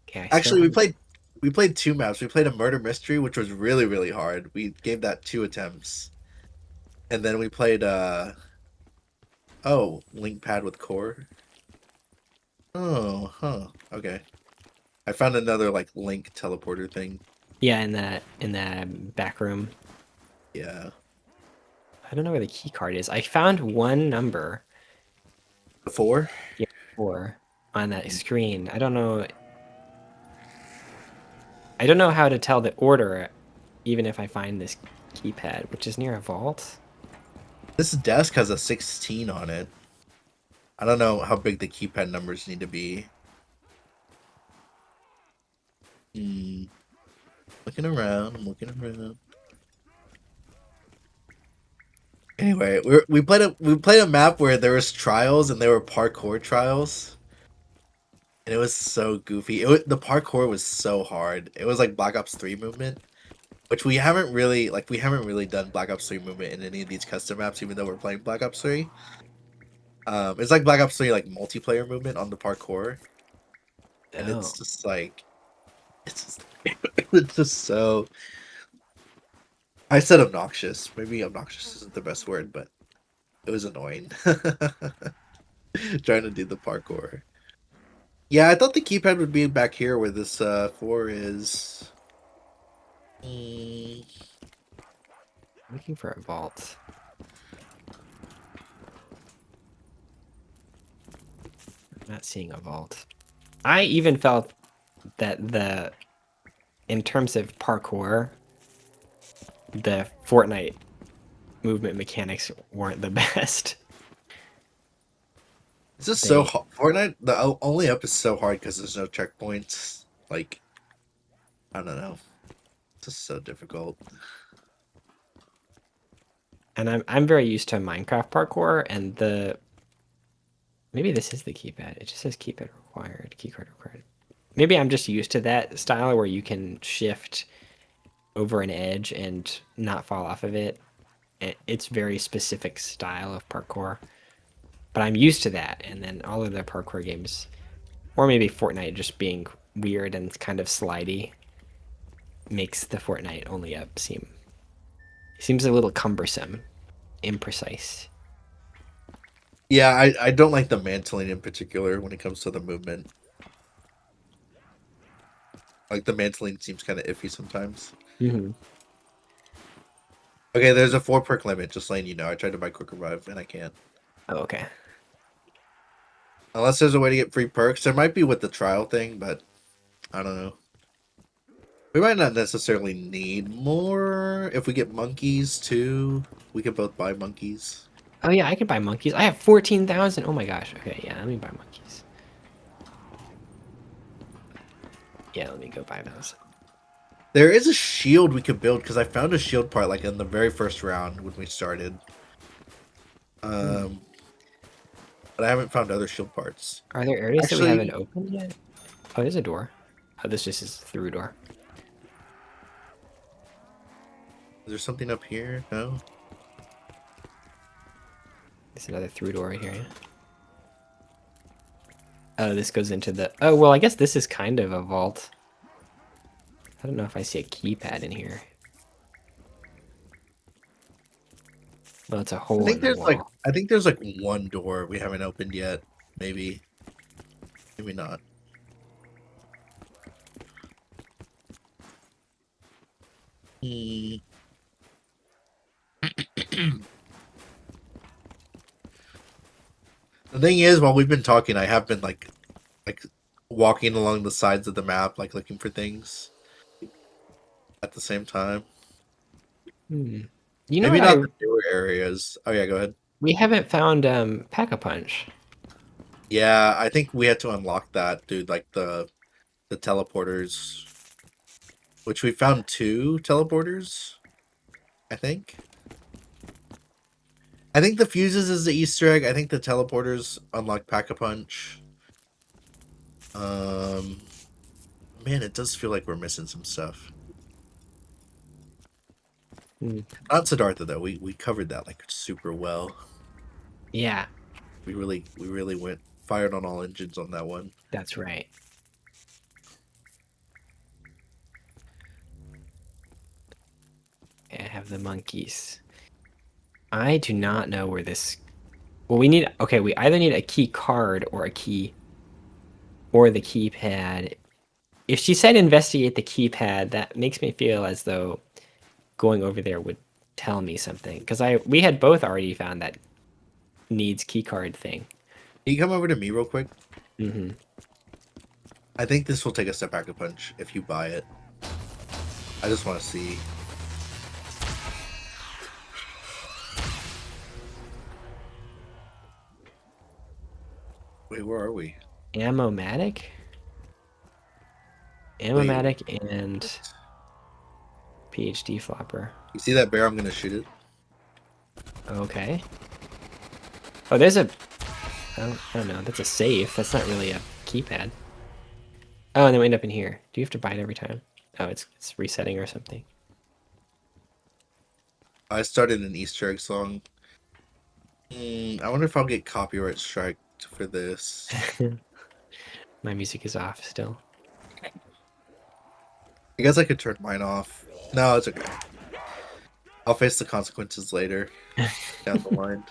Speaker 2: Okay,
Speaker 1: Actually, we played 2 maps. We played a murder mystery, which was really hard. We gave that 2 attempts, and then we played link pad with core. Oh, huh. Okay. I found another like link teleporter thing.
Speaker 2: Yeah, in the back room.
Speaker 1: Yeah.
Speaker 2: I don't know where the key card is. I found one number.
Speaker 1: The 4?
Speaker 2: Yeah, 4 on that screen. I don't know. I don't know how to tell the order, even if I find this keypad, which is near a vault.
Speaker 1: This desk has a 16 on it. I don't know how big the keypad numbers need to be. Hmm. Looking around. I'm looking around. Anyway, we played a map where there was trials and there were parkour trials, and it was so goofy. The parkour was so hard. It was like Black Ops 3 movement, which we haven't really done Black Ops 3 movement in any of these custom maps, even though we're playing Black Ops 3. It's like Black Ops 3 like multiplayer movement on the parkour, and
Speaker 2: Oh.
Speaker 1: it's just like it's just so. I said obnoxious. Maybe obnoxious isn't the best word, but it was annoying. Trying to do the parkour. Yeah, I thought the keypad would be back here where this 4 is.
Speaker 2: Looking for a vault. I'm not seeing a vault. I even felt that in terms of parkour, the Fortnite movement mechanics weren't the best.
Speaker 1: It's just so
Speaker 2: They
Speaker 1: hard. Fortnite, only up is so hard because there's no checkpoints. Like, I don't know. It's just so difficult.
Speaker 2: and I'm very used to Minecraft parkour and the maybe this is the keypad. It just says keypad required, keycard required. Maybe I'm just used to that style where you can shift over an edge and not fall off of it. It's very specific style of parkour, but I'm used to that. And then all of the parkour games, or maybe Fortnite just being weird and kind of slidey, makes the Fortnite only up seems a little cumbersome, imprecise.
Speaker 1: Yeah, I don't like the mantling in particular when it comes to the movement. Like, the mantling seems kind of iffy sometimes.
Speaker 2: Mm-hmm.
Speaker 1: Okay, there's a 4 perk limit, just letting you know. I tried to buy Quick Revive, and I can't.
Speaker 2: Oh, okay.
Speaker 1: Unless there's a way to get free perks. There might be with the trial thing, but I don't know. We might not necessarily need more. If we get monkeys, too, we could both buy monkeys.
Speaker 2: Oh yeah, I could buy monkeys. I have 14,000. Oh my gosh. Okay, yeah, let me buy monkeys. Yeah, let me go buy those.
Speaker 1: There is a shield we could build, because I found a shield part, like, in the very first round when we started. But I haven't found other shield parts.
Speaker 2: Are there areas that we
Speaker 1: Actually,
Speaker 2: haven't opened yet? Oh, there's a door. Oh, this just is through door.
Speaker 1: is there something up here? No?
Speaker 2: There's another through door right here. Yeah. Oh, this goes into the... Oh, well, I guess this is kind of a vault. I don't know if I see a keypad in here. Well, it's a hole in the wall.
Speaker 1: I think there's like one door we haven't opened yet. Maybe. Maybe not. Hmm. The thing is, while we've been talking, I have been like walking along the sides of the map, like looking for things at the same time.
Speaker 2: Hmm. You know
Speaker 1: Maybe
Speaker 2: what
Speaker 1: not the newer areas. Oh yeah, go ahead.
Speaker 2: we haven't found Pack-a-Punch.
Speaker 1: Yeah, I think we had to unlock that, dude. Like the teleporters, which we found 2 teleporters. I think. I think the fuses is the Easter egg. I think the teleporters unlock Pack-a-Punch. Man, it does feel like we're missing some stuff.
Speaker 2: Hmm.
Speaker 1: Not Siddhartha though. We covered that like super well.
Speaker 2: Yeah,
Speaker 1: We really went fired on all engines on that one.
Speaker 2: that's right. I have the monkeys. I do not know where this... Well, we need... Okay, we either need a key card or a key... Or the keypad. If she said investigate the keypad, that makes me feel as though going over there would tell me something. Because we had both already found that needs keycard thing.
Speaker 1: Can you come over to me real quick?
Speaker 2: Mm-hmm.
Speaker 1: I think this will take us to Pack-a-Punch if you buy it. I just want to see. Wait, where are we?
Speaker 2: Ammo-matic? Ammo-matic and PhD flopper.
Speaker 1: You see that bear? I'm gonna shoot it.
Speaker 2: Okay. Oh, there's a... I don't know. That's a safe. That's not really a keypad. Oh, and then we end up in here. Do you have to buy it every time? Oh, it's resetting or something.
Speaker 1: I started an Easter egg song. I wonder if I'll get copyright striked for this.
Speaker 2: My music is off still.
Speaker 1: I guess I could turn mine off. No, it's okay. I'll face the consequences later down the line.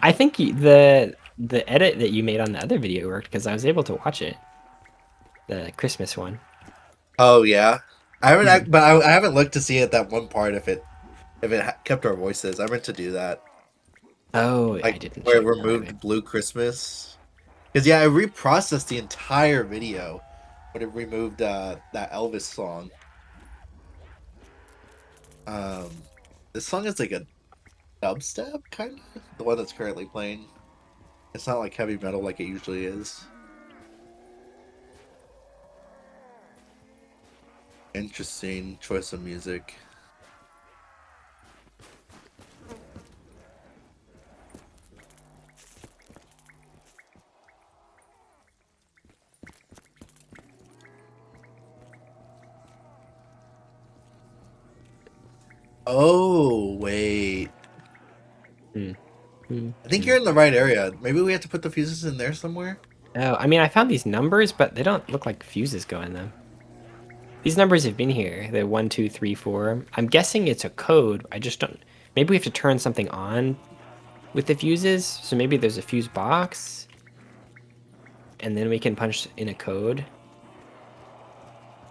Speaker 2: I think the edit that you made on the other video worked because I was able to watch it. The Christmas one.
Speaker 1: Oh yeah, I haven't, but I haven't looked to see at that one part if it if it kept our voices. I meant to do that.
Speaker 2: Oh, I
Speaker 1: Like
Speaker 2: didn't
Speaker 1: where it
Speaker 2: check that either.
Speaker 1: removed Blue Christmas. Because yeah, I reprocessed the entire video when it removed that Elvis song. Um, this song is like a dubstep kind of the one that's currently playing. It's not like heavy metal like it usually is. Interesting choice of music. Oh wait,
Speaker 2: Hmm. Hmm.
Speaker 1: I think
Speaker 2: Hmm.
Speaker 1: you're in the right area. Maybe we have to put the fuses in there somewhere.
Speaker 2: Oh, I mean, I found these numbers, but they don't look like fuses go in them. These numbers have been here. The 1, 2, 3, 4. I'm guessing it's a code. I just don't. Maybe we have to turn something on with the fuses. So maybe there's a fuse box, and then we can punch in a code,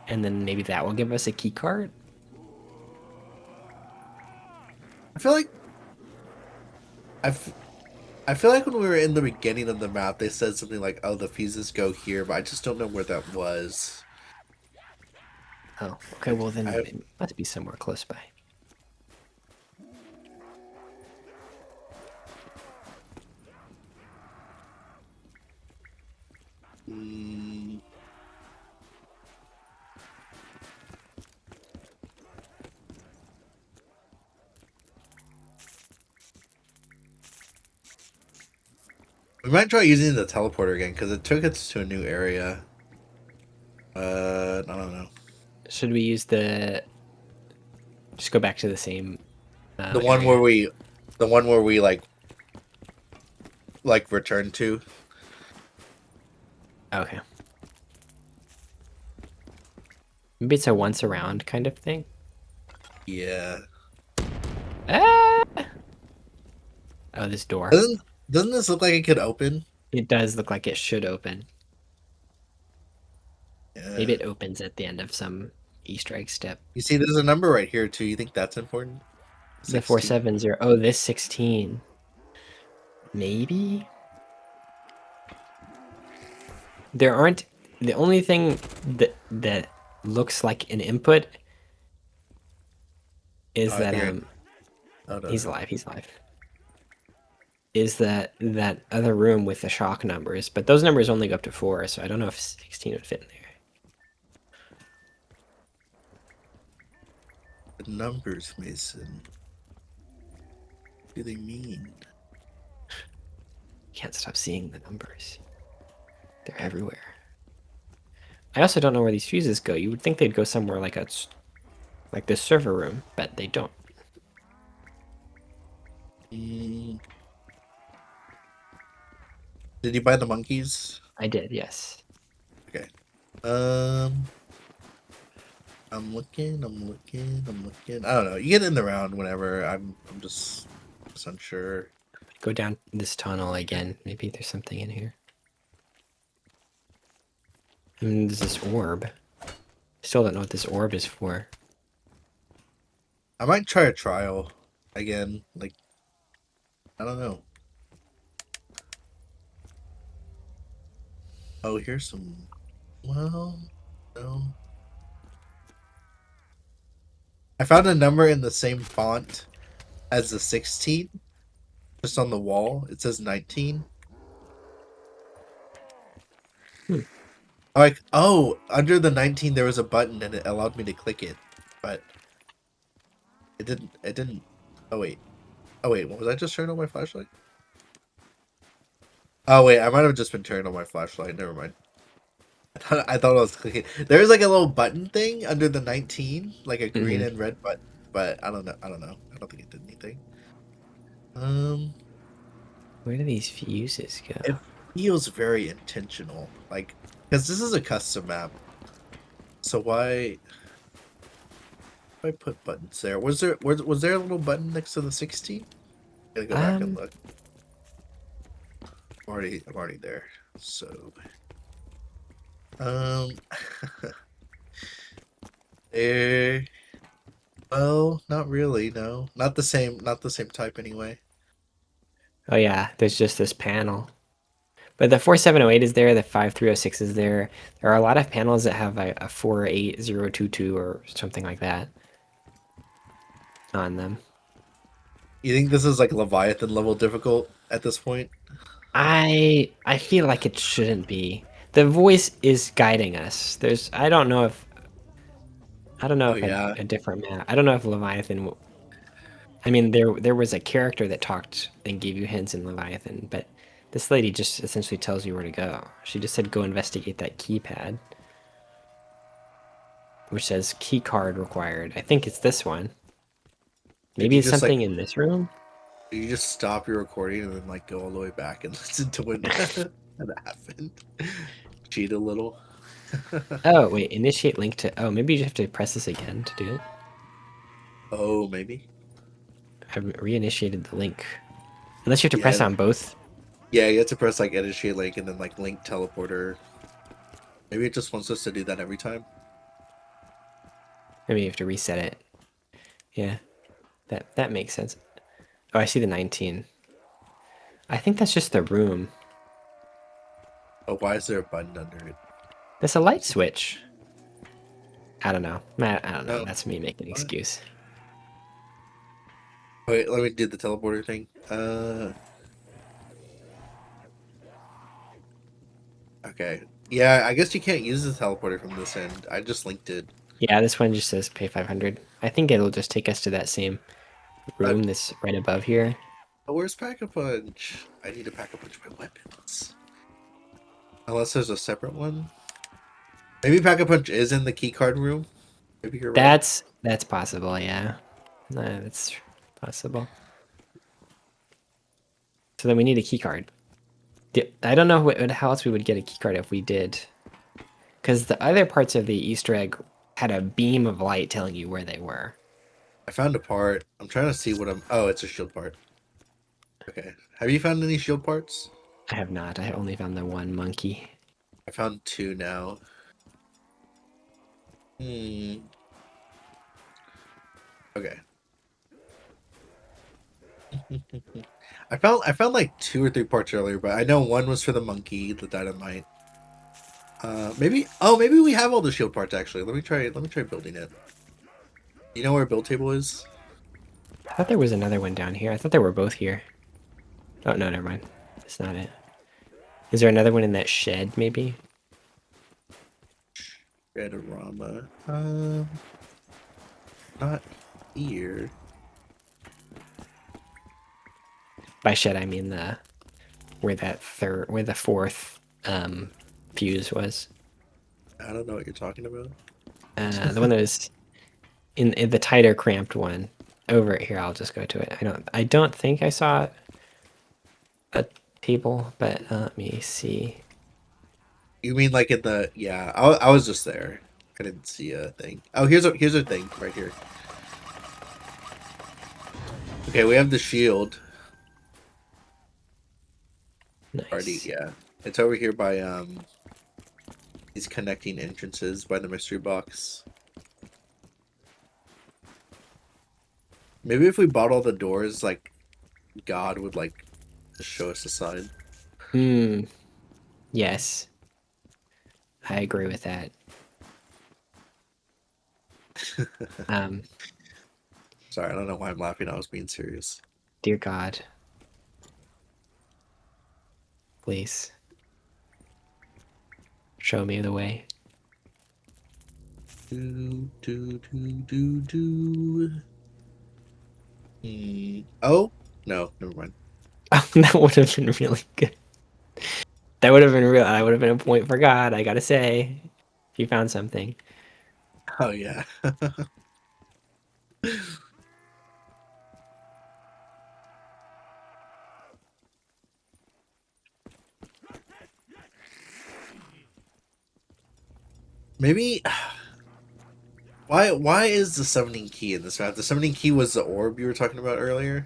Speaker 2: and then maybe that will give us a key card.
Speaker 1: I feel like I've I feel like when we were in the beginning of the map, they said something like, "Oh, the fuses go here," but I just don't know where that was.
Speaker 2: Oh, okay.
Speaker 1: Like,
Speaker 2: Well, then
Speaker 1: I
Speaker 2: it must be somewhere close by.
Speaker 1: mm, we might try using the teleporter again because it took us to a new area. I don't know.
Speaker 2: Should we use the? Just go back to the same
Speaker 1: The one where
Speaker 2: area.
Speaker 1: we like return to.
Speaker 2: Okay. Maybe it's a once around kind of thing.
Speaker 1: Yeah.
Speaker 2: Ah! Oh, this door.
Speaker 1: Doesn't this look like it could open?
Speaker 2: It does look like it should open. Maybe
Speaker 1: Yeah.
Speaker 2: it opens at the end of some Easter egg step.
Speaker 1: You see, there's a number right here too. You think that's important?
Speaker 2: The
Speaker 1: 16.
Speaker 2: 470. Oh, this 16. Maybe? There aren't. The only thing that looks like an input is
Speaker 1: Oh, I
Speaker 2: that
Speaker 1: think oh no.
Speaker 2: he's alive. He's alive. Is that other room with the shock numbers, but those numbers only go up to 4, so I don't know if 16 would fit in there.
Speaker 1: The numbers, Mason. What do they mean?
Speaker 2: Can't stop seeing the numbers. They're everywhere. I also don't know where these fuses go. You would think they'd go somewhere like this server room, but they don't.
Speaker 1: Mm, did you buy the monkeys?
Speaker 2: I did, yes.
Speaker 1: Okay. Um, I'm looking. I don't know. You get in the round whenever. I'm just unsure.
Speaker 2: Go down this tunnel again. Maybe there's something in here. I mean, there's this orb. Still don't know what this orb is for.
Speaker 1: I might try a trial again. Like, I don't know. Oh, here's some. Well, no. I found a number in the same font as the 16, just on the wall. It says 19.
Speaker 2: Hmm.
Speaker 1: Like, oh, under the 19 there was a button and it allowed me to click it, but it didn't. It didn't. Oh wait. Oh wait. Was I just turning on my flashlight? Oh wait, I might have just been turning on my flashlight. Never mind. I thought I was clicking. There's like a little button thing under the 19, like a green and red button, but I don't know. I don't know. I don't think it did anything.
Speaker 2: Where do these fuses go?
Speaker 1: It feels very intentional, like because this is a custom map. So why I put buttons there? Was there a little button next to the 16? Gotta go back and look. I'm already there. So um there Oh, not really. No, not the same. Not the same type anyway.
Speaker 2: Oh yeah, there's just this panel. But the 4708 is there, the 5306 is there. There are a lot of panels that have a 48022 or something like that on them.
Speaker 1: You think this is like Leviathan level difficult at this point?
Speaker 2: I feel like it shouldn't be. The voice is guiding us. There's I don't know
Speaker 1: Oh
Speaker 2: if
Speaker 1: yeah.
Speaker 2: a different map. I don't know if Leviathan. I mean, there was a character that talked and gave you hints in Leviathan, but this lady just essentially tells you where to go. She just said go investigate that keypad, which says key card required. I think it's this one.
Speaker 1: Did
Speaker 2: Maybe
Speaker 1: you
Speaker 2: it's
Speaker 1: just like?
Speaker 2: something in this room.
Speaker 1: Did you just stop your recording and then like go all the way back and listen to when that happened? Cheat a little.
Speaker 2: Oh wait, initiate link to. Oh, maybe you have to press this again to do it.
Speaker 1: Oh, maybe.
Speaker 2: I've reinitiated the link. Unless you have to press
Speaker 1: Yeah.
Speaker 2: on both.
Speaker 1: Yeah, you have to press like initiate link and then like link teleporter. Maybe it just wants us to do that every time.
Speaker 2: Maybe you have to reset it. Yeah, that makes sense. Oh, I see the 19. I think that's just the room.
Speaker 1: Oh, why is there a button under it?
Speaker 2: That's a light switch. I don't know. I don't know.
Speaker 1: No.
Speaker 2: That's me making an
Speaker 1: What?
Speaker 2: excuse.
Speaker 1: Wait, let me do the teleporter thing. Okay. Yeah, I guess you can't use the teleporter from this end. I just linked it.
Speaker 2: Yeah, this one just says pay 500. I think it'll just take us to that same
Speaker 1: But
Speaker 2: room that's right above here.
Speaker 1: where's Pack-a-Punch? I need to Pack-a-Punch my weapons. Unless there's a separate one. Maybe Pack-a-Punch is in the keycard room. Maybe you're right.
Speaker 2: That's possible, yeah. No, that's possible. So then we need a key card. I don't know how else we would get a key card if we did. Because the other parts of the Easter egg had a beam of light telling you where they were.
Speaker 1: I found a part. I'm trying to see what I'm... Oh, it's a shield part. Okay. Have you found any shield parts?
Speaker 2: I have not. I only found the one monkey.
Speaker 1: I found 2 now. Okay. I found like 2 or 3 parts earlier, but I know one was for the monkey, the dynamite. Maybe we have all the shield parts actually. Let me try building it. You know where a build table is?
Speaker 2: I thought there was another one down here. I thought they were both here. Oh, no, never mind. That's not it. Is there another one in that shed, maybe?
Speaker 1: Redorama. Not here.
Speaker 2: By shed, I mean where the fourth fuse was.
Speaker 1: I don't know what you're talking about.
Speaker 2: The one that was in the tighter, cramped one. Over here, I'll just go to it. I don't think I saw a table, but let me see.
Speaker 1: You mean like in the... Yeah, I was just there. I didn't see a thing. Oh, here's a thing right here. Okay, we have the shield.
Speaker 2: Nice.
Speaker 1: Already, yeah. It's over here by these connecting entrances by the mystery box. Maybe if we bought all the doors, like God would like just show us a sign.
Speaker 2: Yes. I agree with that.
Speaker 1: Sorry, I don't know why I'm laughing. I was being serious.
Speaker 2: Dear God. Please. Show me the way.
Speaker 1: Do, do, do, do, do. Oh? No, never mind.
Speaker 2: Oh, that would have been really good. That would have been real. That would have been a point for God, I gotta say. If you found something.
Speaker 1: Oh, yeah. Maybe... Why is the summoning key in this map? The summoning key was the orb you were talking about earlier.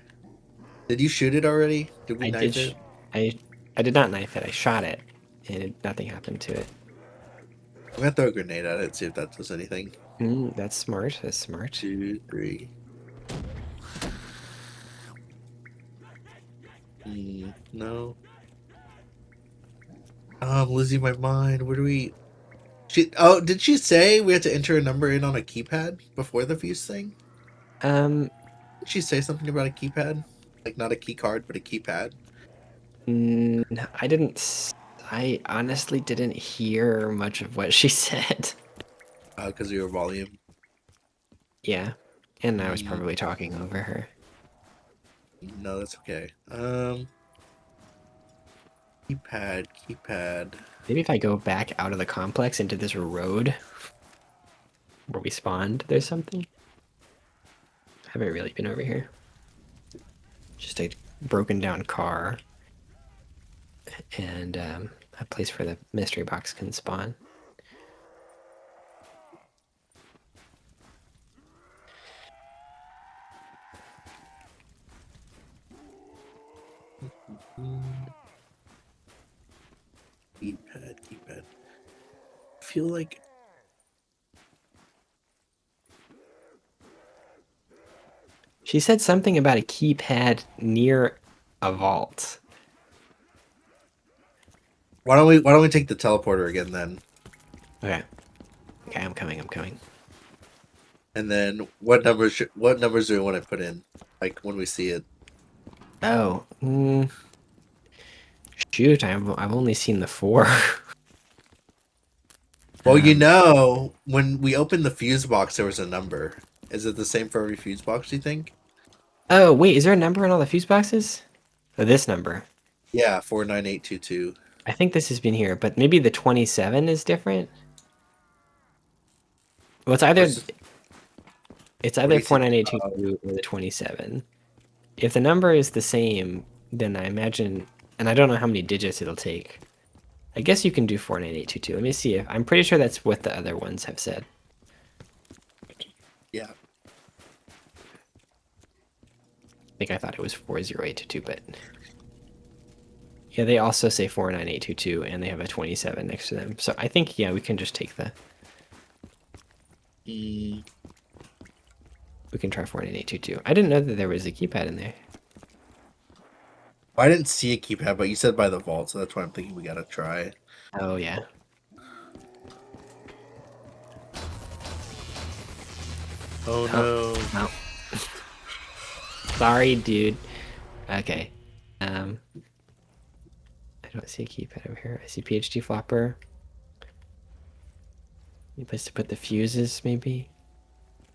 Speaker 1: Did you shoot it already? Did we knife it?
Speaker 2: I did not knife it. I shot it, and nothing happened to it.
Speaker 1: I'm gonna throw a grenade at it, see if that does anything.
Speaker 2: That's smart. That's smart.
Speaker 1: 2, 3. No. Oh, I'm losing my mind. Where do we? Did she say we had to enter a number in on a keypad before the fuse thing?
Speaker 2: Um,
Speaker 1: Did she say something about a keypad? Like not a key card, but a keypad?
Speaker 2: I didn't. I honestly didn't hear much of what she said.
Speaker 1: Because of your volume.
Speaker 2: Yeah, and I was
Speaker 1: Mm,
Speaker 2: probably talking over her.
Speaker 1: no, that's okay. Keypad.
Speaker 2: Maybe if I go back out of the complex into this road where we spawned, there's something. I haven't really been over here. Just a broken down car and a place where the mystery box can spawn.
Speaker 1: Keypad. I feel like
Speaker 2: She said something about a keypad near a vault.
Speaker 1: why don't we take the teleporter again then?
Speaker 2: Okay. Okay, I'm coming.
Speaker 1: And then what numbers do we want to put in? Like when we see it?
Speaker 2: Oh, shoot! I've only seen the 4.
Speaker 1: Well, you know, when we opened the fuse box, there was a number. Is it the same for every fuse box, do you think?
Speaker 2: Oh wait, is there a number in all the fuse boxes? Oh, this number.
Speaker 1: Yeah, 49822.
Speaker 2: I think this has been here, but maybe the 27 is different. Well, it's either
Speaker 1: Versus, what do you think?
Speaker 2: 49822 or the 27. If the number is the same, then I imagine, and I don't know how many digits it'll take. I guess you can do 49822. Let me see if I'm pretty sure that's what the other ones have said.
Speaker 1: Yeah.
Speaker 2: I think I thought it was 40822, but yeah, they also say 49822 and they have a 27 next to them. So I think, yeah, we can just take the,
Speaker 1: Mm,
Speaker 2: we can try 49822. I didn't know that there was a keypad in there.
Speaker 1: I didn't see a keypad, but you said by the vault, so that's why I'm thinking we gotta try.
Speaker 2: Oh, yeah.
Speaker 1: Oh no.
Speaker 2: No. Sorry, dude. Okay. I don't see a keypad over here. I see PhD flopper. Any place to put the fuses, maybe?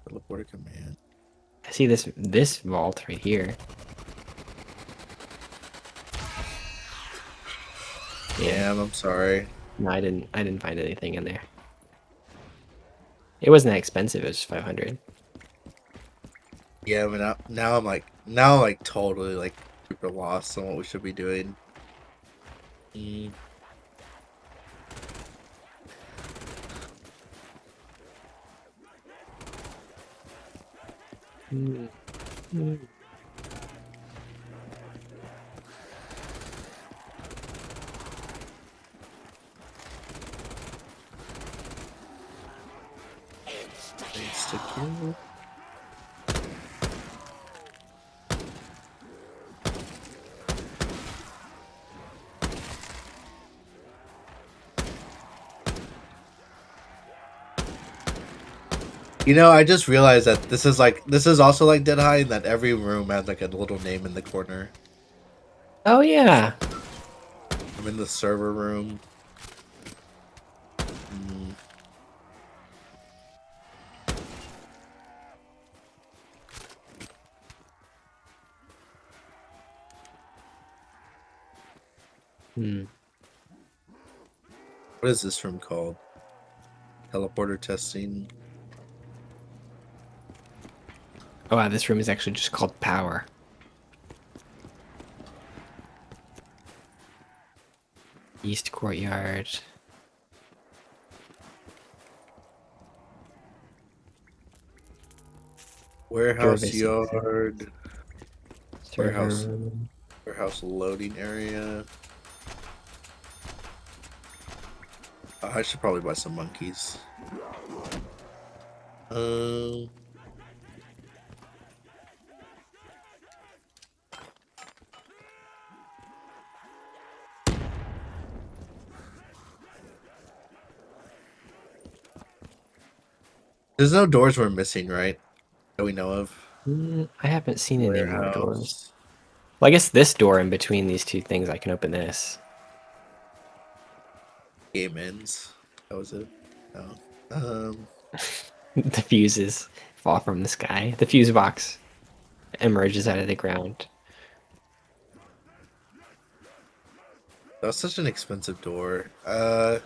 Speaker 1: Teleporter command.
Speaker 2: I see this vault right here.
Speaker 1: Yeah, I'm sorry.
Speaker 2: No, I didn't find anything in there. It wasn't that expensive. It was 500.
Speaker 1: Yeah, but now I'm like totally like super lost on what we should be doing. Mm.
Speaker 2: Mm. Mm.
Speaker 1: Insta-kill. You know, I just realized that this is also like Dead High, and that every room has like a little name in the corner.
Speaker 2: Oh yeah.
Speaker 1: I'm in the server room. Mm.
Speaker 2: Hmm.
Speaker 1: What is this room called? Teleporter testing.
Speaker 2: Oh wow, this room is actually just called power. East courtyard.
Speaker 1: Warehouse
Speaker 2: Service.
Speaker 1: yard. Warehouse.
Speaker 2: Server.
Speaker 1: Warehouse loading area. I should probably buy some monkeys. Um, there's no doors we're missing, right? That we know of.
Speaker 2: I haven't seen any more doors.
Speaker 1: Warehouse.
Speaker 2: Well, I guess this door in between these two things, I can open this.
Speaker 1: Game ends. That was it. No.
Speaker 2: The fuses fall from the sky. The fuse box emerges out of the ground.
Speaker 1: That was such an expensive door. Weren't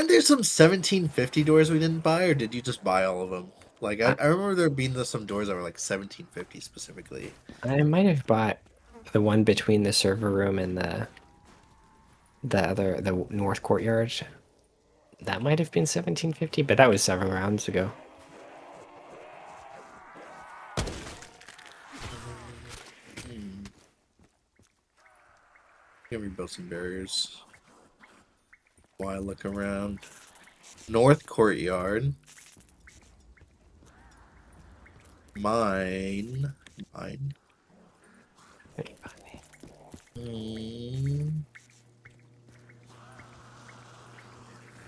Speaker 1: there some 1750 doors we didn't buy, or did you just buy all of them? Like, I remember there being some doors that were like 1750 specifically.
Speaker 2: I might have bought the one between the server room and the north courtyard. That might have been 1750, but that was several rounds ago.
Speaker 1: Can rebuild some barriers. While I look around. North courtyard. Mine.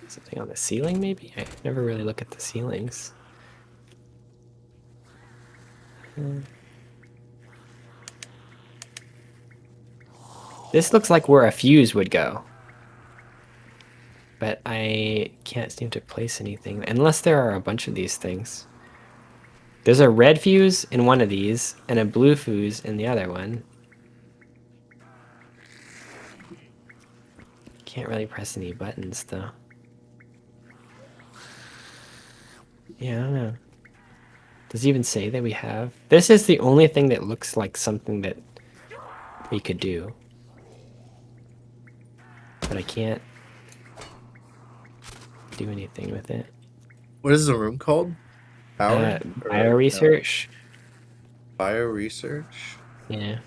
Speaker 2: Something on the ceiling, maybe? I never really look at the ceilings. This looks like where a fuse would go. But I can't seem to place anything, unless there are a bunch of these things. There's a red fuse in one of these, and a blue fuse in the other one. Can't really press any buttons, though. Yeah, I don't know. Does it even say that we have? This is the only thing that looks like something that we could do. But I can't do anything with it.
Speaker 1: What is the room called? Power?
Speaker 2: Bio research.
Speaker 1: Bio research?
Speaker 2: Yeah.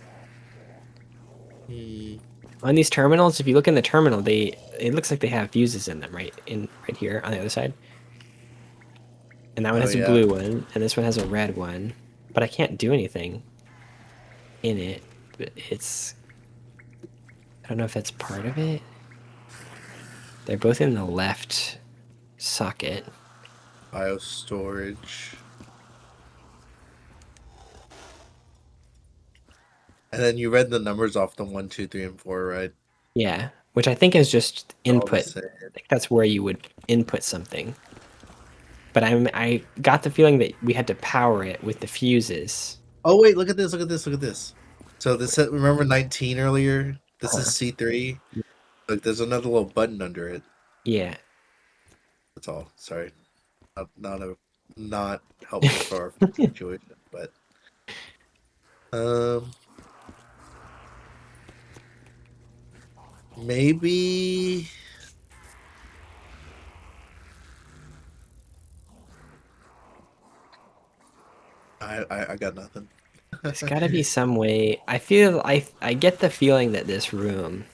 Speaker 2: On these terminals, if you look in the terminal, it looks like they have fuses in them, right here on the other side. And that one has a blue one, and this one has a red one. But I can't do anything in it. But I don't know if that's part of it. They're both in the left socket.
Speaker 1: Bio storage. And then you read the numbers off the 1, 2, 3, and 4, right?
Speaker 2: Yeah, which I think is just input.
Speaker 1: I
Speaker 2: think that's where you would input something. But I got the feeling that we had to power it with the fuses.
Speaker 1: Oh wait, look at this, look at this, look at this. So this said, remember 19 earlier? This is C3. Look, there's another little button under it.
Speaker 2: Yeah.
Speaker 1: That's all. Sorry. Not helpful for our situation, but maybe I got nothing.
Speaker 2: There's got to be some way. I get the feeling that this room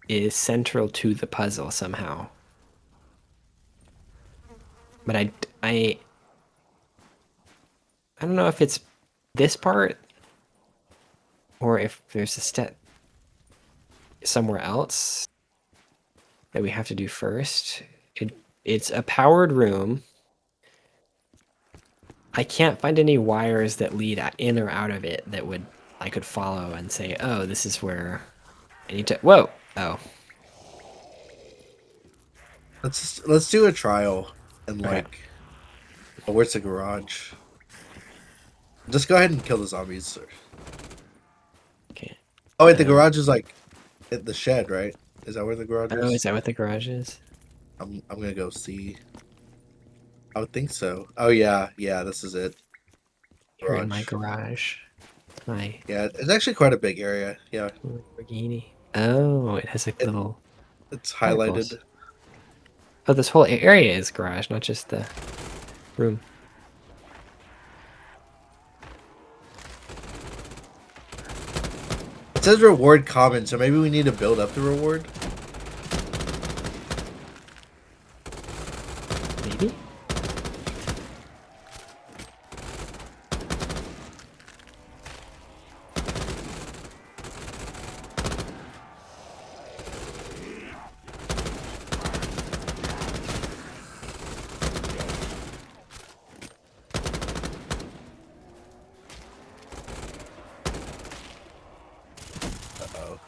Speaker 2: is central to the puzzle somehow. But I don't know if it's this part or if there's a step somewhere else that we have to do first. It's a powered room. I can't find any wires that lead in or out of it that I could follow and say, oh, this is where I need to. Whoa! Oh.
Speaker 1: Let's do a trial and like. Oh, where's the garage? Just go ahead and kill the zombies, sir.
Speaker 2: Okay.
Speaker 1: Oh wait, the garage is like at the shed, right? Is that where the garage is?
Speaker 2: Oh, is that what the garage is?
Speaker 1: I'm gonna go see. I would think so. Oh yeah, this is it.
Speaker 2: You're in my garage.
Speaker 1: Yeah, it's actually quite a big area. Yeah.
Speaker 2: Lamborghini. Oh, it has a little.
Speaker 1: It's highlighted.
Speaker 2: Oh, this whole area is garage, not just the room.
Speaker 1: It says reward common, so maybe we need to build up the reward.
Speaker 2: Maybe.
Speaker 1: Uh-oh.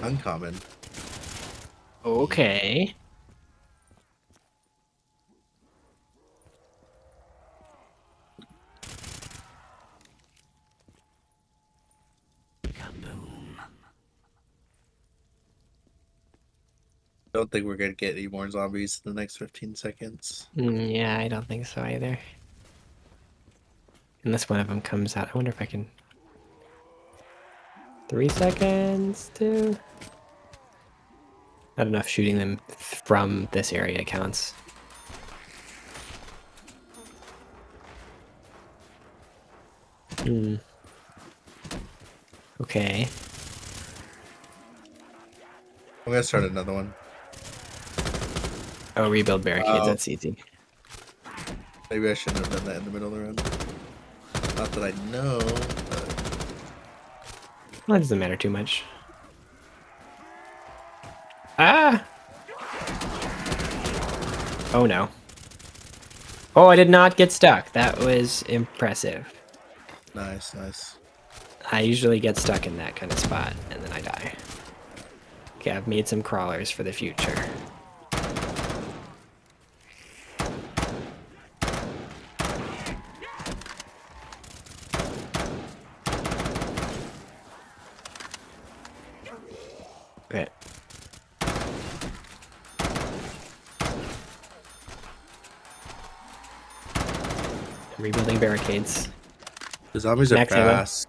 Speaker 1: Uncommon.
Speaker 2: Okay.
Speaker 1: Don't think we're gonna get any more zombies in the next 15 seconds.
Speaker 2: Yeah, I don't think so either. Unless one of them comes out. I wonder if I can... 3 seconds, 2... I don't know if shooting them from this area counts. Hmm. Okay.
Speaker 1: I'm gonna start another one.
Speaker 2: Oh, rebuild barricades,
Speaker 1: Oh.
Speaker 2: that's easy.
Speaker 1: Maybe I shouldn't have done that in the middle of the round. Not that I know, but...
Speaker 2: Well, that doesn't matter too much. Ah! Oh no. Oh, I did not get stuck. That was impressive.
Speaker 1: Nice, nice.
Speaker 2: I usually get stuck in that kind of spot, and then I die. Okay, I've made some crawlers for the future. Okay. I'm rebuilding barricades.
Speaker 1: The zombies are
Speaker 2: Max ammo.
Speaker 1: fast.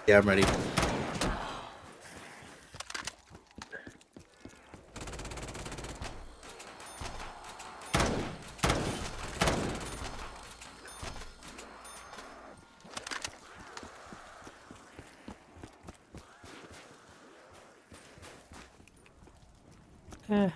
Speaker 1: Yeah, I'm ready.
Speaker 2: Eh.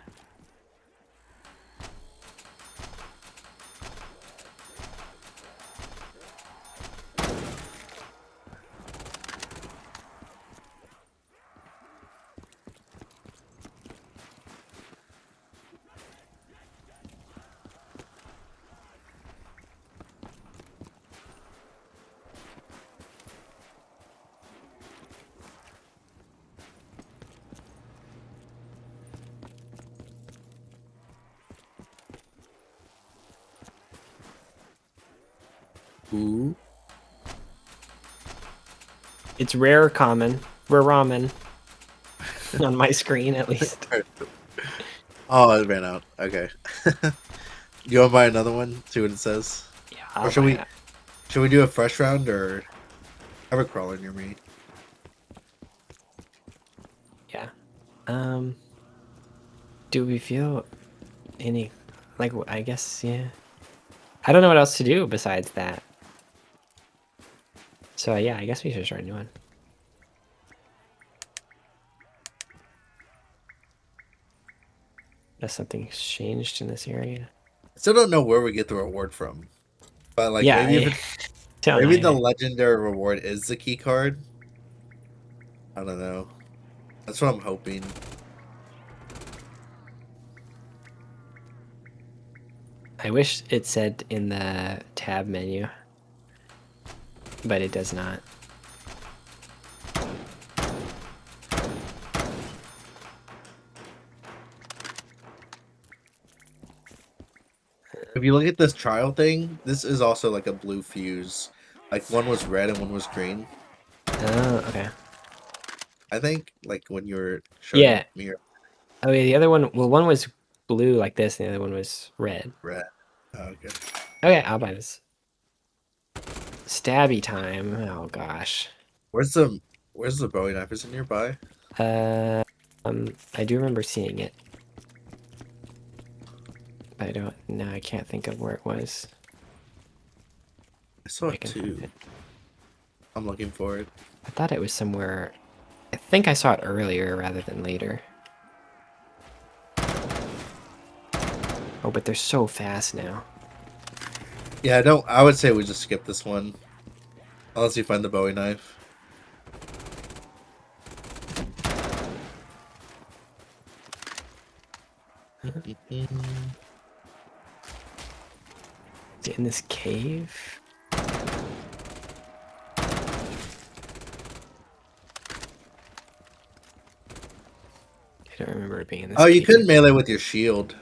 Speaker 1: Ooh.
Speaker 2: It's rare or common. Rare ramen. On my screen, at least.
Speaker 1: Oh, it ran out. Okay. You want to buy another one? See what it says?
Speaker 2: Yeah,
Speaker 1: Or
Speaker 2: I'll
Speaker 1: should
Speaker 2: buy
Speaker 1: we
Speaker 2: that.
Speaker 1: should we do a fresh round or have a crawler near me?
Speaker 2: Yeah. Do we feel any... Like, I guess, yeah. I don't know what else to do besides that. So, yeah, I guess we should start a new one. Unless something's changed in this area.
Speaker 1: I still don't know where we get the reward from. But like
Speaker 2: Yeah,
Speaker 1: maybe if
Speaker 2: don't
Speaker 1: maybe
Speaker 2: know
Speaker 1: the
Speaker 2: either.
Speaker 1: legendary reward is the key card. I don't know. That's what I'm hoping.
Speaker 2: I wish it said in the tab menu, but it does not.
Speaker 1: If you look at this trial thing, this is also like a blue fuse. Like one was red and one was green.
Speaker 2: Oh, okay.
Speaker 1: I think like when you were showing
Speaker 2: Yeah.
Speaker 1: me your
Speaker 2: Oh, yeah, the other one, well, one was blue like this, and the other one was red.
Speaker 1: red. Oh, okay.
Speaker 2: Okay, I'll buy this. Stabby time. Oh, gosh.
Speaker 1: Where's the Bowie knife? Is it nearby?
Speaker 2: I do remember seeing it. But I don't, no, I can't think of where it was.
Speaker 1: I saw
Speaker 2: I
Speaker 1: it
Speaker 2: can
Speaker 1: too.
Speaker 2: find it.
Speaker 1: I'm looking for it.
Speaker 2: I thought it was somewhere, I think I saw it earlier rather than later. Oh, but they're so fast now.
Speaker 1: Yeah, I would say we just skip this one. Unless you find the Bowie knife.
Speaker 2: In this cave. I don't remember it being in this
Speaker 1: Oh, you
Speaker 2: cave.
Speaker 1: couldn't melee with your shield.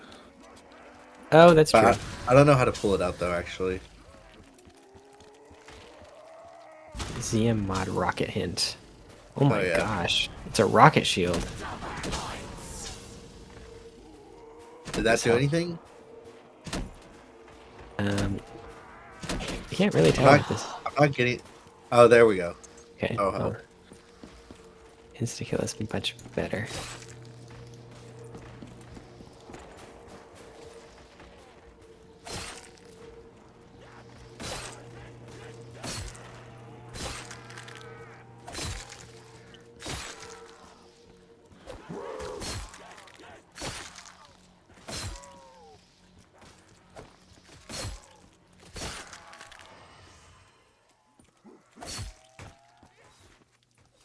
Speaker 2: Oh, that's true.
Speaker 1: I don't know how to pull it out though, actually.
Speaker 2: ZM mod rocket hint. Oh my
Speaker 1: yeah.
Speaker 2: gosh. It's a rocket shield.
Speaker 1: Did that do anything?
Speaker 2: You can't really tell
Speaker 1: I'm
Speaker 2: with this.
Speaker 1: not getting. Oh, there we go.
Speaker 2: Okay.
Speaker 1: Oh, hell.
Speaker 2: Insta kill is much better.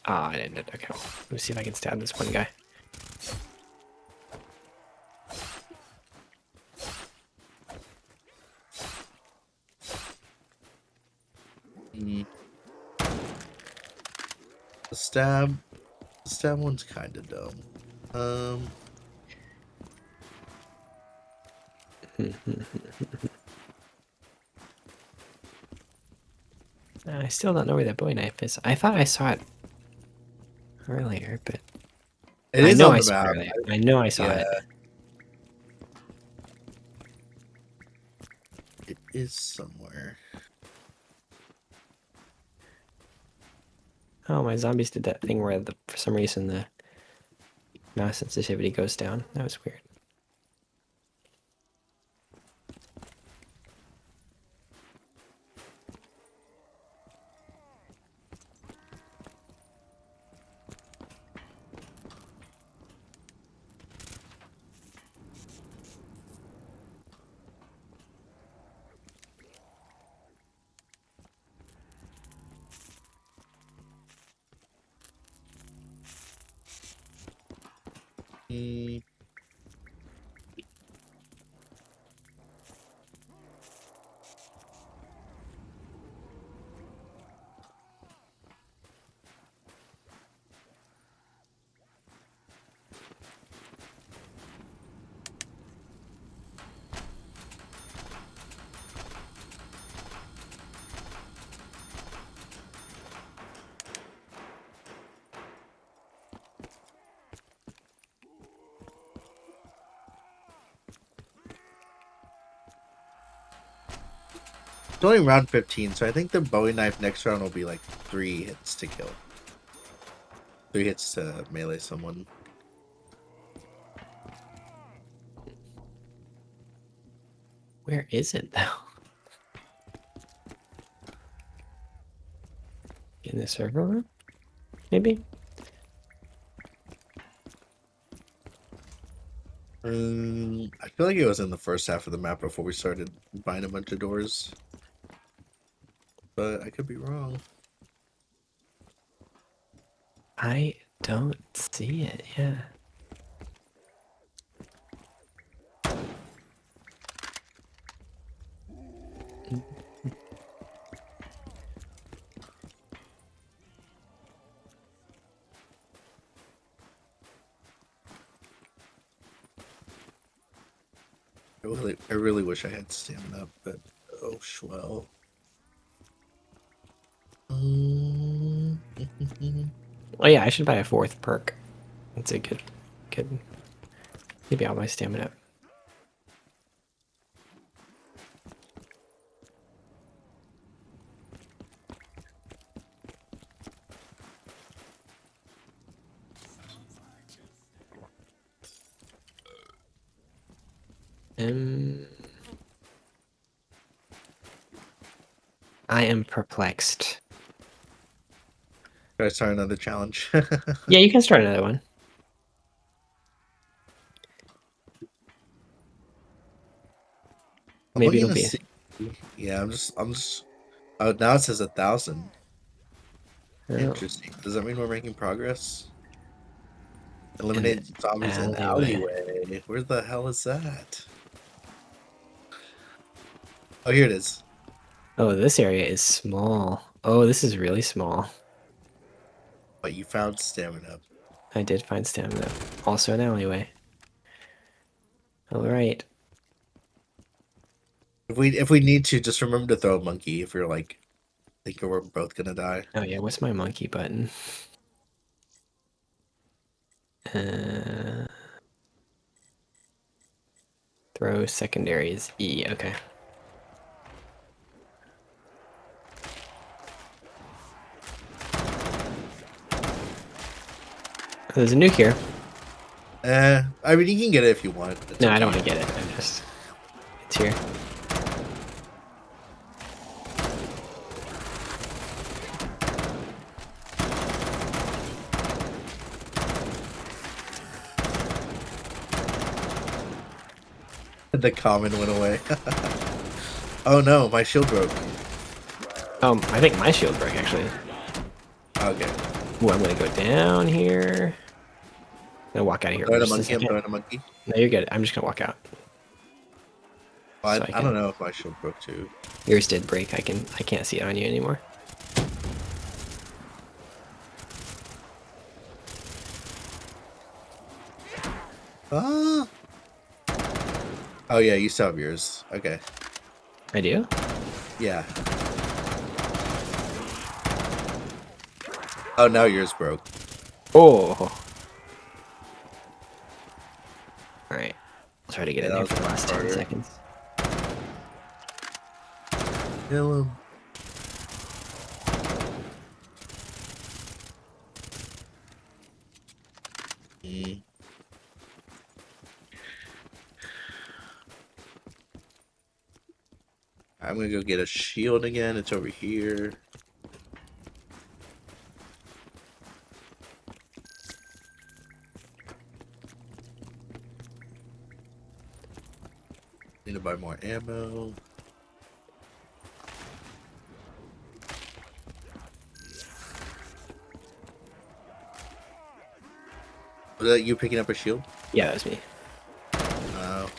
Speaker 2: Ah, I didn't. Okay. Let me see if I can stab this one guy.
Speaker 1: The stab one's kind of dumb.
Speaker 2: I still don't know where that bowie knife is. I thought I saw it earlier, but
Speaker 1: It
Speaker 2: I
Speaker 1: is
Speaker 2: know
Speaker 1: on
Speaker 2: I
Speaker 1: the
Speaker 2: saw it
Speaker 1: map.
Speaker 2: earlier. I know I saw it.
Speaker 1: It is somewhere.
Speaker 2: Oh, my zombies did that thing where for some reason the mouse sensitivity goes down. That was weird.
Speaker 1: It's only round 15, so I think the bowie knife next round will be like 3 hits to kill. 3 hits to melee someone.
Speaker 2: Where is it though? In the server room? Maybe?
Speaker 1: I feel like it was in the first half of the map before we started buying a bunch of doors. But I could be wrong.
Speaker 2: I don't see it, yeah.
Speaker 1: I really wish I had stamina, but oh, well.
Speaker 2: Oh yeah, I should buy a 4th perk. That's a good. Maybe I'll buy stamina. I am perplexed.
Speaker 1: Should I start another challenge?
Speaker 2: Yeah, you can start another one. Maybe it'll be.
Speaker 1: Yeah, I'm just. Oh, now it says 1,000.
Speaker 2: Oh.
Speaker 1: Interesting. Does that mean we're making progress? Eliminate zombies in
Speaker 2: alleyway.
Speaker 1: alleyway. Where the hell is that? Oh, here it is.
Speaker 2: Oh, this area is small. Oh, this is really small.
Speaker 1: But you found stamina.
Speaker 2: I did find stamina. Also an alleyway. All right.
Speaker 1: If we need to, just remember to throw a monkey if you're like thinking we're both gonna die.
Speaker 2: Oh yeah, what's my monkey button? Throw secondaries E. Okay. There's a nuke here.
Speaker 1: I mean, you can get it if you want. It's
Speaker 2: No,
Speaker 1: up
Speaker 2: I
Speaker 1: to
Speaker 2: don't
Speaker 1: you.
Speaker 2: want to get it. I'm just. It's here.
Speaker 1: The common went away. Oh no, my shield broke.
Speaker 2: I think my shield broke actually.
Speaker 1: Okay.
Speaker 2: Ooh, I'm gonna go down here. I'm gonna walk out of here.
Speaker 1: Throwing
Speaker 2: For
Speaker 1: a
Speaker 2: just a
Speaker 1: monkey. I'm
Speaker 2: second.
Speaker 1: throwing a monkey.
Speaker 2: No, you're good. I'm just gonna walk out.
Speaker 1: Well,
Speaker 2: So
Speaker 1: I don't know if my shield broke too.
Speaker 2: Yours did break. I can't see it on you anymore.
Speaker 1: Ah. Oh yeah, you still have yours. Okay.
Speaker 2: I do?
Speaker 1: Yeah. Oh, now yours broke.
Speaker 2: Oh. Alright. I'll try to get
Speaker 1: Yeah,
Speaker 2: in
Speaker 1: that
Speaker 2: there
Speaker 1: was
Speaker 2: for the
Speaker 1: much
Speaker 2: last 10
Speaker 1: harder.
Speaker 2: seconds.
Speaker 1: Kill him. Mm. I'm gonna go get a shield again. It's over here. Need to buy more ammo. Was that you picking up a shield?
Speaker 2: Yeah, that was me.
Speaker 1: Oh.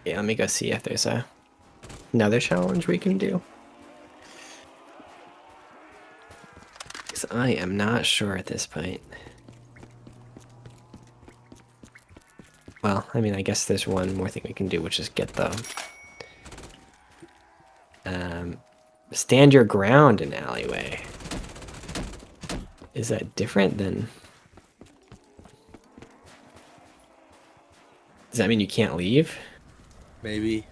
Speaker 2: Yeah, let me go see if there's another challenge we can do. Because I am not sure at this point. Well, I mean, I guess there's one more thing we can do, which is get the stand your ground in alleyway. Is that different than? Does that mean you can't leave?
Speaker 1: Maybe.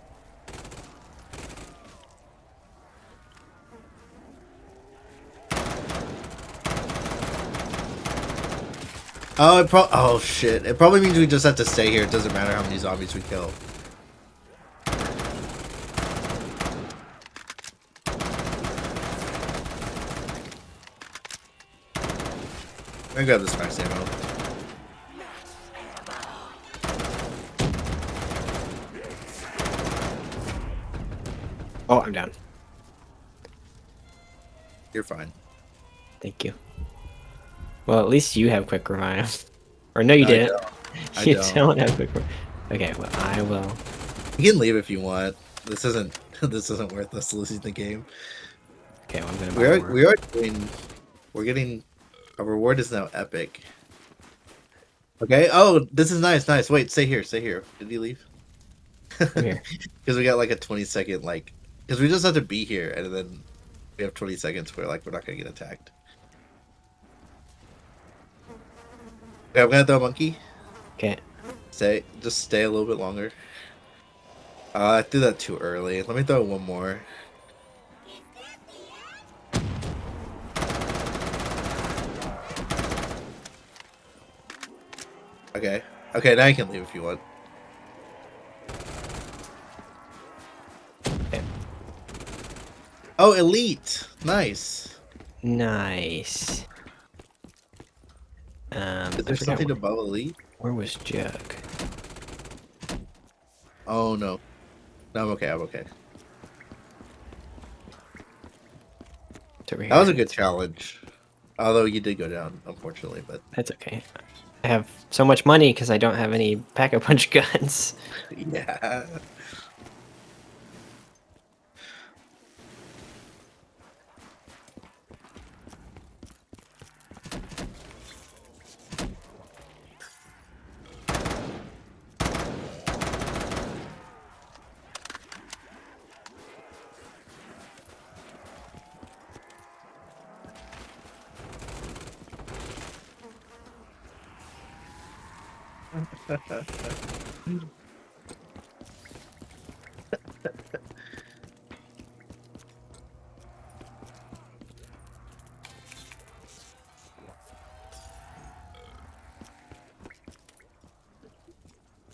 Speaker 1: Oh, oh shit! It probably means we just have to stay here. It doesn't matter how many zombies we kill. I'm gonna grab this max ammo.
Speaker 2: Oh, I'm down.
Speaker 1: You're fine.
Speaker 2: Thank you. Well, at least you have quick revive. Or no, you
Speaker 1: I
Speaker 2: didn't.
Speaker 1: don't. I
Speaker 2: You
Speaker 1: don't.
Speaker 2: don't have quick revive. Okay, well, I will.
Speaker 1: You can leave if you want. This isn't. This isn't worth us losing the game.
Speaker 2: Okay, well, I'm gonna buy more.
Speaker 1: We are doing. We're getting. Our reward is now epic. Okay. Oh, this is nice. Nice. Wait. Stay here. Stay here. Did he leave?
Speaker 2: Come here.
Speaker 1: Because we got like a 20-second like. Because we just have to be here, and then we have 20 seconds where like we're not gonna get attacked. Okay, I'm gonna throw a monkey.
Speaker 2: Okay.
Speaker 1: Just stay a little bit longer. I threw that too early. Let me throw one more. Okay. Okay, now you can leave if you want.
Speaker 2: Okay.
Speaker 1: Oh, elite. Nice.
Speaker 2: Nice.
Speaker 1: Is
Speaker 2: I
Speaker 1: there
Speaker 2: forgot
Speaker 1: something above elite?
Speaker 2: where was Jug.
Speaker 1: Oh no. No, I'm okay. I'm okay.
Speaker 2: It's over
Speaker 1: That was
Speaker 2: here.
Speaker 1: a good challenge. Although you did go down, unfortunately, but
Speaker 2: That's okay. I have so much money because I don't have any pack-a-punch guns.
Speaker 1: yeah.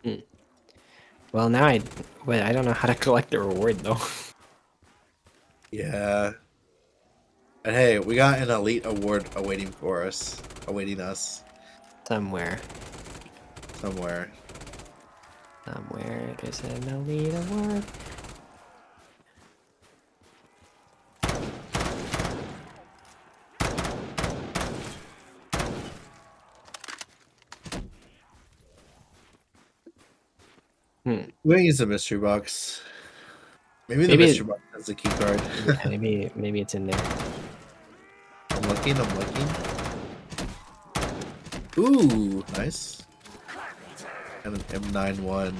Speaker 2: Hmm. Well, now I don't know how to collect the reward though.
Speaker 1: Yeah. And hey, we got an elite award awaiting us
Speaker 2: Somewhere,
Speaker 1: somewhere.
Speaker 2: there's an elite award. Hmm.
Speaker 1: We're gonna use the mystery box. Maybe the
Speaker 2: Maybe,
Speaker 1: mystery box has a key card.
Speaker 2: yeah, maybe it's in there.
Speaker 1: I'm looking. I'm looking. Ooh, nice. And an M91.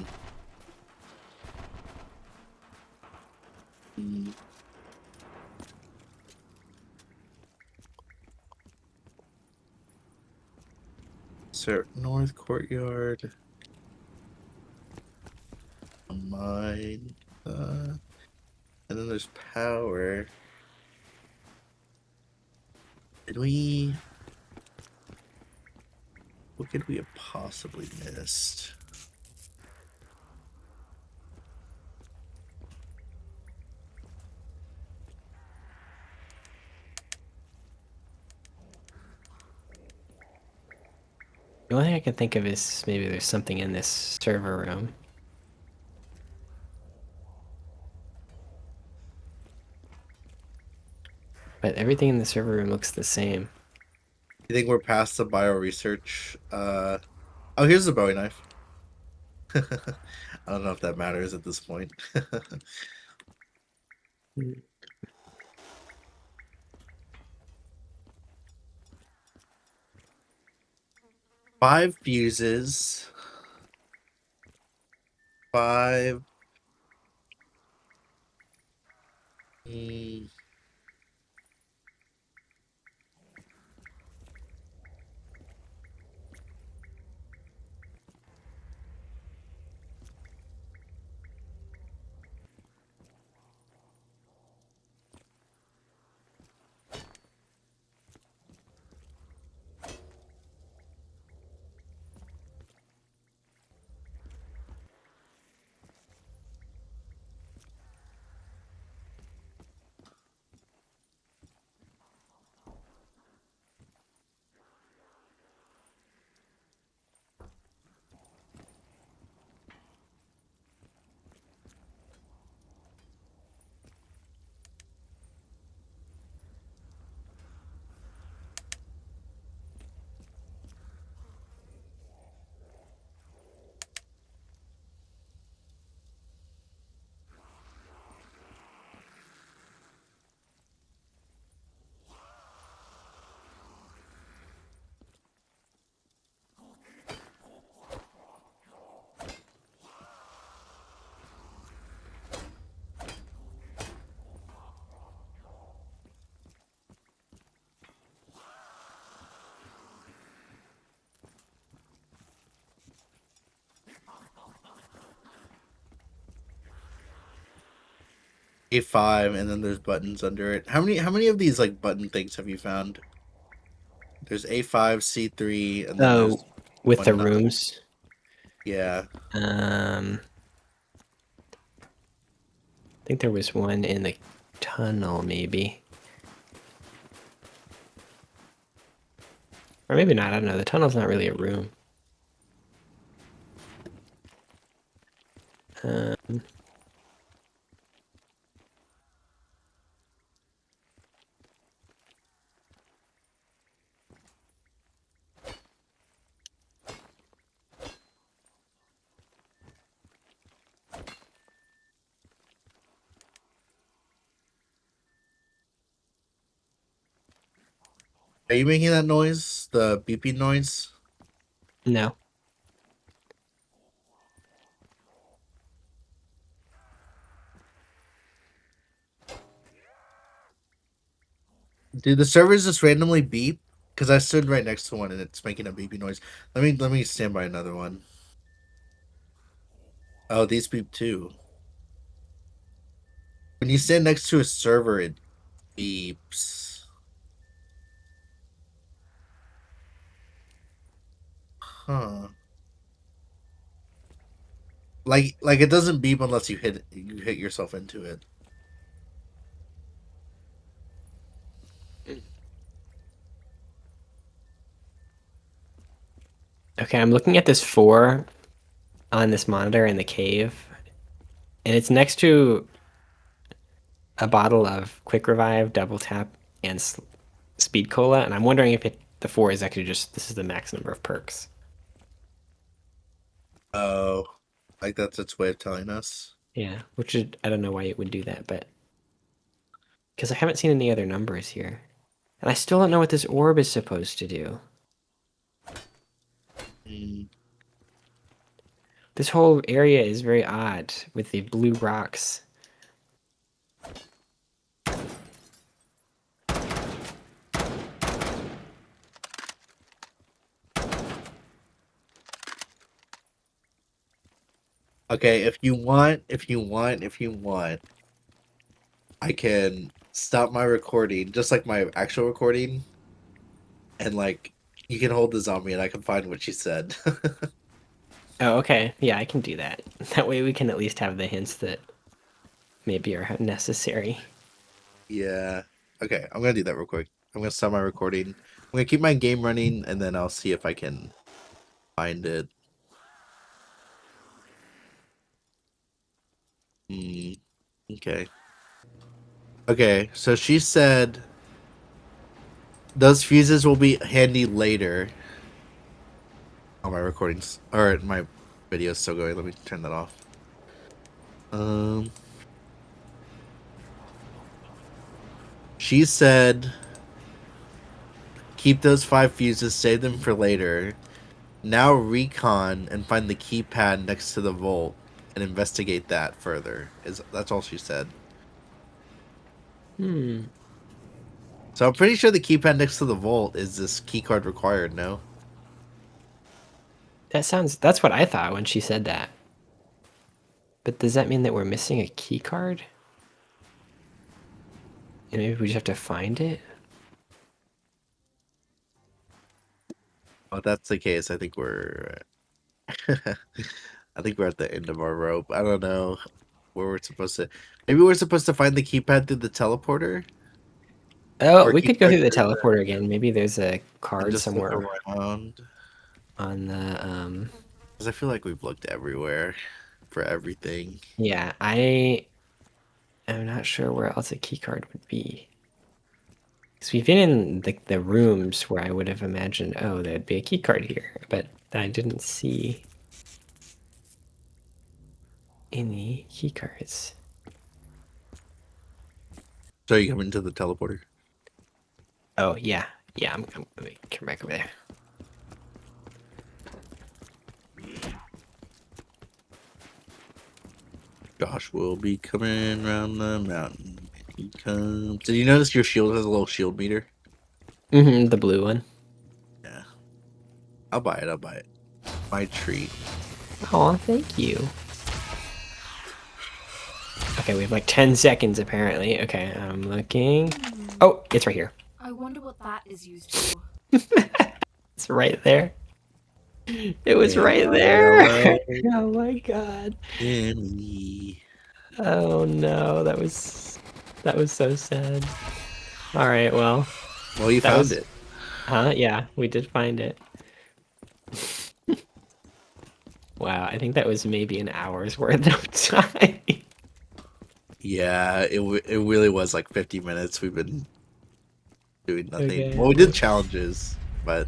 Speaker 1: Hmm. Sir, North Courtyard. A mine. And then there's power. Did we? What could we have possibly missed?
Speaker 2: The only thing I can think of is maybe there's something in this server room. But everything in the server room looks the same.
Speaker 1: You think we're past the bio research? Oh, here's the Bowie knife. I don't know if that matters at this point.
Speaker 2: Hmm.
Speaker 1: 5 fuses. 5. Mm, A5, and then there's buttons under it. How many of these like button things have you found? There's A5, C3, and then there's
Speaker 2: So With the
Speaker 1: One tunnel.
Speaker 2: rooms.
Speaker 1: Yeah.
Speaker 2: I think there was one in the tunnel, maybe. Or maybe not, I don't know. The tunnel's not really a room. Um,
Speaker 1: Are you making that noise? The beeping noise?
Speaker 2: no.
Speaker 1: Do the servers just randomly beep? Because I stood right next to one and it's making a beeping noise. Let me stand by another one. Oh, these beep too. When you stand next to a server, it beeps. Huh. Like it doesn't beep unless you hit yourself into it.
Speaker 2: Okay, I'm looking at this 4 on this monitor in the cave. And it's next to a bottle of Quick Revive, Double Tap, and Speed Cola. And I'm wondering if the 4 is actually just, this is the max number of perks.
Speaker 1: Oh, like that's its way of telling us.
Speaker 2: Yeah, which is, I don't know why it would do that, but because I haven't seen any other numbers here. And I still don't know what this orb is supposed to do.
Speaker 1: Mm.
Speaker 2: This whole area is very odd with the blue rocks.
Speaker 1: Okay, if you want, I can stop my recording, just like my actual recording, and like you can hold the zombie and I can find what she said.
Speaker 2: Oh, okay. Yeah, I can do that. That way we can at least have the hints that maybe are necessary.
Speaker 1: Yeah. Okay, I'm gonna do that real quick. I'm gonna stop my recording. I'm gonna keep my game running and then I'll see if I can find it. Hmm. Okay. Okay, so she said those fuses will be handy later. Oh, my recordings or my video's still going. Let me turn that off. Um, she said keep those 5 fuses, save them for later. Now recon and find the keypad next to the vault and investigate that further. That's all she said.
Speaker 2: Hmm.
Speaker 1: So I'm pretty sure the keypad next to the vault is this keycard required, no?
Speaker 2: That's what I thought when she said that. But does that mean that we're missing a key card? And maybe we just have to find it?
Speaker 1: Oh, if that's the case, I think we're I think we're at the end of our rope. I don't know where we're supposed to. Maybe we're supposed to find the keypad through the teleporter
Speaker 2: Oh,
Speaker 1: or
Speaker 2: we could go
Speaker 1: keycard
Speaker 2: through the
Speaker 1: through
Speaker 2: teleporter again. Maybe there's a
Speaker 1: and
Speaker 2: card
Speaker 1: just look
Speaker 2: somewhere
Speaker 1: around.
Speaker 2: on the
Speaker 1: Because I feel like we've looked everywhere for everything.
Speaker 2: yeah, I am not sure where else a key card would be. Because we've been in the rooms where I would have imagined, oh, there'd be a key card here, but I didn't see any key cards.
Speaker 1: So you come into the teleporter.
Speaker 2: Oh, yeah. Yeah, I'm gonna come back over there.
Speaker 1: Josh will be coming around the mountain. He comes. Did you notice your shield has a little shield meter?
Speaker 2: Mm-hmm, the blue one.
Speaker 1: Yeah. I'll buy it. I'll buy it. My treat.
Speaker 2: Oh, thank you. Okay, we have like 10 seconds apparently. Okay, I'm looking. Oh, it's right here.
Speaker 3: I wonder what that is used for.
Speaker 2: It's right there. It was right there. Oh my god.
Speaker 1: Emmy.
Speaker 2: Oh no, that was so sad. All right, well,
Speaker 1: Well, you
Speaker 2: that
Speaker 1: found
Speaker 2: was
Speaker 1: it.
Speaker 2: yeah, we did find it. Wow, I think that was maybe an hour's worth of time.
Speaker 1: Yeah, it really was like 50 minutes. We've been doing nothing.
Speaker 2: Okay.
Speaker 1: Well, we did challenges, but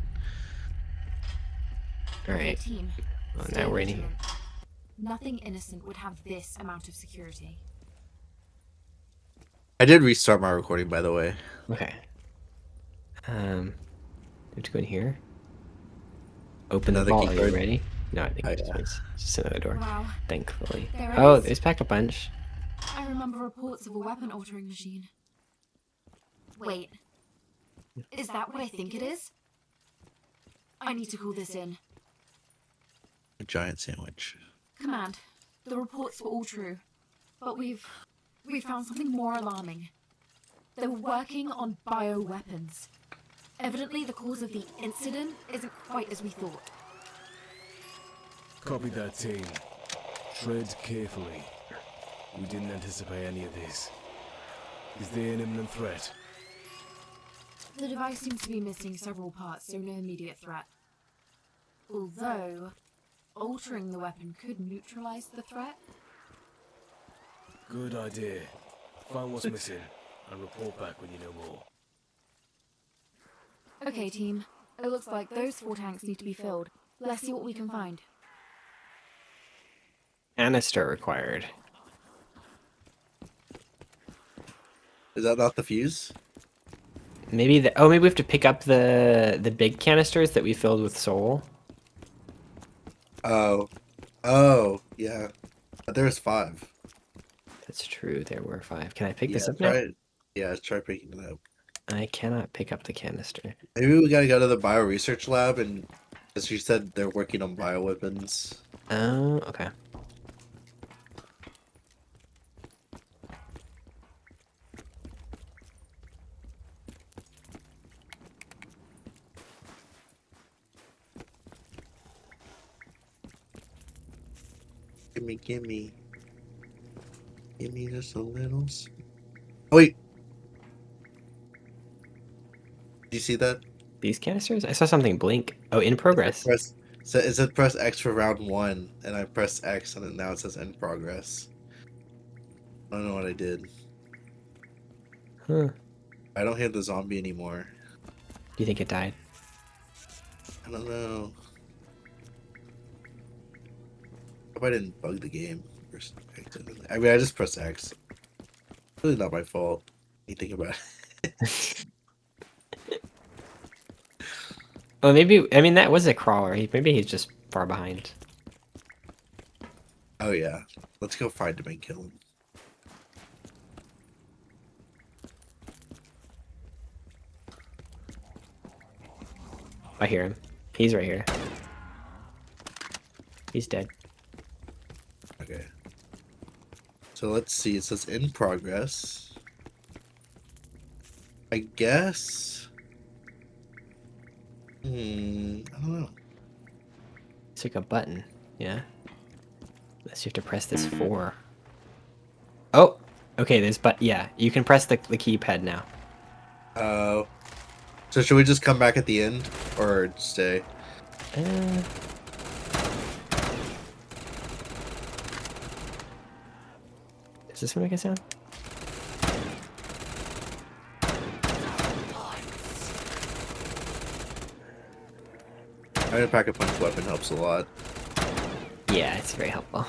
Speaker 2: All
Speaker 3: Okay,
Speaker 2: right.
Speaker 3: team.
Speaker 2: Well,
Speaker 3: Stay
Speaker 2: now we're in here.
Speaker 3: vigilant. Nothing innocent would have this amount of security.
Speaker 1: I did restart my recording, by the way.
Speaker 2: Okay. Do we have to go in here? Open the
Speaker 1: Another
Speaker 2: vault.
Speaker 1: key
Speaker 2: Are you
Speaker 1: card.
Speaker 2: ready? No, I think
Speaker 1: Oh,
Speaker 2: it just
Speaker 1: yeah.
Speaker 2: means it's just another door.
Speaker 3: Wow.
Speaker 2: Thankfully.
Speaker 3: There it
Speaker 2: Oh,
Speaker 3: is.
Speaker 2: there's pack a punch.
Speaker 3: I remember reports of a weapon altering machine. Wait. Is that what I think it is? I need to call this in.
Speaker 1: A giant sandwich.
Speaker 3: Command, the reports were all true. But we found something more alarming. They were working on bioweapons. Evidently the cause of the incident isn't quite as we thought.
Speaker 4: Copy that, team. Tread carefully. We didn't anticipate any of this. Is there an imminent threat?
Speaker 3: The device seems to be missing several parts, so no immediate threat. Although, altering the weapon could neutralize the threat.
Speaker 4: Good idea. Find what's missing and report back when you know more.
Speaker 3: Okay, team. It looks like those 4 tanks need to be filled. Let's see what we can find.
Speaker 2: Canister required.
Speaker 1: Is that not the fuse?
Speaker 2: Maybe maybe we have to pick up the big canisters that we filled with soul.
Speaker 1: Oh. Oh, yeah. But there's 5.
Speaker 2: That's true. There were 5. Can I pick
Speaker 1: Yeah,
Speaker 2: this up now?
Speaker 1: try it. Yeah, try picking it up.
Speaker 2: I cannot pick up the canister.
Speaker 1: Maybe we gotta go to the bio research lab, and as you said, they're working on bioweapons.
Speaker 2: Oh, okay.
Speaker 1: Gimme, gimme. Gimme just a little. Oh, wait. Do you see that?
Speaker 2: These canisters? I saw something blink. Oh, in progress.
Speaker 1: It said press X for round 1, and I pressed X, and now it says in progress. I don't know what I did.
Speaker 2: Huh.
Speaker 1: I don't hear the zombie anymore.
Speaker 2: Do you think it died?
Speaker 1: I don't know. Hope I didn't bug the game. I mean, I just pressed X. Really not my fault. You think about it.
Speaker 2: Well, maybe, I mean, that was a crawler. Maybe he's just far behind.
Speaker 1: Oh yeah. Let's go find him and kill him.
Speaker 2: I hear him. He's right here. He's dead.
Speaker 1: Okay. So let's see. It says in progress. I guess. I don't know.
Speaker 2: It's like a button. Yeah. Unless you have to press this 4. Oh! Okay, yeah, you can press the keypad now.
Speaker 1: So should we just come back at the end or stay?
Speaker 2: Does this one make a sound?
Speaker 1: I mean, a pack a punch weapon helps a lot.
Speaker 2: Yeah, it's very helpful.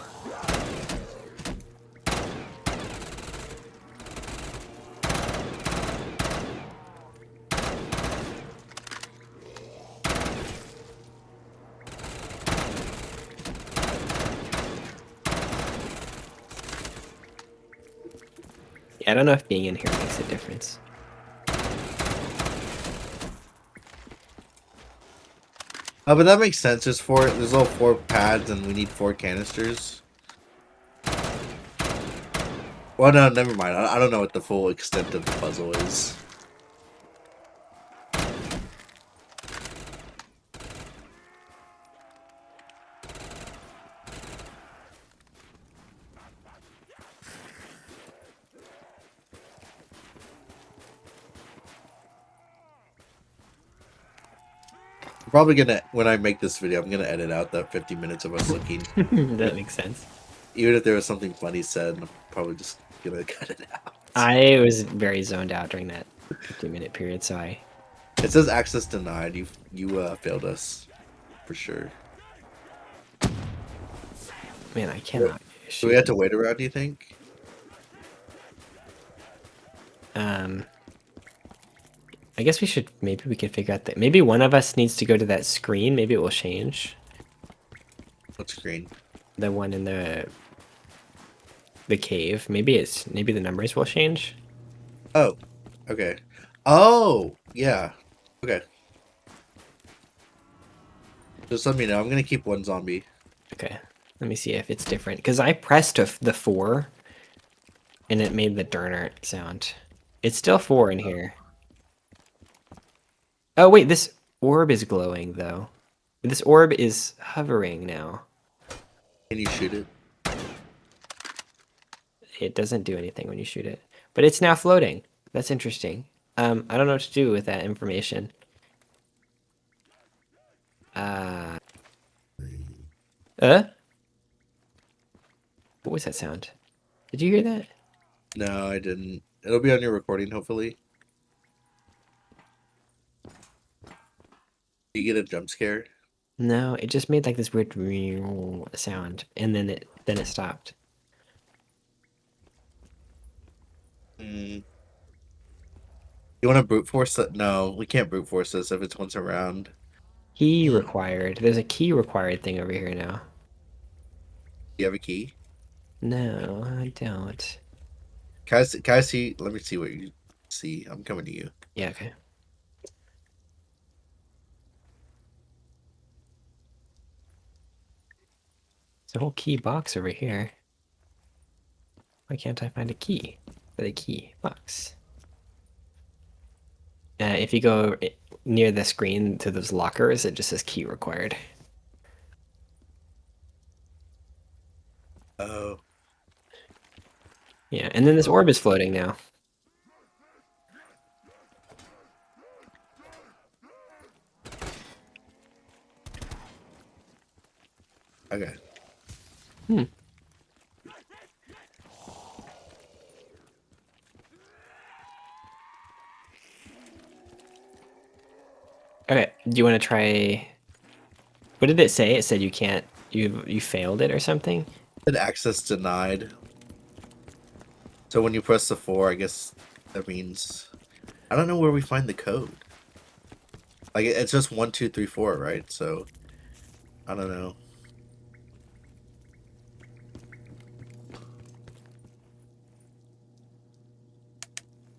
Speaker 2: Yeah, I don't know if being in here makes a difference.
Speaker 1: But that makes sense. There's all 4 pads, and we need 4 canisters. Well, no, never mind. I don't know what the full extent of the puzzle is. probably gonna, when I make this video, I'm gonna edit out that 50 minutes of us looking.
Speaker 2: That makes sense.
Speaker 1: Even if there was something funny said, I'm probably just gonna cut it out.
Speaker 2: I was very zoned out during that 50-minute period, so I.
Speaker 1: It says access denied. You failed us for sure.
Speaker 2: Man, I cannot.
Speaker 1: Do we have to wait around? Do you think?
Speaker 2: I guess we should. Maybe we can figure out that. Maybe one of us needs to go to that screen. Maybe it will change.
Speaker 1: What screen?
Speaker 2: The one in the cave. Maybe the numbers will change.
Speaker 1: Oh, okay. Oh, yeah. Okay. Just let me know. I'm gonna keep one zombie.
Speaker 2: Okay. Let me see if it's different. Because I pressed the 4, and it made the Durnert sound. It's still 4 in here. Oh wait, this orb is glowing though. This orb is hovering now.
Speaker 1: Can you shoot it?
Speaker 2: It doesn't do anything when you shoot it, but it's now floating. That's interesting. I don't know what to do with that information. What was that sound? Did you hear that?
Speaker 1: No, I didn't. It'll be on your recording, hopefully. You get a jump scare?
Speaker 2: No, it just made like this weird sound, and then it stopped.
Speaker 1: You want to brute force that? No, we can't brute force this if it's once around.
Speaker 2: Key required. There's a key required thing over here now.
Speaker 1: Do you have a key?
Speaker 2: No, I don't.
Speaker 1: Can I see? Let me see what you see. I'm coming to you.
Speaker 2: Yeah, okay. There's a whole key box over here. Why can't I find a key for the key box? If you go near the screen to those lockers, it just says key required.
Speaker 1: Oh.
Speaker 2: Yeah, and then this orb is floating now.
Speaker 1: Okay.
Speaker 2: Okay, do you want to try... What did it say? It said you can't... You failed it or something?
Speaker 1: Said access denied. So when you press the 4, I guess that means... I don't know where we find the code. Like, it's just 1, 2, 3, 4, right? So, I don't know.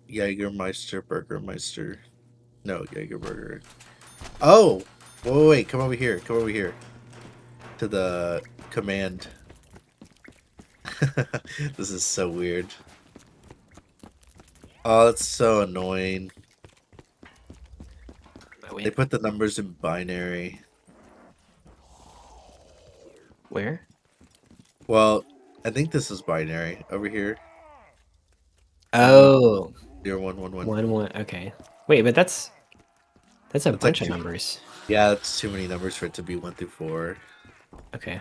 Speaker 1: Jägermeister, Burgermeister. No, Jägerburger. Oh! Wait, come over here. Come over here. To the command. This is so weird. Oh, that's so annoying. They put the numbers in binary.
Speaker 2: Where?
Speaker 1: Well, I think this is binary over here.
Speaker 2: Oh.
Speaker 1: 0, 1, 1, 1.
Speaker 2: 1, 1, okay. Wait, but that's a
Speaker 1: That's
Speaker 2: bunch
Speaker 1: like
Speaker 2: of numbers.
Speaker 1: Yeah, that's too many numbers for it to be 1 through 4.
Speaker 2: Okay.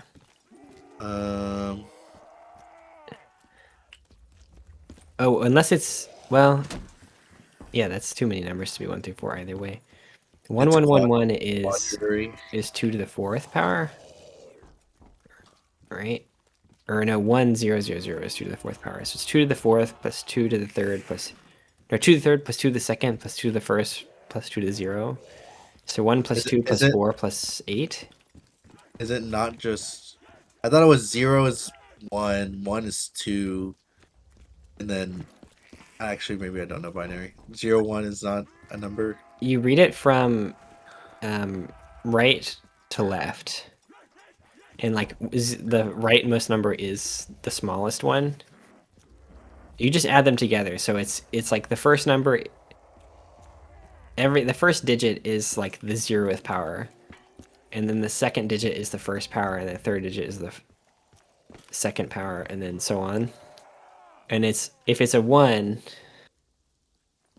Speaker 2: Oh, unless it's... Well... Yeah, that's too many numbers to be 1 through 4 either way. 1, 1, 1, 1 is 2 to the 4th power. Right? Or no, 1, 0, 0, 0 is 2 to the 4th power. So it's 2 to the 4th plus 2 to the 3rd plus... Or 2 to the 3rd plus 2 to the 2nd plus 2 to the 1st plus 2 to the 0. So 1 plus 2 plus 4 plus 8.
Speaker 1: Is it not just... I thought it was 0 is 1, 1 is 2, and then... Actually, maybe I don't know binary. 0, 1 is not a number.
Speaker 2: You read it from right to left. And like the rightmost number is the smallest one. You just add them together. So it's like the first number... The first digit is like the 0th power. And then the second digit is the first power, and the third digit is the second power, and then so on. And if it's a 1,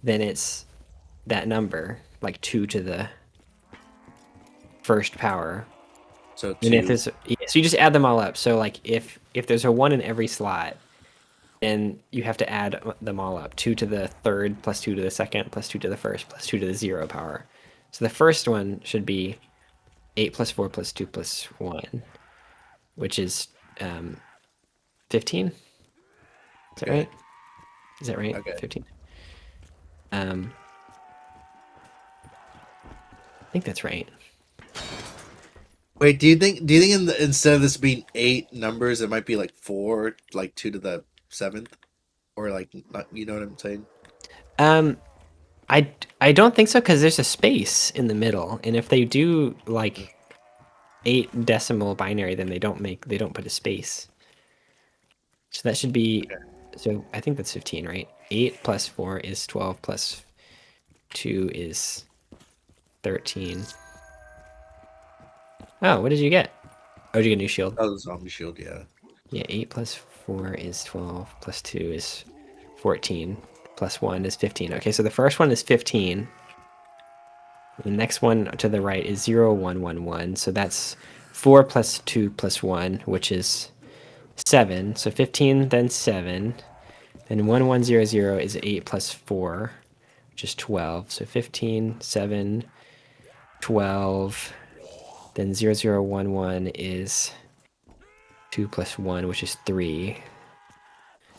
Speaker 2: then it's that number, like 2 to the first power.
Speaker 1: So
Speaker 2: And if
Speaker 1: 2.
Speaker 2: there's, yeah, so you just add them all up. So like if there's a 1 in every slot, then you have to add them all up. 2 to the third, plus 2 to the second, plus 2 to the first, plus 2 to the 0 power. So the first one should be 8 plus 4 plus 2 plus 1, which is 15. Is that
Speaker 1: Okay.
Speaker 2: right? Is that right?
Speaker 1: Okay.
Speaker 2: 15. I think that's right.
Speaker 1: Wait, do you think instead of this being 8 numbers, it might be like 4, like 2 to the 7th, or like not, you know what I'm saying?
Speaker 2: Um, I don't think so because there's a space in the middle, and if they do like 8 decimal binary, then they don't put a space. So that should be, so I think that's 15, right? 8 plus 4 is 12 plus 2 is 13. Oh, what did you get? Oh, did you get a new shield?
Speaker 1: Oh, the zombie shield, yeah.
Speaker 2: Yeah, 8 plus 4 is 12 plus 2 is 14 plus 1 is 15. Okay, so the first one is 15. The next one to the right is 0, 1, 1, 1. So that's 4 plus 2 plus 1, which is 7. So 15, then 7. Then 1, 1, 0, 0 is 8 plus 4, which is 12. So 15, 7, 12. Then 0, 0, 1, 1 is 2 plus 1, which is 3.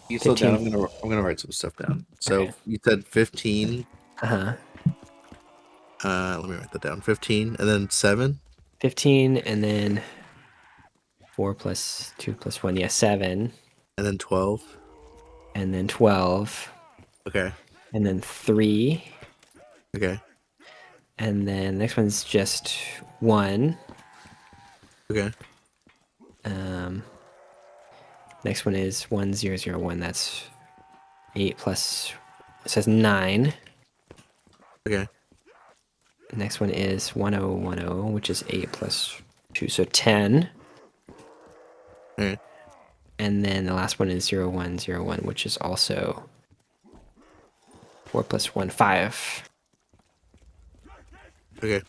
Speaker 1: You slow down.
Speaker 2: 15.
Speaker 1: I'm gonna write some stuff down. So
Speaker 2: Okay.
Speaker 1: you said 15.
Speaker 2: Uh-huh.
Speaker 1: Let me write that down. 15, and then 7.
Speaker 2: 15, and then 4 plus 2 plus 1, yeah, 7.
Speaker 1: And then 12.
Speaker 2: And then 12.
Speaker 1: Okay.
Speaker 2: And then 3.
Speaker 1: Okay.
Speaker 2: And then next one's just 1.
Speaker 1: Okay.
Speaker 2: Next one is 1, 0, 0, 1. That's 8 plus, it says 9.
Speaker 1: Okay.
Speaker 2: Next one is 1, 0, 1, 0, which is 8 plus 2, so 10.
Speaker 1: Okay.
Speaker 2: And then the last one is 0, 1, 0, 1, which is also 4 plus 1, 5.
Speaker 1: Okay.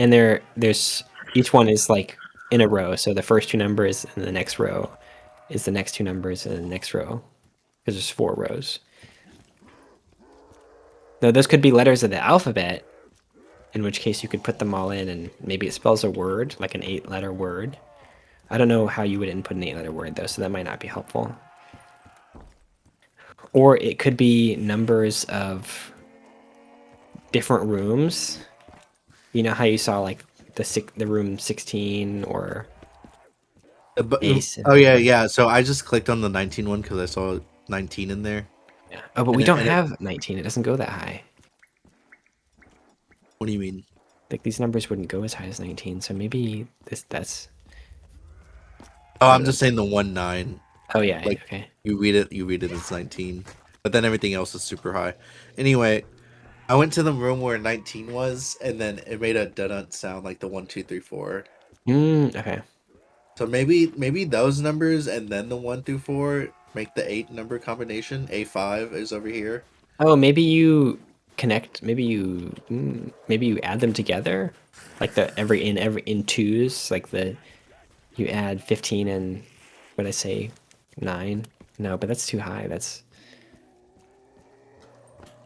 Speaker 2: And there's each one is like in a row. So the first 2 numbers and the next row is the next 2 numbers in the next row. Because there's 4 rows. Now those could be letters of the alphabet, in which case you could put them all in and maybe it spells a word, like an 8-letter word. I don't know how you would input an 8-letter word though, so that might not be helpful. Or it could be numbers of different rooms. You know how you saw like the room 16 or
Speaker 1: Oh yeah, yeah. So I just clicked on the 19 one because I saw 19 in there.
Speaker 2: Yeah. Oh, but we don't have 19. It doesn't go that high.
Speaker 1: What do you mean?
Speaker 2: Like these numbers wouldn't go as high as 19, so maybe that's.
Speaker 1: Oh, I'm just saying the 1-9.
Speaker 2: Oh yeah,
Speaker 1: Like
Speaker 2: okay.
Speaker 1: you read it as 19, but then everything else is super high. Anyway, I went to the room where 19 was, and then it made a dun sound like the 1, 2, 3, 4.
Speaker 2: Okay.
Speaker 1: So maybe those numbers and then the 1 through 4 make the 8 number combination. A5 is over here.
Speaker 2: Oh, maybe you connect. Maybe you add them together, like in twos. Like you add 15 and what I say 9. No, but that's too high. That's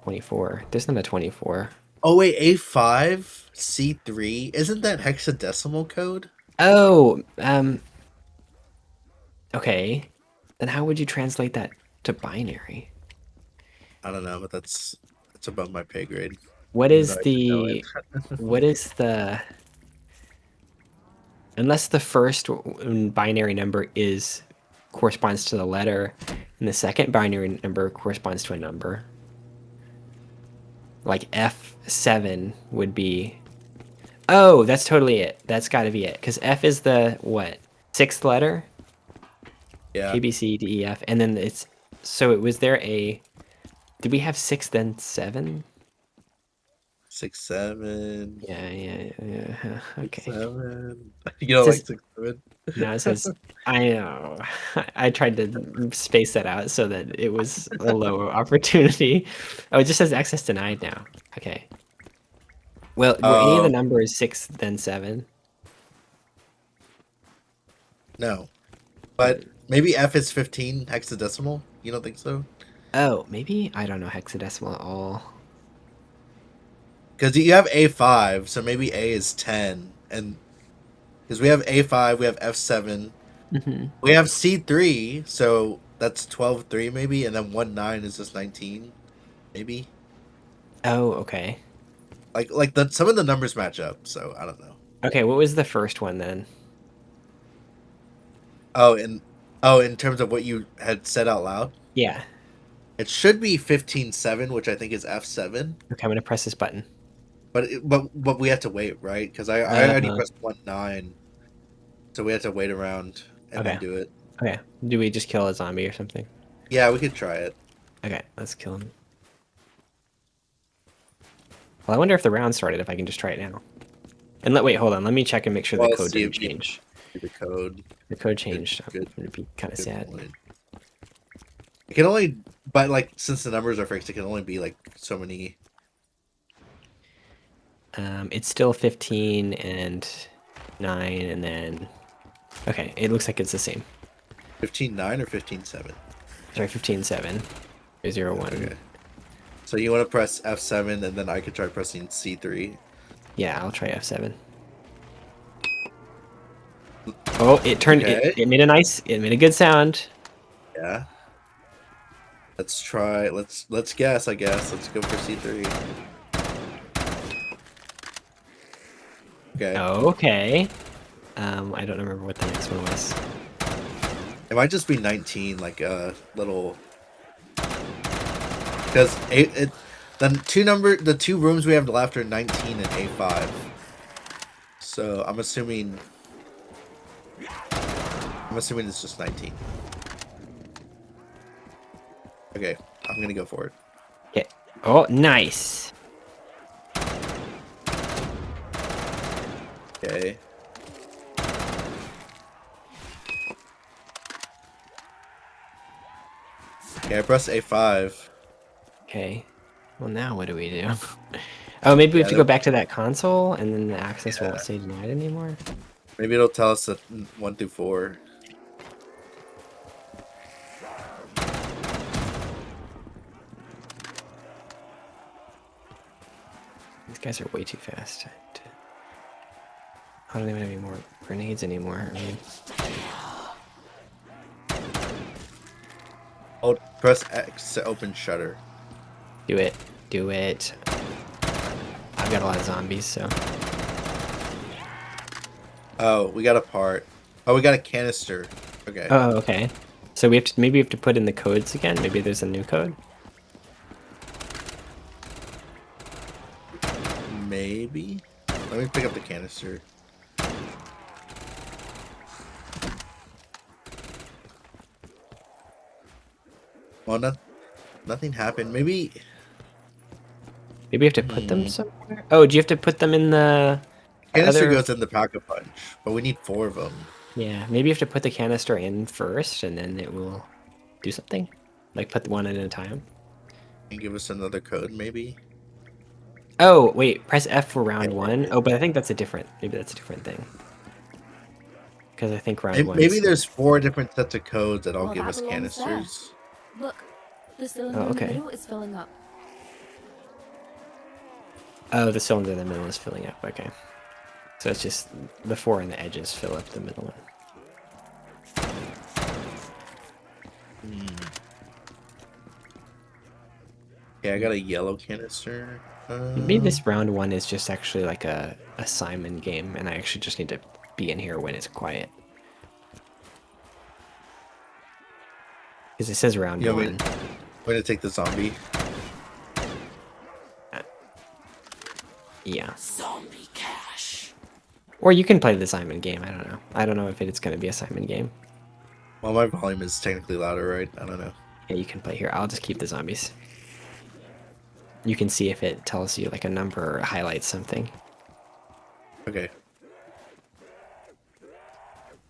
Speaker 2: 24. There's not a 24.
Speaker 1: Oh wait, A5 C3 isn't that hexadecimal code?
Speaker 2: Oh, okay. Then how would you translate that to binary?
Speaker 1: I don't know, but that's above my pay grade.
Speaker 2: What
Speaker 1: Even
Speaker 2: is
Speaker 1: though I should know it.
Speaker 2: what is the, unless the first binary number corresponds to the letter, and the second binary number corresponds to a number. Like F7 would be, oh, that's totally it. That's got to be it. Because F is the, what, 6th letter?
Speaker 1: Yeah.
Speaker 2: A, B, C, D, E, F. And then did we have 6 then 7?
Speaker 1: 6, 7.
Speaker 2: Yeah. Okay.
Speaker 1: 6, 7. You don't
Speaker 2: It says-
Speaker 1: like 6, 7?
Speaker 2: No, it says, I know. I tried to space that out so that it was a low opportunity. Oh, it just says access denied now. Okay. Well, were any of the
Speaker 1: Oh,
Speaker 2: numbers 6 then 7?
Speaker 1: no. But maybe F is 15 hexadecimal? You don't think so?
Speaker 2: Oh, maybe? I don't know hexadecimal at all.
Speaker 1: Because you have A5, so maybe A is 10. And because we have A5, we have F7,
Speaker 2: Hmm.
Speaker 1: we have C3, so that's 12-3 maybe, and then 1-9 is just 19, maybe.
Speaker 2: Oh, okay.
Speaker 1: Like some of the numbers match up, so I don't know.
Speaker 2: Okay, what was the first one then?
Speaker 1: Oh, and in terms of what you had said out loud,
Speaker 2: Yeah.
Speaker 1: it should be 15-7, which I think is F7.
Speaker 2: Okay, I'm gonna press this button.
Speaker 1: But we have to wait, right? Because I already
Speaker 2: Uh,
Speaker 1: pressed 1-9, so we have to wait around and then
Speaker 2: okay.
Speaker 1: do it.
Speaker 2: Okay. Do we just kill a zombie or something?
Speaker 1: Yeah, we could try it.
Speaker 2: Okay, let's kill him. Well, I wonder if the round started, if I can just try it now. And wait, hold on. Let me check and make sure the
Speaker 1: Well, let's
Speaker 2: code
Speaker 1: see
Speaker 2: didn't
Speaker 1: if you
Speaker 2: change.
Speaker 1: see the code.
Speaker 2: The code
Speaker 1: Good,
Speaker 2: changed. I'm
Speaker 1: good,
Speaker 2: gonna be kind of
Speaker 1: good
Speaker 2: sad.
Speaker 1: point. It can only, but like since the numbers are fixed, it can only be like so many.
Speaker 2: It's still 15 and 9, and then... Okay, it looks like it's the same.
Speaker 1: 15-9 or 15-7?
Speaker 2: Sorry, 15-7. 0-1.
Speaker 1: Okay. So you want to press F7, and then I could try pressing C3.
Speaker 2: Yeah, I'll try F7. Oh, it turned
Speaker 1: Okay.
Speaker 2: it made a good sound.
Speaker 1: Yeah. Let's try. Let's guess. I guess. Let's go for C3. Okay.
Speaker 2: Okay. I don't remember what the next one was.
Speaker 1: It might just be 19, like a little. Because the two rooms we have left are 19 and A5. So I'm assuming it's just 19. Okay, I'm gonna go for it.
Speaker 2: Okay. Oh, nice.
Speaker 1: Okay. Okay, I press A5.
Speaker 2: Okay. Well, now what do we do? Oh, maybe we have to
Speaker 1: Yeah,
Speaker 2: go back to that console, and then the access
Speaker 1: Yeah.
Speaker 2: won't say denied anymore.
Speaker 1: Maybe it'll tell us that 1 through 4.
Speaker 2: These guys are way too fast. I don't even have any more grenades anymore. I mean,
Speaker 1: Oh, press X to open shutter.
Speaker 2: do it. Do it. I've got a lot of zombies, so...
Speaker 1: Oh, we got a part. Oh, we got a canister. Okay.
Speaker 2: Oh, okay. So maybe we have to put in the codes again. Maybe there's a new code.
Speaker 1: Maybe. Let me pick up the canister. Well, nothing happened. Maybe.
Speaker 2: Maybe we have to put them somewhere. Oh, do you have to put them in the
Speaker 1: Canister
Speaker 2: other?
Speaker 1: goes in the pack-a-punch, but we need 4 of them.
Speaker 2: Yeah, maybe you have to put the canister in first, and then it will do something. Like put one at a time.
Speaker 1: And give us another code, maybe.
Speaker 2: Oh, wait, press F for round
Speaker 1: Yeah.
Speaker 2: 1. Oh, but I think that's a different. Maybe that's a different thing. Because I think round 1.
Speaker 1: Maybe there's 4 different sets of codes that all
Speaker 3: Well,
Speaker 1: give
Speaker 3: that
Speaker 1: us
Speaker 3: belongs there.
Speaker 1: canisters.
Speaker 3: Look, the cylinder
Speaker 2: Oh,
Speaker 3: in the
Speaker 2: okay.
Speaker 3: middle is filling up.
Speaker 2: Oh, the cylinder in the middle is filling up. Okay. So it's just the 4 on the edges fill up the middle one.
Speaker 1: Yeah, I got a yellow canister.
Speaker 2: Maybe this round 1 is just actually like a Simon game, and I actually just need to be in here when it's quiet. Because it says round
Speaker 1: Yeah,
Speaker 2: 1.
Speaker 1: we're gonna take the zombie.
Speaker 2: Yeah. Zombie cash. Or you can play the Simon game. I don't know. I don't know if it's going to be a Simon game.
Speaker 1: Well, my volume is technically louder, right? I don't know.
Speaker 2: Yeah, you can play here. I'll just keep the zombies. You can see if it tells you like a number or highlights something.
Speaker 1: Okay.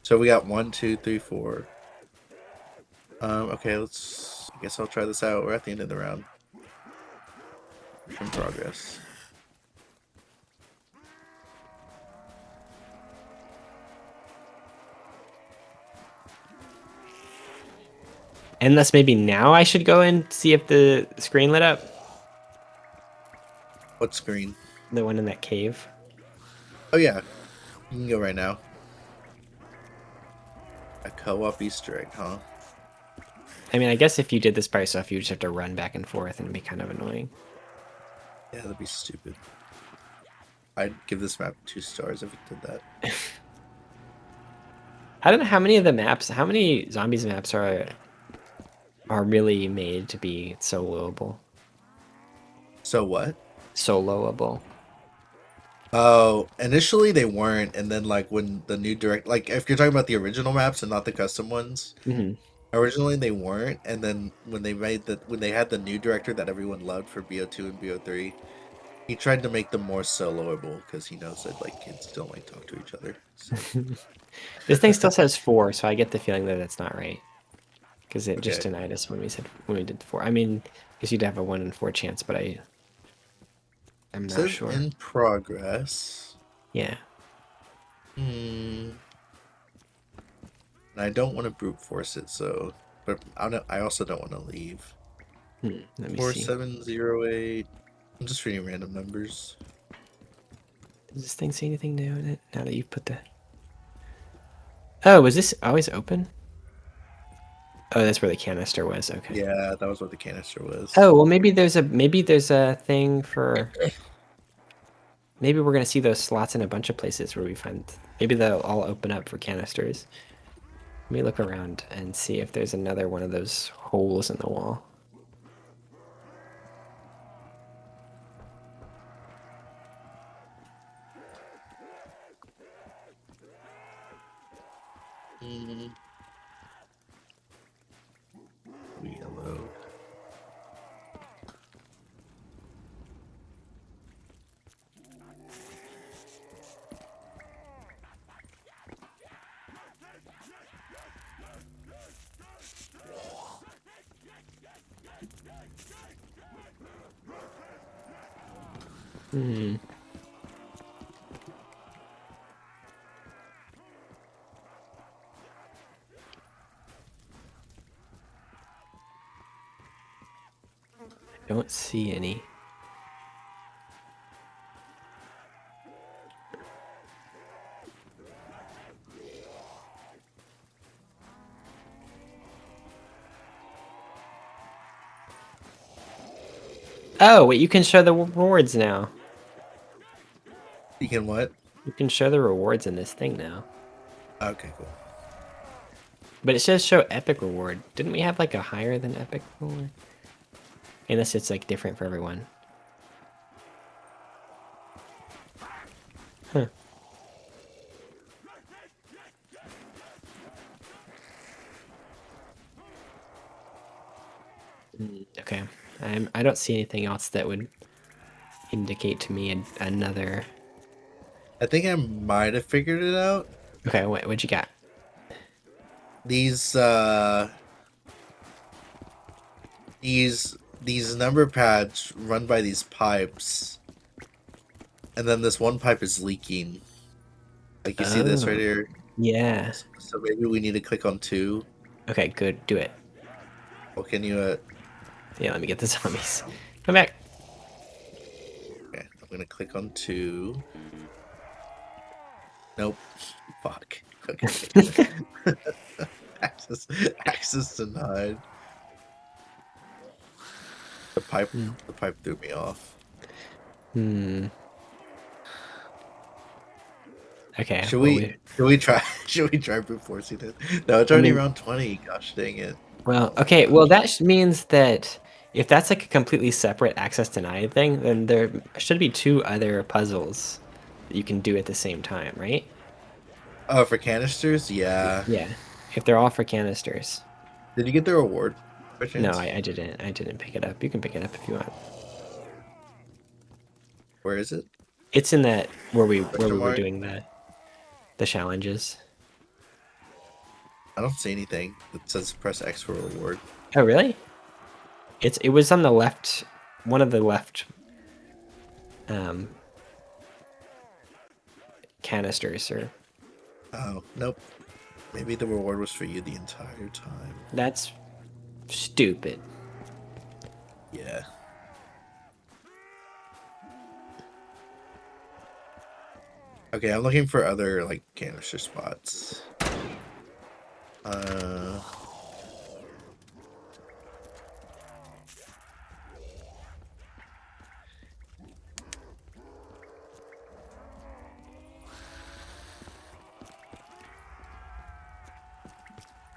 Speaker 1: So we got 1, 2, 3, 4. Okay, I guess I'll try this out. We're at the end of the round. In progress.
Speaker 2: Unless maybe now I should go and see if the screen lit up.
Speaker 1: What screen?
Speaker 2: The one in that cave.
Speaker 1: Oh yeah, you can go right now. A co-op Easter egg, huh?
Speaker 2: I mean, I guess if you did this by yourself, you would just have to run back and forth and it'd be kind of annoying.
Speaker 1: Yeah, that'd be stupid. I'd give this map 2 stars if it did that.
Speaker 2: I don't know how many of the maps, how many zombies maps are really made to be soloable.
Speaker 1: So what?
Speaker 2: Soloable.
Speaker 1: Oh, initially they weren't, and then like when the new direct, like if you're talking about the original maps and not the custom ones,
Speaker 2: Mm-hmm.
Speaker 1: originally they weren't, and then when they had the new director that everyone loved for BO2 and BO3, he tried to make them more soloable because he knows that like kids don't like talk to each other. So.
Speaker 2: This thing still says 4, so I get the feeling that that's not right. Because it just
Speaker 1: Okay.
Speaker 2: denied us when we did 4. I mean, I guess you'd have a 1 in 4 chance, but I'm
Speaker 1: It
Speaker 2: not
Speaker 1: says
Speaker 2: sure.
Speaker 1: in progress.
Speaker 2: Yeah.
Speaker 1: And I don't want to brute force it, so but I also don't want to leave.
Speaker 2: Let me see.
Speaker 1: 4708. I'm just reading random numbers.
Speaker 2: Does this thing say anything new in it? Now that you've put the... Oh, was this always open? Oh, that's where the canister was. Okay.
Speaker 1: Yeah, that was what the canister was.
Speaker 2: Oh, well, maybe there's a thing for... Maybe we're going to see those slots in a bunch of places where we find... Maybe they'll all open up for canisters. Let me look around and see if there's another one of those holes in the wall.
Speaker 1: Yellow.
Speaker 2: I don't see any. Oh, wait, you can show the rewards now.
Speaker 1: You can what?
Speaker 2: You can show the rewards in this thing now.
Speaker 1: Okay, cool.
Speaker 2: But it says show epic reward. Didn't we have like a higher than epic reward? Unless it's like different for everyone. Huh. Okay. I don't see anything else that would indicate to me another...
Speaker 1: I think I might have figured it out.
Speaker 2: Okay, what'd you got?
Speaker 1: These number pads run by these pipes, and then this one pipe is leaking. Like you see this right here.
Speaker 2: Yeah.
Speaker 1: So maybe we need to click on 2.
Speaker 2: Okay, good. Do it.
Speaker 1: Well, can you?
Speaker 2: Yeah, let me get the zombies. Come back.
Speaker 1: Okay, I'm gonna click on 2. Nope. Fuck. Okay. access denied. The pipe threw me off.
Speaker 2: Okay.
Speaker 1: Should we try brute forcing it? No, it's already around 20. Gosh dang it.
Speaker 2: Well, okay. Well, that means that if that's like a completely separate access denied thing, then there should be 2 other puzzles that you can do at the same time, right?
Speaker 1: Oh, for canisters? Yeah.
Speaker 2: Yeah. If they're all for canisters.
Speaker 1: Did you get the reward? By chance?
Speaker 2: No, I didn't. I didn't pick it up. You can pick it up if you want.
Speaker 1: Where is it?
Speaker 2: It's in that where we were
Speaker 1: mark?
Speaker 2: doing the challenges.
Speaker 1: I don't see anything that says press X for reward.
Speaker 2: Oh, really? It was on the left, one of the left canisters, or...
Speaker 1: Oh, nope. Maybe the reward was for you the entire time.
Speaker 2: That's Stupid.
Speaker 1: Yeah. Okay, I'm looking for other like canister spots.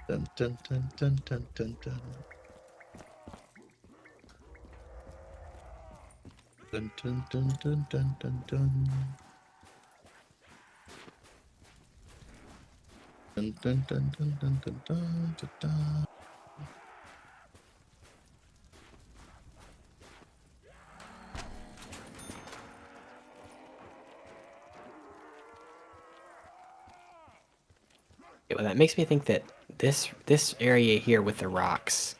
Speaker 1: Dun dun dun dun dun dun dun. Dun dun dun dun dun dun dun. Dun dun dun dun dun dun dun dun dun.
Speaker 2: Yeah, well, that makes me think that this area here with the rocks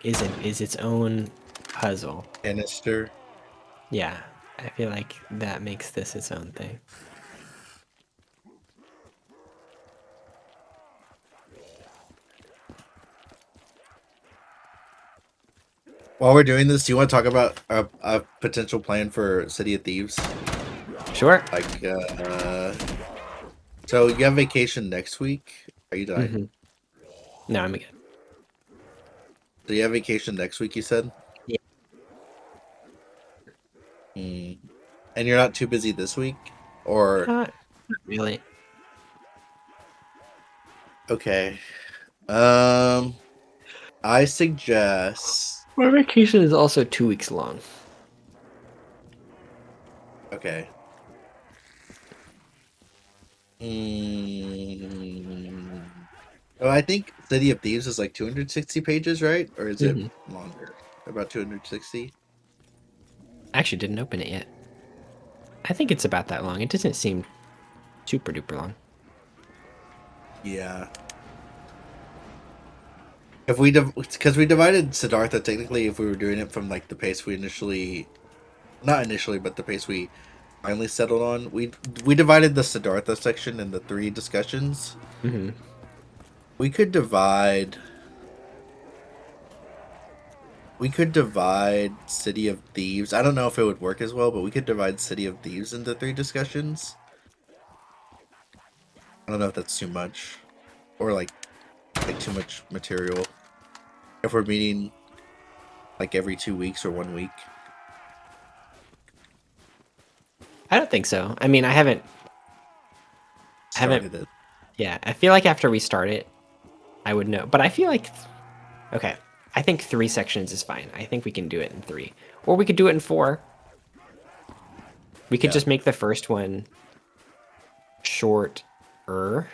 Speaker 2: is its own puzzle.
Speaker 1: Canister.
Speaker 2: Yeah, I feel like that makes this its own thing.
Speaker 1: While we're doing this, do you want to talk about a potential plan for City of Thieves?
Speaker 2: Sure.
Speaker 1: Like, so you have vacation next week? Are you done?
Speaker 2: No, I'm good.
Speaker 1: So you have vacation next week, you said?
Speaker 2: Yeah.
Speaker 1: Hmm. And you're not too busy this week? Or,
Speaker 2: Not really.
Speaker 1: okay. I suggest,
Speaker 2: My vacation is also 2 weeks long.
Speaker 1: okay. Hmm. Oh, I think City of Thieves is like 260 pages, right? Or is it longer? About 260?
Speaker 2: I actually didn't open it yet. I think it's about that long. It doesn't seem super duper long.
Speaker 1: Yeah. If we because we divided Siddhartha technically, if we were doing it from like the pace we initially, not initially, but the pace we finally settled on, we divided the Siddhartha section into 3 discussions. We could divide. We could divide City of Thieves. I don't know if it would work as well, but we could divide City of Thieves into 3 discussions. I don't know if that's too much, or like too much material. If we're meeting like every 2 weeks or 1 week.
Speaker 2: I don't think so. I mean, I haven't.
Speaker 1: Started it.
Speaker 2: Yeah, I feel like after we start it, I would know. But I feel like, okay, I think 3 sections is fine. I think we can do it in 3, or we could do it in 4. We could
Speaker 1: Yeah.
Speaker 2: just make the first one shorter,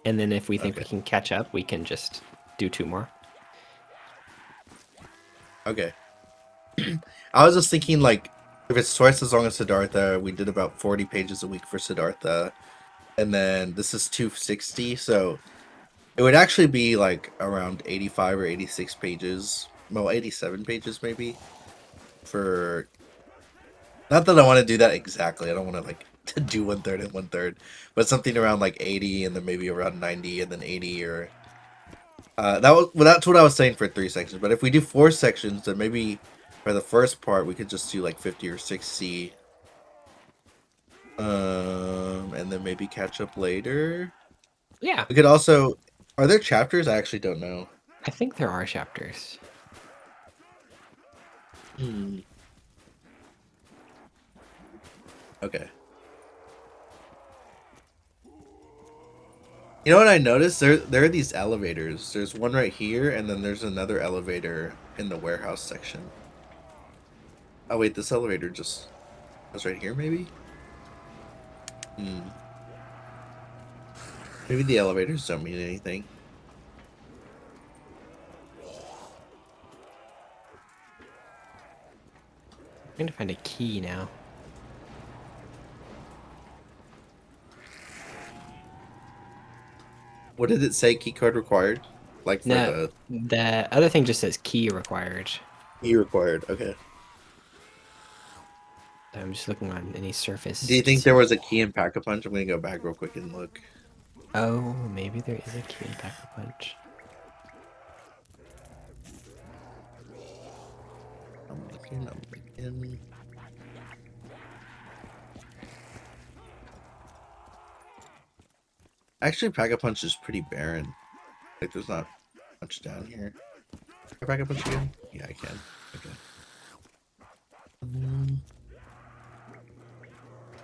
Speaker 2: and then if we think we can catch up, we can just do 2 more.
Speaker 1: Okay. I was just thinking, like, if it's twice as long as Siddhartha, we did about 40 pages a week for Siddhartha, and then this is 260, so it would actually be like around 85 or 86 pages, well, 87 pages maybe, for, not that I want to do that exactly, I don't want to like to do 1/3 and 1/3, but something around like 80 and then maybe around 90 and then 80, or that's what I was saying for 3 sections. But if we do 4 sections, then maybe for the first part we could just do like 50 or 60, and then maybe catch up later.
Speaker 2: Yeah,
Speaker 1: We could also, are there chapters? I actually don't know.
Speaker 2: I think there are chapters.
Speaker 1: Okay. You know what I noticed? There are these elevators. There's one right here, and then there's another elevator in the warehouse section. Oh wait, this elevator just was right here, maybe? Maybe the elevators don't mean anything.
Speaker 2: I'm trying to find a key now.
Speaker 1: What did it say? Keycard required? Like for
Speaker 2: No, the other thing just says key required.
Speaker 1: key required. Okay.
Speaker 2: I'm just looking on any surface.
Speaker 1: Do you think there was a key in Pack-a-Punch? I'm gonna go back real quick and look.
Speaker 2: Oh, maybe there is a key in Pack-a-Punch.
Speaker 1: I'm breaking. Actually, Pack-a-Punch is pretty barren. Like, there's not much down here. Can I Pack-a-Punch again? Yeah, I can. Okay.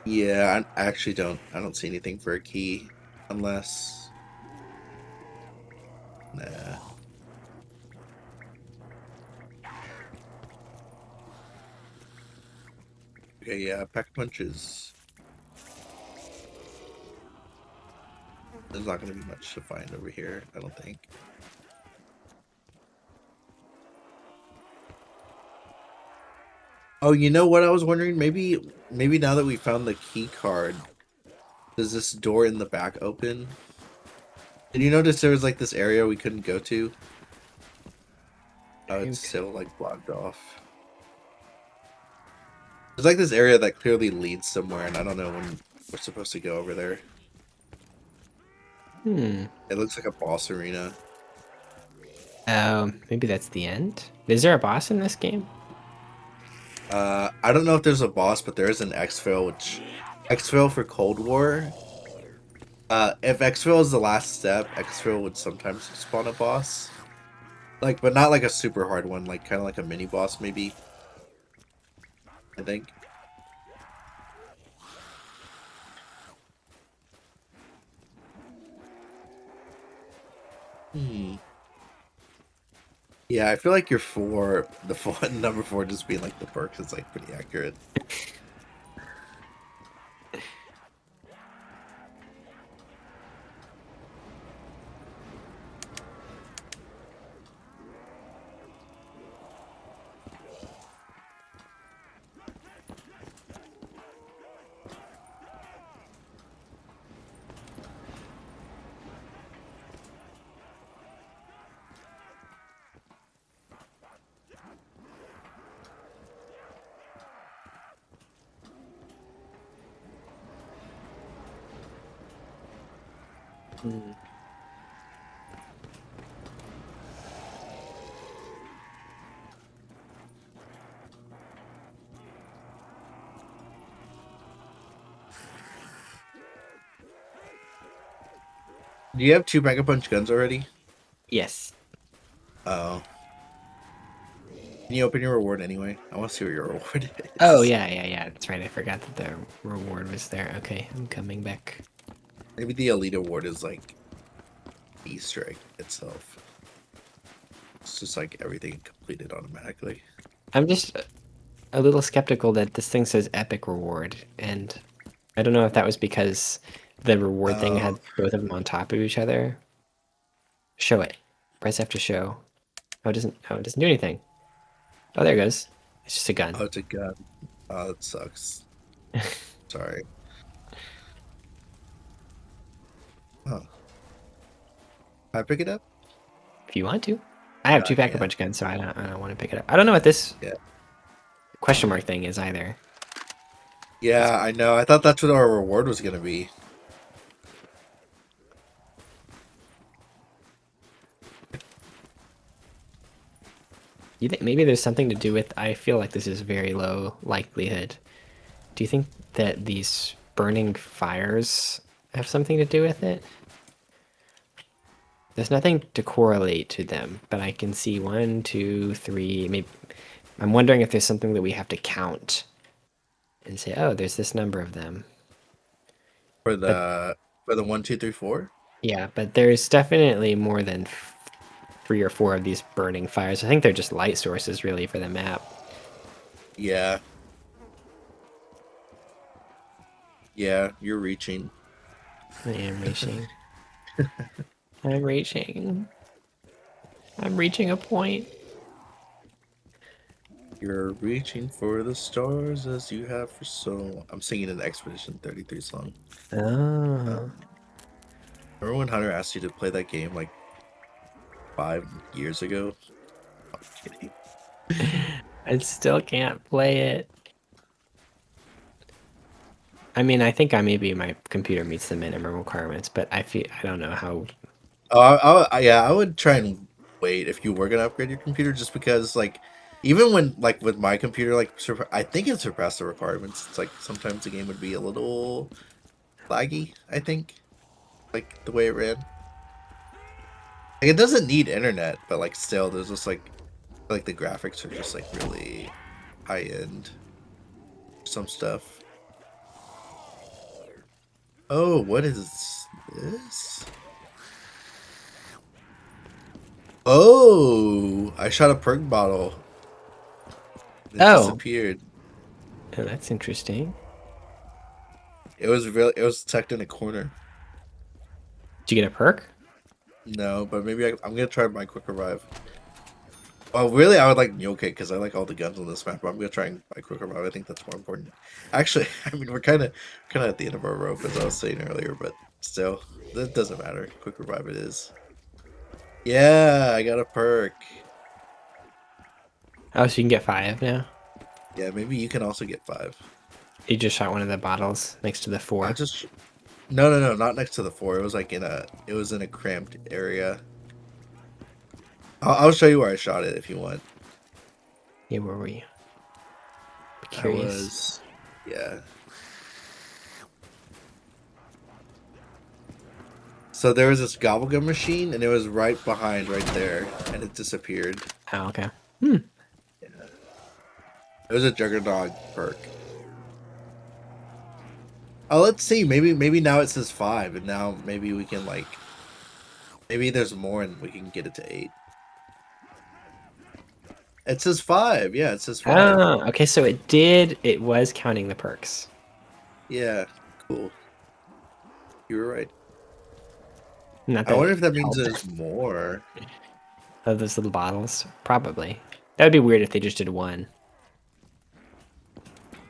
Speaker 1: Yeah, I actually don't. I don't see anything for a key, unless. Nah. Okay, yeah, Pack-a-Punches. There's not going to be much to find over here, I don't think. Oh, you know what I was wondering? Maybe now that we found the key card, does this door in the back open? Did you notice there was like this area we couldn't go to? Oh, it's still like blocked off. There's like this area that clearly leads somewhere, and I don't know when we're supposed to go over there. It looks like a boss arena.
Speaker 2: Maybe that's the end. Is there a boss in this game?
Speaker 1: I don't know if there's a boss, but there is an exfil, which exfil for Cold War. If exfil is the last step, exfil would sometimes spawn a boss. Like, but not like a super hard one, like kind of like a mini boss maybe. I think. Yeah, I feel like your number 4 just being like the perks is like pretty accurate. Do you have 2 Pack-a-Punch guns already?
Speaker 2: Yes.
Speaker 1: Oh. Can you open your reward anyway? I want to see what your reward is.
Speaker 2: Oh, yeah. That's right. I forgot that the reward was there. Okay, I'm coming back.
Speaker 1: Maybe the Elite Award is like Easter egg itself. It's just like everything completed automatically.
Speaker 2: I'm just a little skeptical that this thing says epic reward, and I don't know if that was because the reward thing had both of them on top of each other. Show it. Press F to show. Oh, it doesn't do anything. Oh, there it goes. It's just a gun.
Speaker 1: Oh, it's a gun. Oh, that sucks. Sorry. Oh. Can I pick it up?
Speaker 2: If you want to. I have 2 Pack-a-Punch guns, so I don't want to pick it up. I don't know what this question mark thing is either.
Speaker 1: Yeah, I know. I thought that's what our reward was gonna be.
Speaker 2: You think maybe there's something to do with? I feel like this is very low likelihood. Do you think that these burning fires have something to do with it? There's nothing to correlate to them, but I can see 1, 2, 3. Maybe I'm wondering if there's something that we have to count and say, oh, there's this number of them.
Speaker 1: For the 1, 2, 3, 4?
Speaker 2: Yeah, but there's definitely more than 3 or 4 of these burning fires. I think they're just light sources, really, for the map.
Speaker 1: Yeah. Yeah, you're reaching.
Speaker 2: I am reaching. I'm reaching. I'm reaching a point.
Speaker 1: You're reaching for the stars as you have for so long. I'm singing an Expedition 33 song.
Speaker 2: Oh.
Speaker 1: Remember when Hunter asked you to play that game like 5 years ago? I'm kidding.
Speaker 2: I still can't play it. I mean, I think maybe my computer meets the minimum requirements, but I don't know how.
Speaker 1: Oh, yeah, I would try and wait if you were gonna upgrade your computer, just because like Even when like with my computer, like I think it surpassed the requirements. It's like sometimes the game would be a little laggy. I think like the way it ran. Like, it doesn't need internet, but like still, there's just like the graphics are just like really high end. Some stuff. Oh, what is this? Oh, I shot a perk bottle. It
Speaker 2: Oh,
Speaker 1: disappeared.
Speaker 2: oh, that's interesting.
Speaker 1: It was tucked in a corner.
Speaker 2: Did you get a perk?
Speaker 1: No, but maybe I'm gonna try my quick revive. Oh, really? I would like Mule Kick because I like all the guns on this map. But I'm gonna try and buy quick revive. I think that's more important. Actually, I mean we're kind of at the end of our rope as I was saying earlier, but still, that doesn't matter. Quick revive it is. Yeah, I got a perk.
Speaker 2: Oh, so you can get 5 now?
Speaker 1: Yeah, maybe you can also get 5.
Speaker 2: You just shot one of the bottles next to the
Speaker 1: I
Speaker 2: 4.
Speaker 1: just no, not next to the 4. It was like it was in a cramped area. I'll show you where I shot it if you want.
Speaker 2: Yeah, where were you?
Speaker 1: I
Speaker 2: Curious.
Speaker 1: was, yeah. So there was this gobblegum machine, and it was right behind, right there, and it disappeared.
Speaker 2: Oh, okay.
Speaker 1: Yeah. It was a Juggernog perk. Oh, let's see. Maybe now it says 5, and now maybe we can like, maybe there's more, and we can get it to 8. It says 5. Yeah, it says 5.
Speaker 2: Oh, okay, so it was counting the perks.
Speaker 1: Yeah, cool. You were right.
Speaker 2: Not
Speaker 1: I
Speaker 2: that
Speaker 1: wonder
Speaker 2: it
Speaker 1: if that means
Speaker 2: helped.
Speaker 1: there's more.
Speaker 2: Of those little bottles. Probably. That would be weird if they just did 1.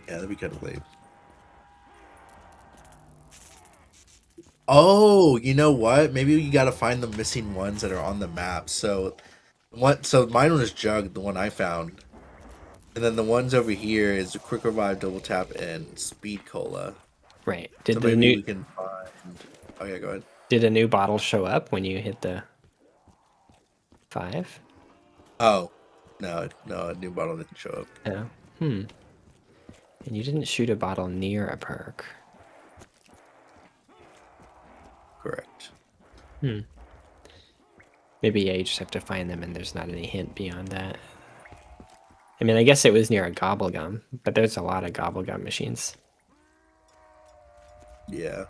Speaker 1: Yeah, that'd be kind of lame. Oh, you know what? Maybe you gotta find the missing ones that are on the map. So mine was Jug, the one I found. And then the ones over here is a Quick Revive, Double Tap, and Speed Cola.
Speaker 2: Right.
Speaker 1: So maybe we can find... Oh yeah, go ahead.
Speaker 2: Did a new bottle show up when you hit the 5?
Speaker 1: Oh, no, a new bottle didn't show up.
Speaker 2: Oh. Hmm. And you didn't shoot a bottle near a perk.
Speaker 1: Correct.
Speaker 2: Hmm. Maybe, yeah, you just have to find them and there's not any hint beyond that. I mean, I guess it was near a gobblegum, but there's a lot of gobblegum machines.
Speaker 1: Yeah.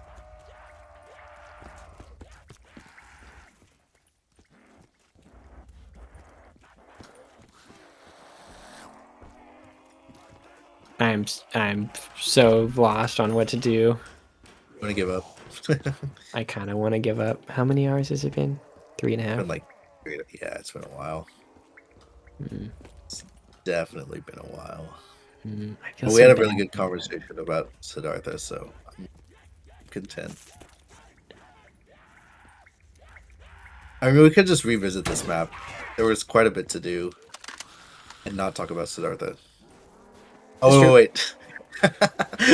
Speaker 2: I'm so lost on what to do.
Speaker 1: I'm gonna give up.
Speaker 2: I kind of want to give up. How many hours has it been? 3.5?
Speaker 1: Been like, yeah, it's been a while.
Speaker 2: Mm.
Speaker 1: It's definitely been a while.
Speaker 2: I feel
Speaker 1: But we
Speaker 2: so
Speaker 1: had a
Speaker 2: bad.
Speaker 1: really good conversation about Siddhartha, so I'm content. I mean, we could just revisit this map. There was quite a bit to do, and not talk about Siddhartha. Oh
Speaker 2: true.
Speaker 1: wait,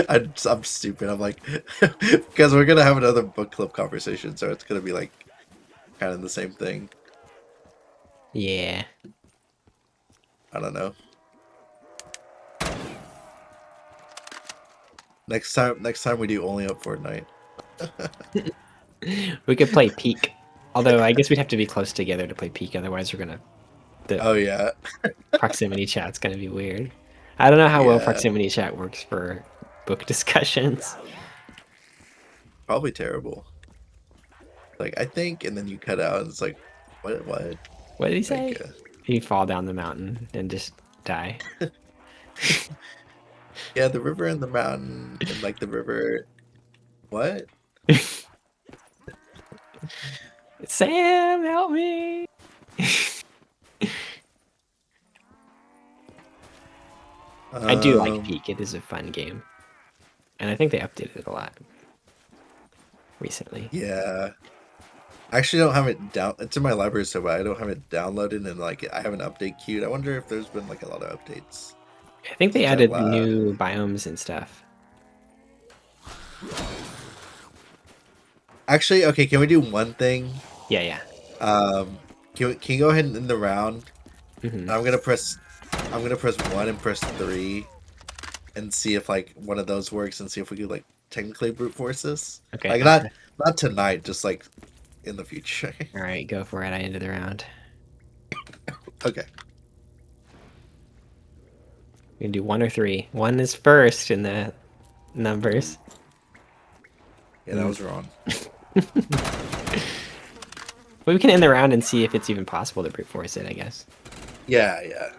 Speaker 1: I'm stupid. I'm like, because we're gonna have another book club conversation, so it's gonna be like kind of the same thing.
Speaker 2: Yeah.
Speaker 1: I don't know. Next time we do only up Fortnite.
Speaker 2: We could play Peak. Although I guess we'd have to be close together to play Peak, otherwise we're gonna the
Speaker 1: Oh yeah,
Speaker 2: proximity chat's gonna be weird. I don't know how well
Speaker 1: Yeah.
Speaker 2: proximity chat works for book discussions.
Speaker 1: probably terrible. Like I think, and then you cut out, and it's like, what?
Speaker 2: What did he say?
Speaker 1: Like,
Speaker 2: You fall down the mountain and just die.
Speaker 1: yeah, the river and the mountain, and like the river. What?
Speaker 2: Sam, help me! I do like Peak. It is a fun game. And I think they updated it a lot recently.
Speaker 1: Yeah. I actually don't have it down. It's in my library, so but I don't have it downloaded, and like I have an update queued. I wonder if there's been like a lot of updates.
Speaker 2: I think they
Speaker 1: Since I
Speaker 2: added
Speaker 1: left.
Speaker 2: new biomes and stuff.
Speaker 1: Actually, okay, can we do one thing?
Speaker 2: Yeah, yeah.
Speaker 1: Can you go ahead and end the round?
Speaker 2: Hmm.
Speaker 1: I'm gonna press I'm gonna press 1 and press 3 and see if like one of those works and see if we could like technically brute force this.
Speaker 2: Okay.
Speaker 1: Like not tonight, just like in the future.
Speaker 2: All right, go for it. I ended the round.
Speaker 1: Okay.
Speaker 2: We can do 1 or 3. 1 is first in the numbers.
Speaker 1: Yeah, that was wrong.
Speaker 2: Well, we can end the round and see if it's even possible to brute force it, I guess.
Speaker 1: Yeah, yeah.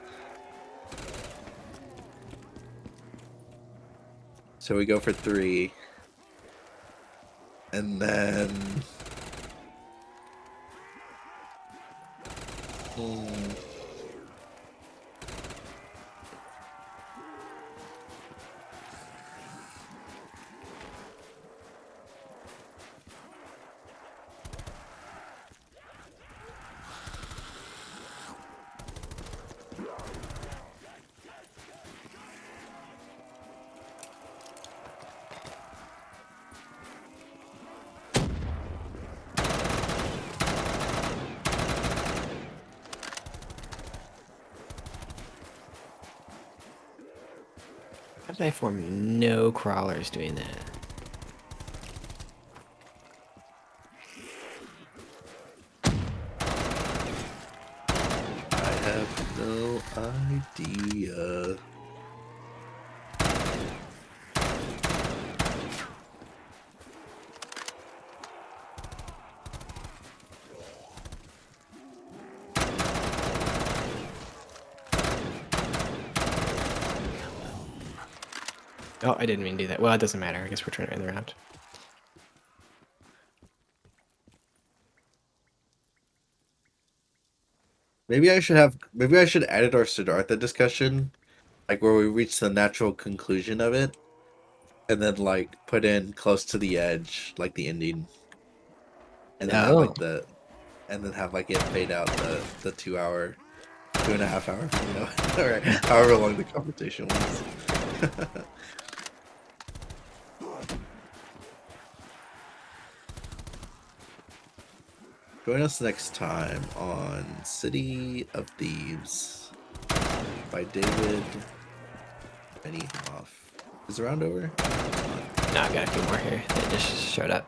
Speaker 1: So we go for 3. And then
Speaker 2: How did I form no crawlers doing that?
Speaker 1: I have no idea.
Speaker 2: Oh, I didn't mean to do that. Well, it doesn't matter. I guess we're trying to end the round.
Speaker 1: Maybe I should edit our Siddhartha discussion, like where we reach the natural conclusion of it, and then like put in close to the edge, like the ending, and then have
Speaker 2: Oh.
Speaker 1: like and then have like it fade out the 2 hour, 2.5 hour video, or however long the conversation was. Join us next time on City of Thieves by David Benioff. Is the round over?
Speaker 2: No, I've got a few more here that just showed up.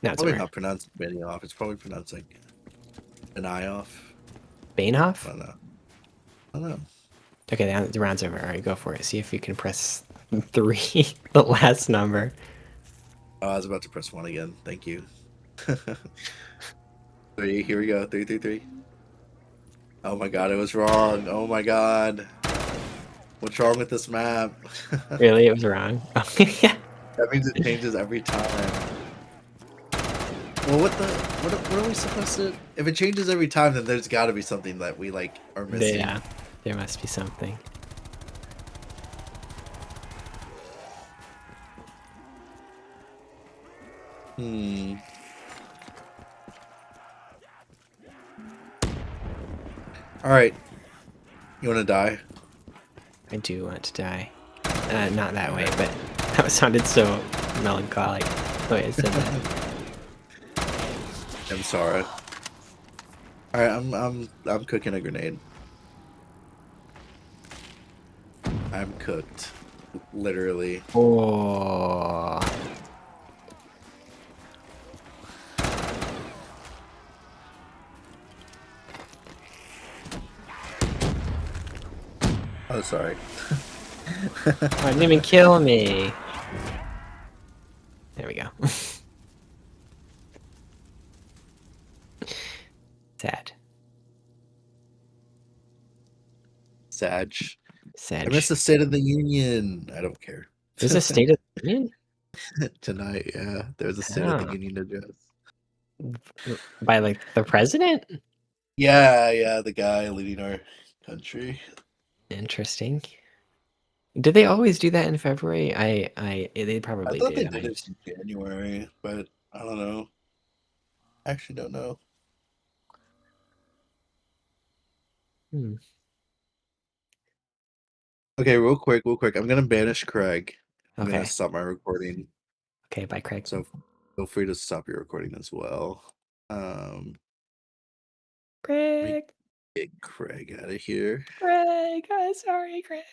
Speaker 2: No, it's
Speaker 1: Probably
Speaker 2: over.
Speaker 1: not pronounced Benioff. It's probably pronounced like Benioff.
Speaker 2: Banehoff?
Speaker 1: I don't know.
Speaker 2: Okay, the round's over. All right, go for it. See if you can press 3, the last number.
Speaker 1: Oh, I was about to press 1 again. Thank you. 3. Here we go. 3, 3, 3. Oh my god, it was wrong. Oh my god. What's wrong with this map?
Speaker 2: Really? It was wrong?
Speaker 1: That means it changes every time. Well, what are we supposed to? If it changes every time, then there's got to be something that we like are missing.
Speaker 2: Yeah, there must be something.
Speaker 1: All right. You want to die?
Speaker 2: I do want to die. Not that way, but that sounded so melancholic the way I said that.
Speaker 1: I'm sorry. All right, I'm cooking a grenade. I'm cooked, literally.
Speaker 2: Oh.
Speaker 1: Oh, sorry.
Speaker 2: Oh, it didn't even kill me. There we go. Sad.
Speaker 1: Sag.
Speaker 2: Sad.
Speaker 1: I missed the State of the Union. I don't care.
Speaker 2: There's a State of the Union?
Speaker 1: Tonight, yeah. There's a State of the
Speaker 2: Oh.
Speaker 1: Union address.
Speaker 2: By like the president?
Speaker 1: Yeah, the guy leading our country.
Speaker 2: Interesting. Did they always do that in February? They
Speaker 1: I
Speaker 2: probably
Speaker 1: thought they
Speaker 2: did.
Speaker 1: did it in January, but I don't know. I actually don't know.
Speaker 2: Hmm.
Speaker 1: Okay, real quick. I'm gonna banish Craig. I'm gonna
Speaker 2: Okay.
Speaker 1: stop my recording.
Speaker 2: Okay, bye, Craig.
Speaker 1: So feel free to stop your recording as well.
Speaker 2: Craig.
Speaker 1: Get Craig out of here.
Speaker 2: Craig, sorry, Craig.